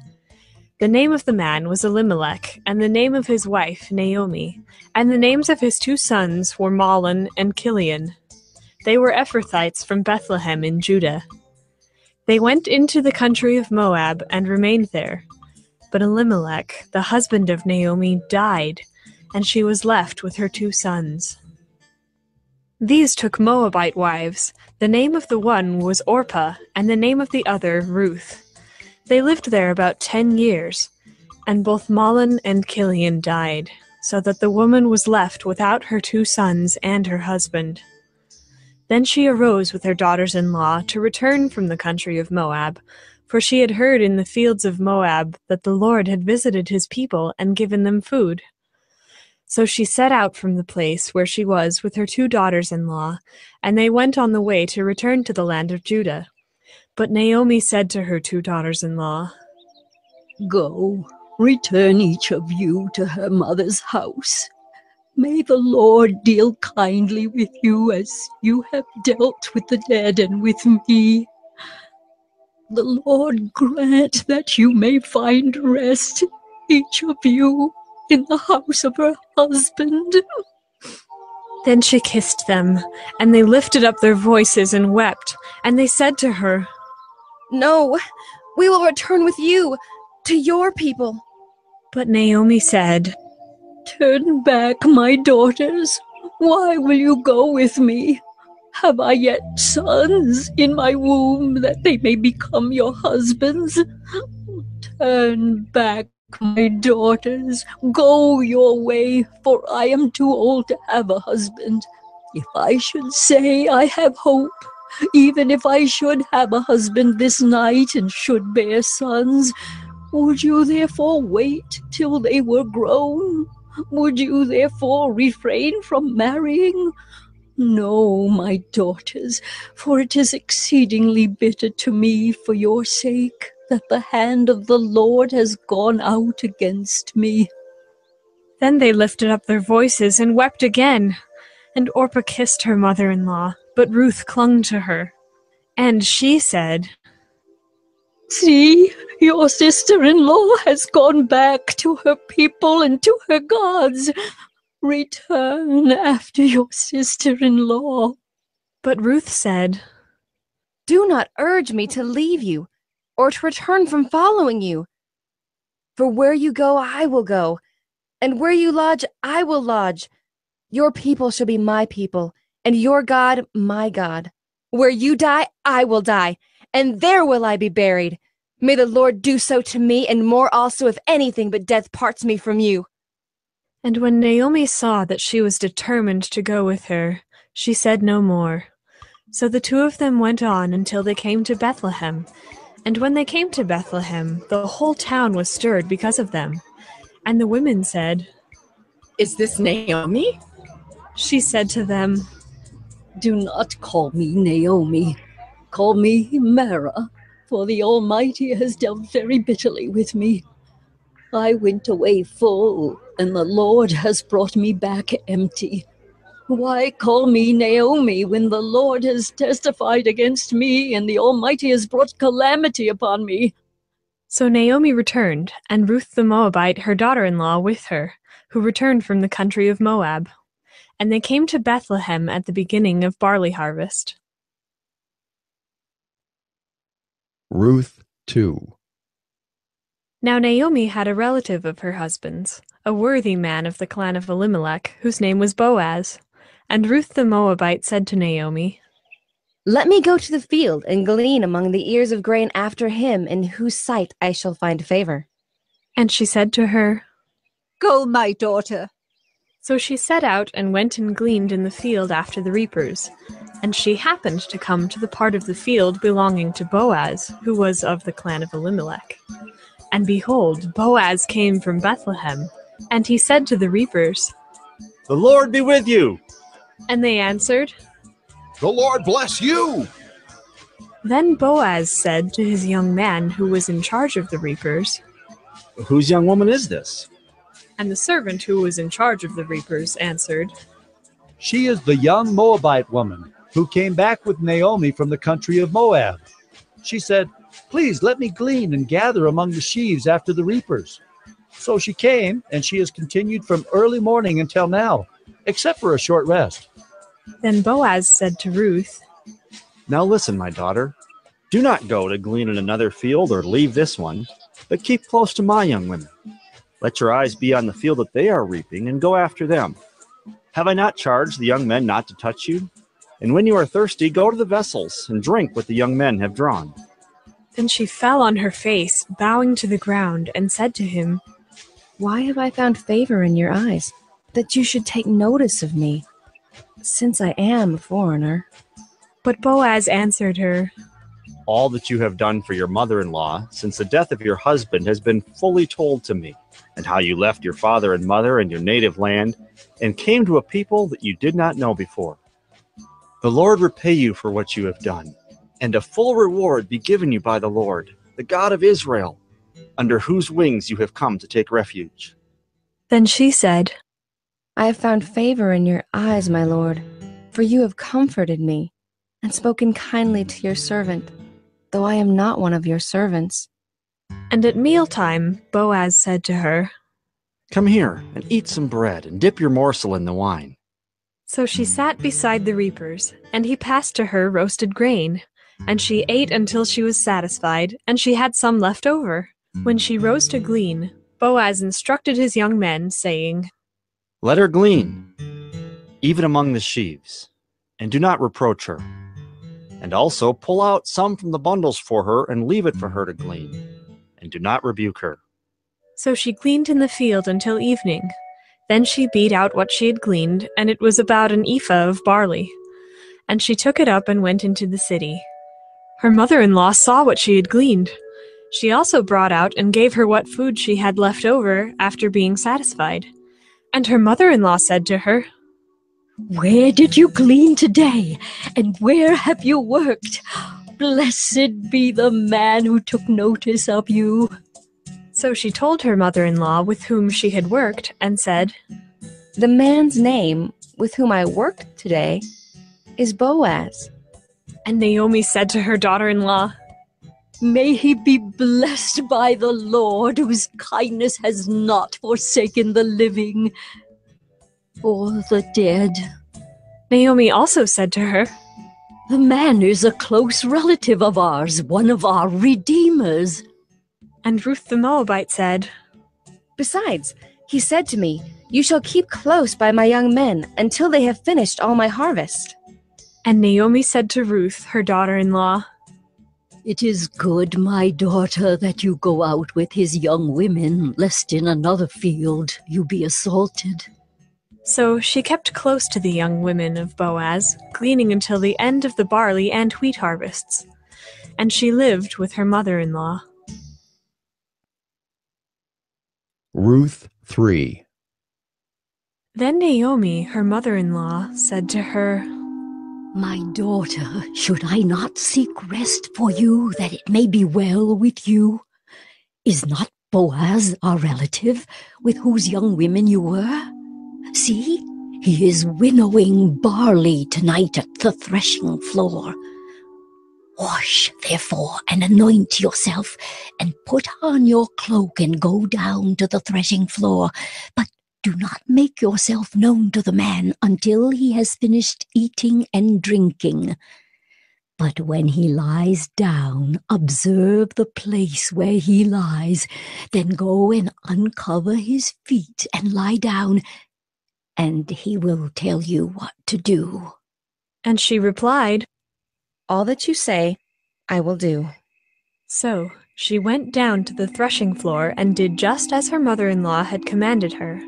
The name of the man was Elimelech, and the name of his wife Naomi, and the names of his 2 sons were Mahlon and Kilian. They were Ephrathites from Bethlehem in Judah. They went into the country of Moab and remained there. But Elimelech, the husband of Naomi, died, and she was left with her 2 sons. These took Moabite wives. The name of the one was Orpah, and the name of the other Ruth. They lived there about 10 years, and both Mahlon and Kilian died, so that the woman was left without her 2 sons and her husband. Then she arose with her daughters-in-law to return from the country of Moab, for she had heard in the fields of Moab that the Lord had visited his people and given them food. So she set out from the place where she was with her 2 daughters-in-law, and they went on the way to return to the land of Judah. But Naomi said to her 2 daughters-in-law, Go, return each of you to her mother's house. May the Lord deal kindly with you as you have dealt with the dead and with me. The Lord grant that you may find rest, each of you, in the house of her husband. Then she kissed them, and they lifted up their voices and wept, and they said to her, No, we will return with you to your people. But Naomi said, Turn back, my daughters. Why will you go with me? Have I yet sons in my womb that they may become your husbands? Turn back, my daughters. Go your way, for I am too old to have a husband. If I should say I have hope, even if I should have a husband this night and should bear sons, would you therefore wait till they were grown? Would you therefore refrain from marrying? No, my daughters, for it is exceedingly bitter to me for your sake that the hand of the Lord has gone out against me. Then they lifted up their voices and wept again. And Orpah kissed her mother-in-law, but Ruth clung to her. And she said, See, your sister-in-law has gone back to her people and to her gods. Return after your sister-in-law. But Ruth said, Do not urge me to leave you, or to return from following you. For where you go, I will go, and where you lodge, I will lodge. Your people shall be my people, and your God, my God. Where you die, I will die, and there will I be buried. May the Lord do so to me, and more also, if anything but death parts me from you. And when Naomi saw that she was determined to go with her, she said no more. So the 2 of them went on until they came to Bethlehem. And when they came to Bethlehem, the whole town was stirred because of them. And the women said, Is this Naomi? She said to them, Do not call me Naomi. Call me Mara, for the Almighty has dealt very bitterly with me. I went away full, and the Lord has brought me back empty. Why call me Naomi when the Lord has testified against me, and the Almighty has brought calamity upon me? So Naomi returned, and Ruth the Moabite, her daughter-in-law, with her, who returned from the country of Moab. And they came to Bethlehem at the beginning of barley harvest. Ruth 2. Now Naomi had a relative of her husband's, a worthy man of the clan of Elimelech, whose name was Boaz. And Ruth the Moabite said to Naomi, Let me go to the field and glean among the ears of grain after him in whose sight I shall find favor. And she said to her, Go, my daughter. So she set out and went and gleaned in the field after the reapers. And she happened to come to the part of the field belonging to Boaz, who was of the clan of Elimelech. And behold, Boaz came from Bethlehem, and he said to the reapers, The Lord be with you. And they answered, The Lord bless you. Then Boaz said to his young man who was in charge of the reapers, Whose young woman is this? And the servant who was in charge of the reapers answered, She is the young Moabite woman who came back with Naomi from the country of Moab. She said, Please let me glean and gather among the sheaves after the reapers. So she came, and she has continued from early morning until now, except for a short rest. Then Boaz said to Ruth, Now listen, my daughter. Do not go to glean in another field or leave this one, but keep close to my young women. Let your eyes be on the field that they are reaping, and go after them. Have I not charged the young men not to touch you? And when you are thirsty, go to the vessels and drink what the young men have drawn. Then she fell on her face, bowing to the ground, and said to him, Why have I found favor in your eyes, that you should take notice of me, since I am a foreigner? But Boaz answered her, All that you have done for your mother-in-law since the death of your husband has been fully told to me, and how you left your father and mother and your native land and came to a people that you did not know before. The Lord repay you for what you have done, and a full reward be given you by the Lord, the God of Israel, under whose wings you have come to take refuge." Then she said, I have found favor in your eyes, my lord, for you have comforted me and spoken kindly to your servant, though I am not one of your servants. And at mealtime, Boaz said to her, "Come here and eat some bread and dip your morsel in the wine." So she sat beside the reapers, and he passed to her roasted grain. And she ate until she was satisfied, and she had some left over. When she rose to glean, Boaz instructed his young men, saying, "Let her glean, even among the sheaves, and do not reproach her. And also pull out some from the bundles for her and leave it for her to glean, and do not rebuke her." So she gleaned in the field until evening. Then she beat out what she had gleaned, and it was about an ephah of barley. And she took it up and went into the city. Her mother-in-law saw what she had gleaned. She also brought out and gave her what food she had left over after being satisfied. And her mother-in-law said to her, "Where did you glean today, and where have you worked? Blessed be the man who took notice of you." So she told her mother-in-law with whom she had worked, and said, The man's name with whom I worked today is Boaz. And Naomi said to her daughter-in-law, "May he be blessed by the Lord, whose kindness has not forsaken the living or the dead." Naomi also said to her, "The man is a close relative of ours, one of our redeemers." And Ruth the Moabite said, Besides, he said to me, You shall keep close by my young men until they have finished all my harvest. And Naomi said to Ruth, her daughter-in-law, "It is good, my daughter, that you go out with his young women, lest in another field you be assaulted." So she kept close to the young women of Boaz, gleaning until the end of the barley and wheat harvests. And she lived with her mother-in-law. Ruth 3. Then Naomi, her mother-in-law, said to her, "My daughter, should I not seek rest for you, that it may be well with you? Is not Boaz our relative, with whose young women you were? See, he is winnowing barley tonight at the threshing floor. Wash, therefore, and anoint yourself, and put on your cloak and go down to the threshing floor, but do not make yourself known to the man until he has finished eating and drinking. But when he lies down, observe the place where he lies, then go and uncover his feet and lie down, and he will tell you what to do." And she replied, "All that you say, I will do." So she went down to the threshing floor and did just as her mother-in-law had commanded her.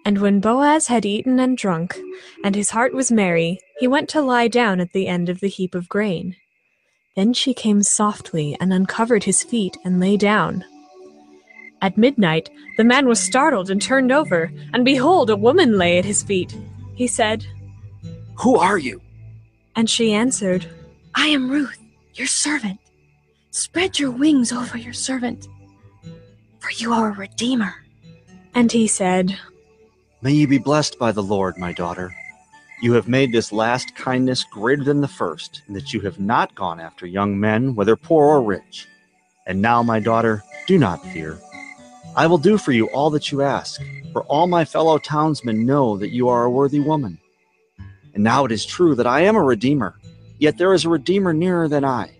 And when Boaz had eaten and drunk, and his heart was merry, he went to lie down at the end of the heap of grain. Then she came softly and uncovered his feet and lay down. At midnight, the man was startled and turned over, and behold, a woman lay at his feet. He said, "Who are you?" And she answered, "I am Ruth, your servant. Spread your wings over your servant, for you are a redeemer." And he said, "May you be blessed by the Lord, my daughter. You have made this last kindness greater than the first, in that you have not gone after young men, whether poor or rich. And now, my daughter, do not fear. I will do for you all that you ask, for all my fellow townsmen know that you are a worthy woman. And now it is true that I am a redeemer, yet there is a redeemer nearer than I.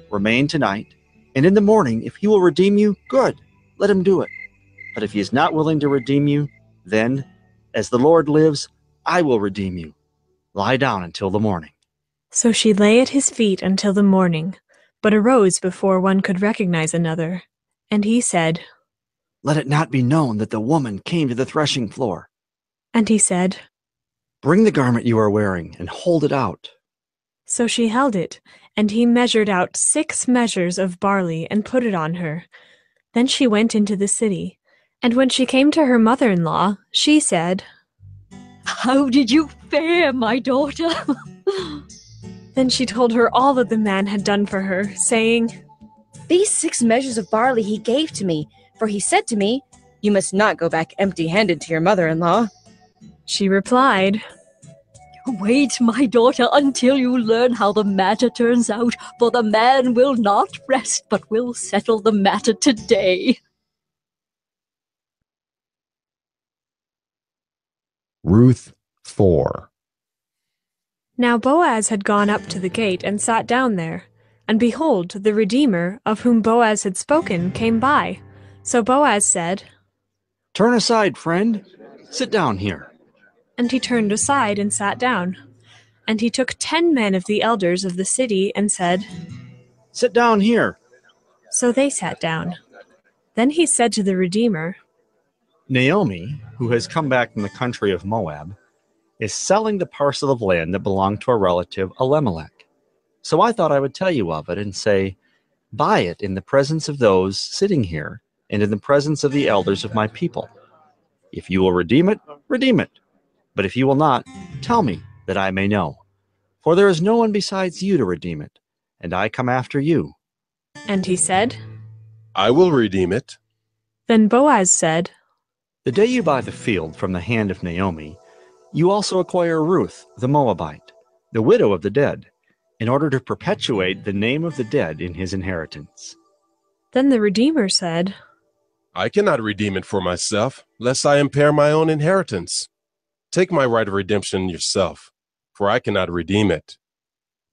Remain tonight, and in the morning, if he will redeem you, good, let him do it. But if he is not willing to redeem you, then, as the Lord lives, I will redeem you. Lie down until the morning." So she lay at his feet until the morning, but arose before one could recognize another. And he said, "Let it not be known that the woman came to the threshing floor." And he said, "Bring the garment you are wearing and hold it out." So she held it, And he measured out 6 measures of barley and put it on her. Then she went into the city. And when she came to her mother-in-law, she said, "How did you fare, my daughter?" Then she told her all that the man had done for her, saying, "These 6 measures of barley he gave to me, for he said to me, 'You must not go back empty-handed to your mother-in-law.'" She replied, "Wait, my daughter, until you learn how the matter turns out, for the man will not rest, but will settle the matter today." Ruth 4. Now Boaz had gone up to the gate and sat down there. And behold, the Redeemer, of whom Boaz had spoken, came by. So Boaz said, "Turn aside, friend. Sit down here." And he turned aside and sat down. And he took 10 men of the elders of the city and said, "Sit down here." So they sat down. Then he said to the Redeemer, Naomi, who has come back from the country of Moab, is selling the parcel of land that belonged to a relative, Elimelech. So I thought I would tell you of it and say, buy it in the presence of those sitting here and in the presence of the elders of my people. If you will redeem it, redeem it. But if you will not, tell me, that I may know. For there is no one besides you to redeem it, and I come after you. And he said, I will redeem it. Then Boaz said, The day you buy the field from the hand of Naomi, you also acquire Ruth, the Moabite, the widow of the dead, in order to perpetuate the name of the dead in his inheritance. Then the Redeemer said, I cannot redeem it for myself, lest I impair my own inheritance. Take my right of redemption yourself, for I cannot redeem it.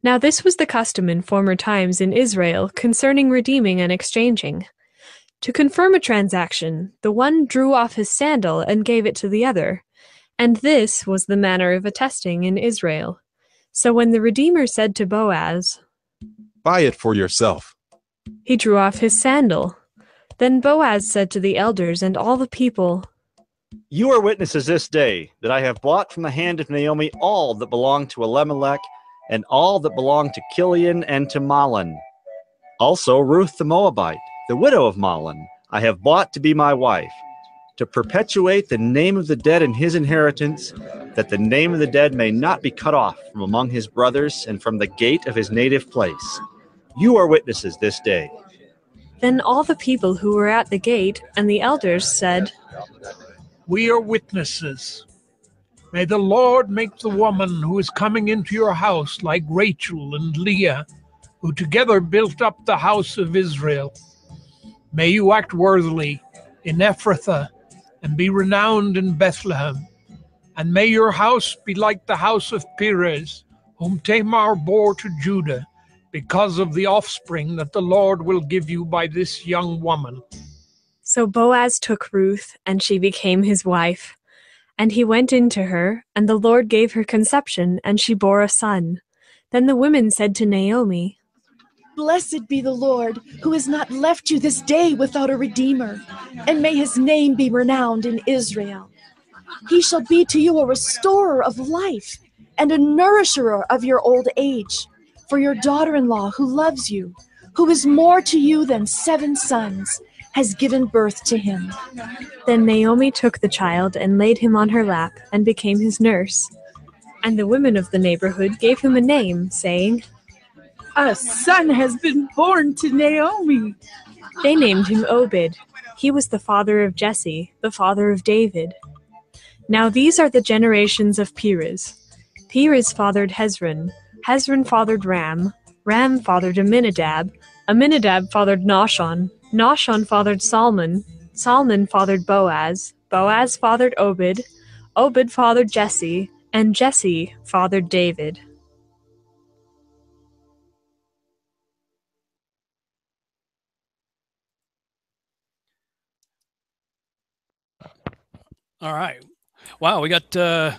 Now this was the custom in former times in Israel concerning redeeming and exchanging. To confirm a transaction, the one drew off his sandal and gave it to the other, and this was the manner of attesting in Israel. So when the Redeemer said to Boaz, Buy it for yourself, he drew off his sandal. Then Boaz said to the elders and all the people, You are witnesses this day that I have bought from the hand of Naomi all that belonged to Elimelech, and all that belonged to Chilion and to Mahlon. Also Ruth the Moabite, the widow of Mahlon, I have bought to be my wife, to perpetuate the name of the dead in his inheritance, that the name of the dead may not be cut off from among his brothers and from the gate of his native place. You are witnesses this day. Then all the people who were at the gate and the elders said, We are witnesses. May the Lord make the woman who is coming into your house like Rachel and Leah, who together built up the house of Israel. May you act worthily in Ephrathah and be renowned in Bethlehem. And may your house be like the house of Perez, whom Tamar bore to Judah, because of the offspring that the Lord will give you by this young woman. So Boaz took Ruth, and she became his wife. And he went in to her, and the Lord gave her conception, and she bore a son. Then the women said to Naomi, Blessed be the Lord, who has not left you this day without a redeemer, and may his name be renowned in Israel. He shall be to you a restorer of life, and a nourisher of your old age. For your daughter-in-law, who loves you, who is more to you than 7 sons, has given birth to him. Then Naomi took the child and laid him on her lap and became his nurse. And the women of the neighborhood gave him a name, saying, A son has been born to Naomi. They named him Obed. He was the father of Jesse, the father of David. Now these are the generations of Perez. Perez fathered Hezron. Hezron fathered Ram. Ram fathered Amminadab. Amminadab fathered Nahshon. Nahshon fathered Salmon. Salmon fathered Boaz. Boaz fathered Obed. Obed fathered Jesse. And Jesse fathered David. All right. Wow, we got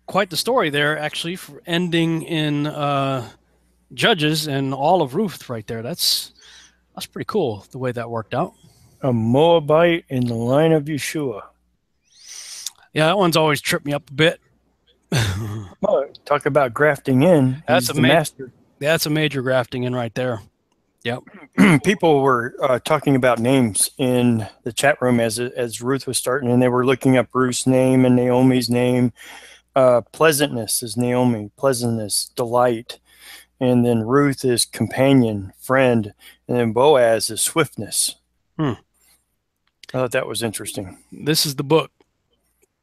quite the story there, actually, for ending in Judges and all of Ruth right there. That's pretty cool, the way that worked out. A Moabite in the line of Yeshua. Yeah, that one's always tripped me up a bit. Well, talk about grafting in. That's He's the master. That's a major grafting in right there. Yep. People were talking about names in the chat room as Ruth was starting, and they were looking up Ruth's name and Naomi's name. Pleasantness is Naomi, pleasantness, delight. And then Ruth is companion, friend. And then Boaz is swiftness. I thought that was interesting. This is the book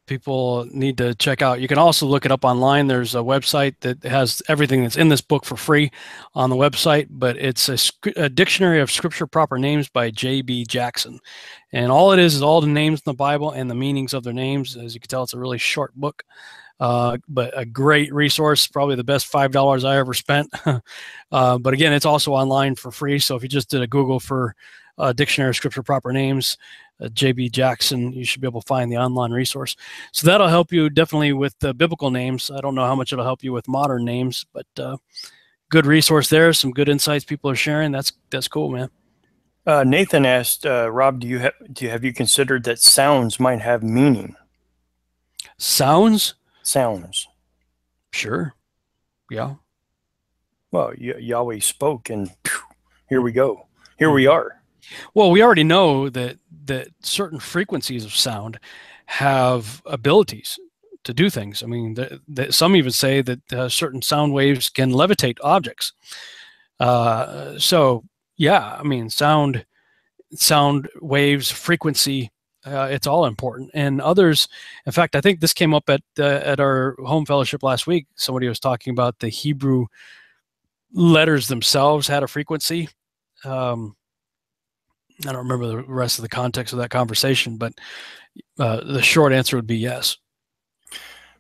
people need to check out. You can also look it up online. There's a website that has everything that's in this book for free on the website, but it's a dictionary of scripture proper names by J.B. Jackson. And all it is all the names in the Bible and the meanings of their names. As you can tell, it's a really short book, but a great resource, probably the best $5 I ever spent. But again, it's also online for free. So if you just did a Google for dictionary of scripture proper names, J.B. Jackson, you should be able to find the online resource. So that'll help you definitely with the biblical names. I don't know how much it'll help you with modern names, but good resource there. Some good insights people are sharing. That's cool, man. Nathan asked, Rob, have you considered that sounds might have meaning? Sounds? Sounds. Sure. Yeah. Well, Yahweh spoke, and here we go. Here we are. Well, we already know that certain frequencies of sound have abilities to do things. I mean, some even say that certain sound waves can levitate objects. So, yeah, I mean, sound waves, frequency, it's all important. And others, in fact, I think this came up at our home fellowship last week. Somebody was talking about the Hebrew letters themselves had a frequency. I don't remember the rest of the context of that conversation, but the short answer would be yes.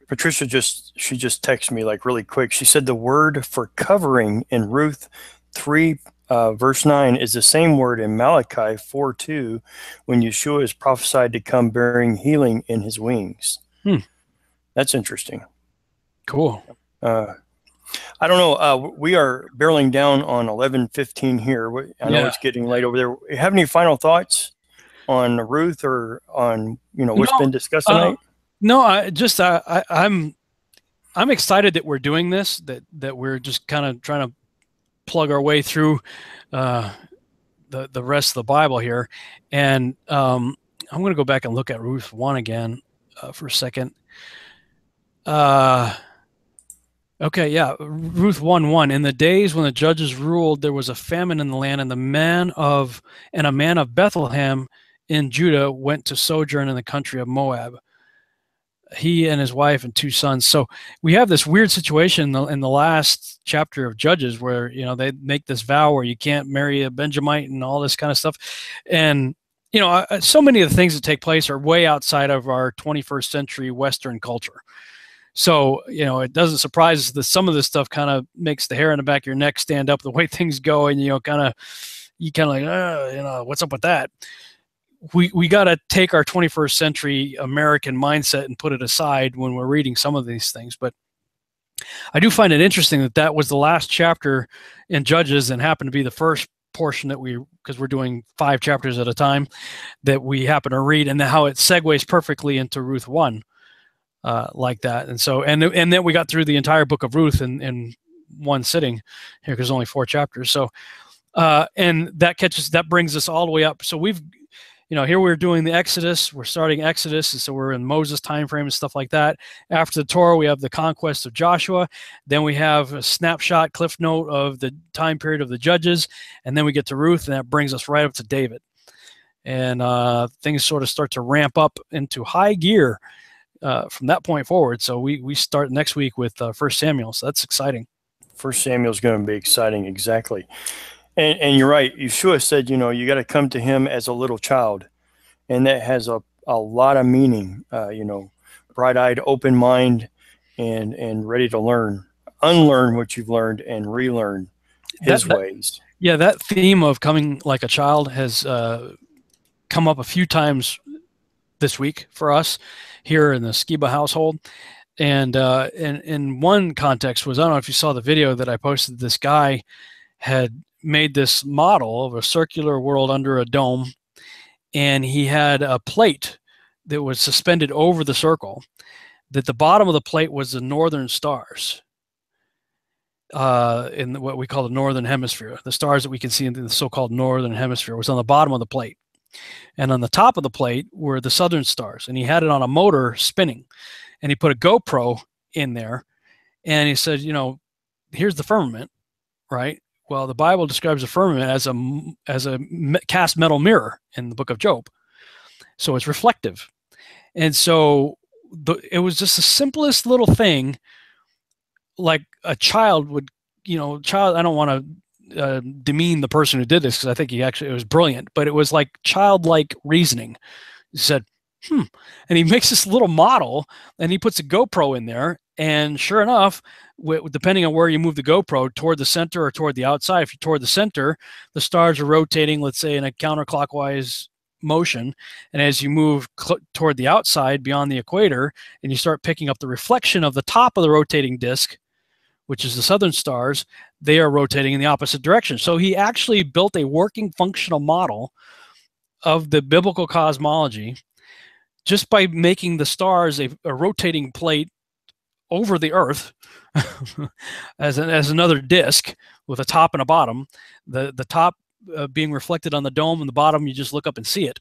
Patricia just texted me like really quick. She said the word for covering in Ruth 3 verse 9 is the same word in Malachi 4:2 when Yeshua is prophesied to come bearing healing in his wings. That's interesting. Cool. I don't know. We are barreling down on 11:15 here. I know it's getting late over there. Have any final thoughts on Ruth or on what's been discussed tonight? No, I'm excited that we're doing this. That we're just kind of trying to plug our way through the rest of the Bible here, and I'm going to go back and look at Ruth 1 again for a second. Okay, yeah, Ruth 1:1. In the days when the judges ruled, there was a famine in the land, and a man of Bethlehem in Judah went to sojourn in the country of Moab. He and his wife and 2 sons. So we have this weird situation in the last chapter of Judges where they make this vow where you can't marry a Benjamite and all this kind of stuff, and so many of the things that take place are way outside of our 21st century Western culture. So, it doesn't surprise us that some of this stuff kind of makes the hair on the back of your neck stand up the way things go. And, you kind of like, what's up with that? We got to take our 21st century American mindset and put it aside when we're reading some of these things. But I do find it interesting that was the last chapter in Judges and happened to be the first portion that because we're doing 5 chapters at a time, that we happen to read, and how it segues perfectly into Ruth 1. Like that, and so and then we got through the entire book of Ruth in one sitting here because there's only 4 chapters. So and that brings us all the way up. So we've here we're doing the Exodus. We're starting Exodus, and so we're in Moses time frame and stuff like that. After the Torah, we have the conquest of Joshua. Then we have a snapshot, cliff note of the time period of the Judges, and then we get to Ruth, and that brings us right up to David. And things sort of start to ramp up into high gear from that point forward. So we start next week with 1 Samuel. So that's exciting. 1 Samuel is going to be exciting. Exactly. And you're right. Yeshua said, you got to come to him as a little child. And that has a lot of meaning, bright-eyed, open mind, and ready to unlearn what you've learned and relearn his ways. Yeah, that theme of coming like a child has come up a few times this week for us here in the Skiba household. And in one context was, I don't know if you saw the video that I posted, this guy had made this model of a circular world under a dome, and he had a plate that was suspended over the circle, that the bottom of the plate was the northern stars. in what we call the northern hemisphere. The stars that we can see in the so-called northern hemisphere was on the bottom of the plate. And on the top of the plate were the southern stars. And he had it on a motor spinning. And he put a GoPro in there. And he said, you know, here's the firmament, right? Well, the Bible describes the firmament as a cast metal mirror in the book of Job. So it's reflective. And so it was just the simplest little thing, like a child would, you know, I don't want to demean the person who did this, because I think it was brilliant, but it was like childlike reasoning. He said, and he makes this little model and he puts a GoPro in there. And sure enough, depending on where you move the GoPro, toward the center or toward the outside, if you're toward the center, the stars are rotating, let's say, in a counterclockwise motion. And as you move toward the outside beyond the equator, and you start picking up the reflection of the top of the rotating disk, which is the southern stars, they are rotating in the opposite direction. So he actually built a working functional model of the biblical cosmology just by making the stars a rotating plate over the Earth as another disk with a top and a bottom. The top being reflected on the dome, and the bottom you just look up and see it.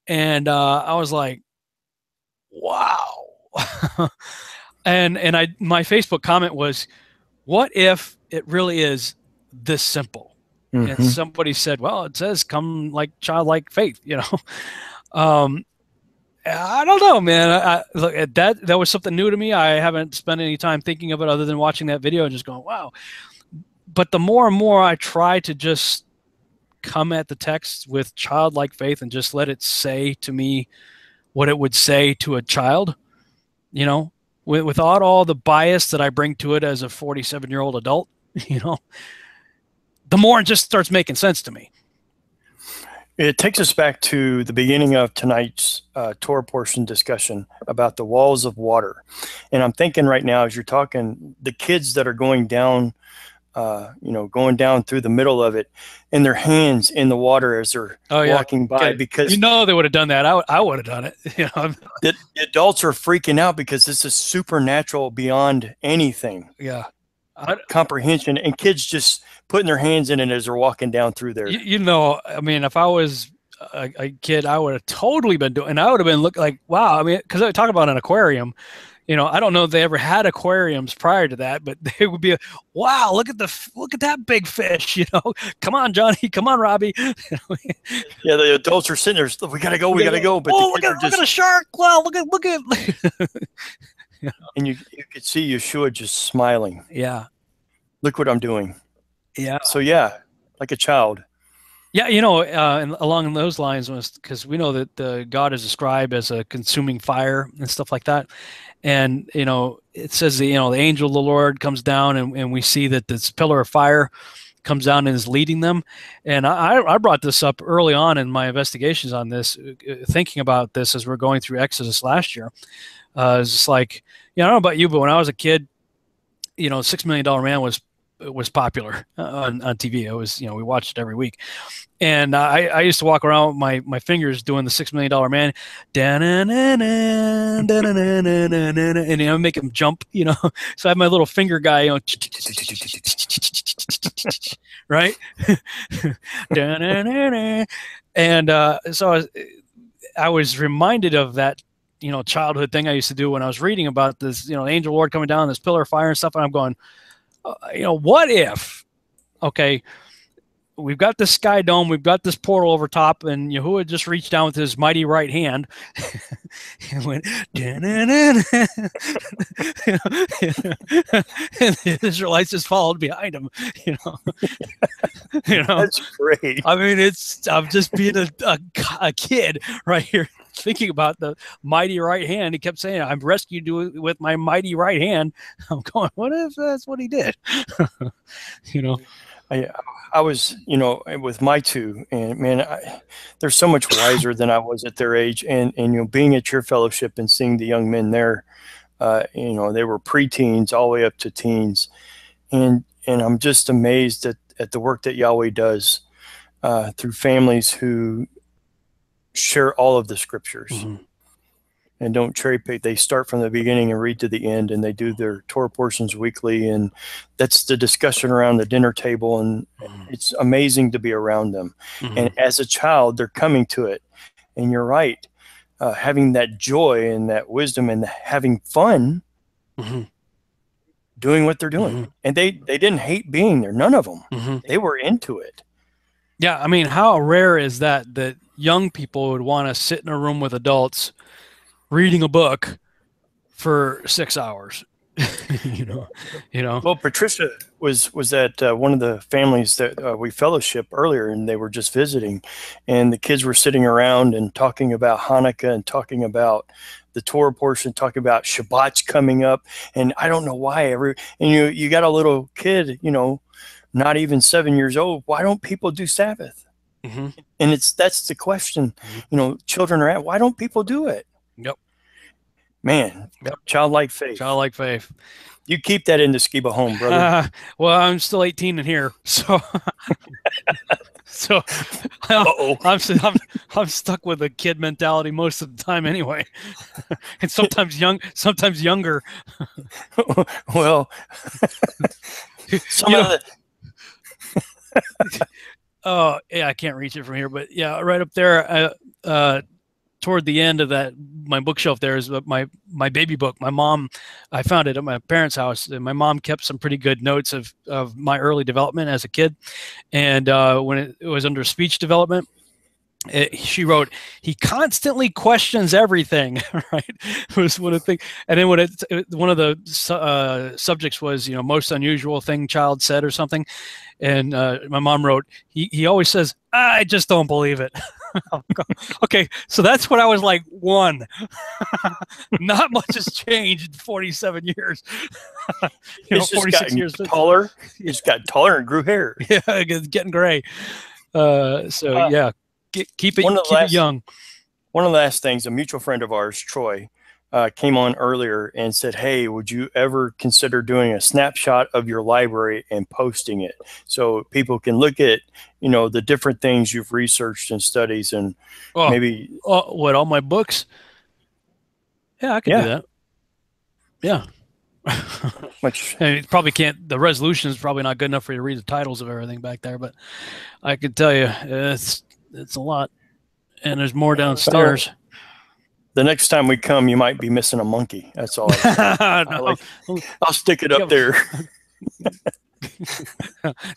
And I was like, wow. and my Facebook comment was, what if it really is this simple? Mm-hmm. And somebody said, well, it says come like childlike faith, you know. I don't know, man. Look, that was something new to me. I haven't spent any time thinking of it other than watching that video and just going, wow. But the more and more I try to just come at the text with childlike faith and just let it say to me what it would say to a child, you know, without all the bias that I bring to it as a 47-year-old adult, you know, the more it just starts making sense to me. It takes us back to the beginning of tonight's Torah portion discussion about the walls of water. And I'm thinking right now, as you're talking, the kids that are going down, going down through the middle of it, and their hands in the water as they're walking by, because you know they would have done that. I would have done it. You know, the adults are freaking out because this is supernatural beyond anything. Yeah, comprehension, and kids just putting their hands in it as they're walking down through there. You know, I mean, if I was a kid, I would have totally been doing, and I would have been looking like, wow. I mean, because I talk about an aquarium. You know, I don't know if they ever had aquariums prior to that, but they would be, wow, look at that big fish. You know, come on, Johnny, come on, Robbie. Yeah, the adults are sitting there. We gotta go. We gotta go. But look at a shark. Wow, look at. You know? And you could see Yeshua just smiling. Yeah. Look what I'm doing. Yeah. So yeah, like a child. Yeah, you know, and along those lines was because we know that God is described as a consuming fire and stuff like that. And, you know, it says, the angel of the Lord comes down, and we see that this pillar of fire comes down and is leading them. And I brought this up early on in my investigations on this, thinking about this as we're going through Exodus last year. It's just like, I don't know about you, but when I was a kid, $6 Million Man was popular on TV. It was, we watched it every week. And I used to walk around with my fingers doing the $6 Million Man, and make him jump, So I have my little finger guy, right? And so I was reminded of that, childhood thing I used to do when I was reading about this, angel Lord coming down, this pillar of fire and stuff. And I'm going, what if, okay, we've got this sky dome, we've got this portal over top, and Yahuwah just reached down with his mighty right hand and went, and the Israelites just followed behind him, That's great. I mean, I'm just being a kid right here thinking about the mighty right hand. He kept saying, I've rescued you with my mighty right hand. I'm going, what if that's what he did? I was, with my two, and man, they're so much wiser than I was at their age. And being at your fellowship and seeing the young men there, they were preteens all the way up to teens. And I'm just amazed at the work that Yahweh does through families who share all of the scriptures. Mm-hmm. and don't cherry pick. They start from the beginning and read to the end, and they do their Torah portions weekly, and that's the discussion around the dinner table, and it's amazing to be around them. And as a child, they're coming to it, and you're right, having that joy and that wisdom and having fun doing what they're doing. And they didn't hate being there. None of them. They were into it. Yeah, I mean, how rare is that young people would want to sit in a room with adults reading a book for 6 hours? you know. Well, Patricia was at one of the families that we fellowship earlier, and they were just visiting, and the kids were sitting around and talking about Hanukkah and talking about the Torah portion, talking about Shabbat's coming up, and I don't know why and you got a little kid, not even 7 years old. Why don't people do Sabbath? And that's the question. Children are at. Why don't people do it? Yep. Man, childlike faith. Childlike faith. You keep that in the Skiba home, brother. Well, I'm still 18 in here, so I'm stuck with a kid mentality most of the time anyway, and sometimes younger. Well, oh yeah, I can't reach it from here, but yeah, right up there. Toward the end of my bookshelf there is my baby book. I found it at my parents' house, and my mom kept some pretty good notes of my early development as a kid. And when it was under speech development, she wrote, "He constantly questions everything." Right, was one of the things. And then one of the subjects was most unusual thing child said or something, and my mom wrote, "He always says, I just don't believe it." Okay, so that's what I was like. One, not much has changed in 47 years. 46 years taller. He just got taller and grew hair. Yeah, it's getting gray. Yeah. Keep it young. One of the last things, a mutual friend of ours, Troy, came on earlier and said, "Hey, would you ever consider doing a snapshot of your library and posting it so people can look at, the different things you've researched and studies and maybe all my books?" Yeah, I can do that. Yeah. And probably can't. The resolution is probably not good enough for you to read the titles of everything back there, but I can tell you it's a lot, and there's more downstairs. The next time we come, you might be missing a monkey. That's all. I'll stick it up there.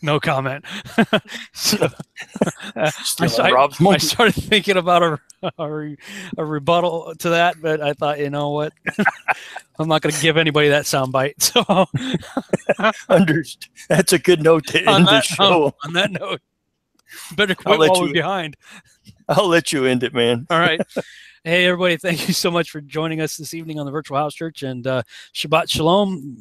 No comment. I started thinking about a rebuttal to that, but I thought, you know what? I'm not going to give anybody that soundbite. So, that's a good note to end the show. On that note, better quit while we're behind. I'll let you end it, man. All right. Hey, everybody, thank you so much for joining us this evening on the Virtual House Church, and Shabbat Shalom.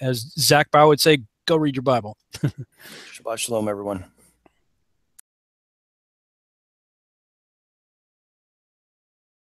As Zach Bauer would say, go read your Bible. Shabbat Shalom, everyone.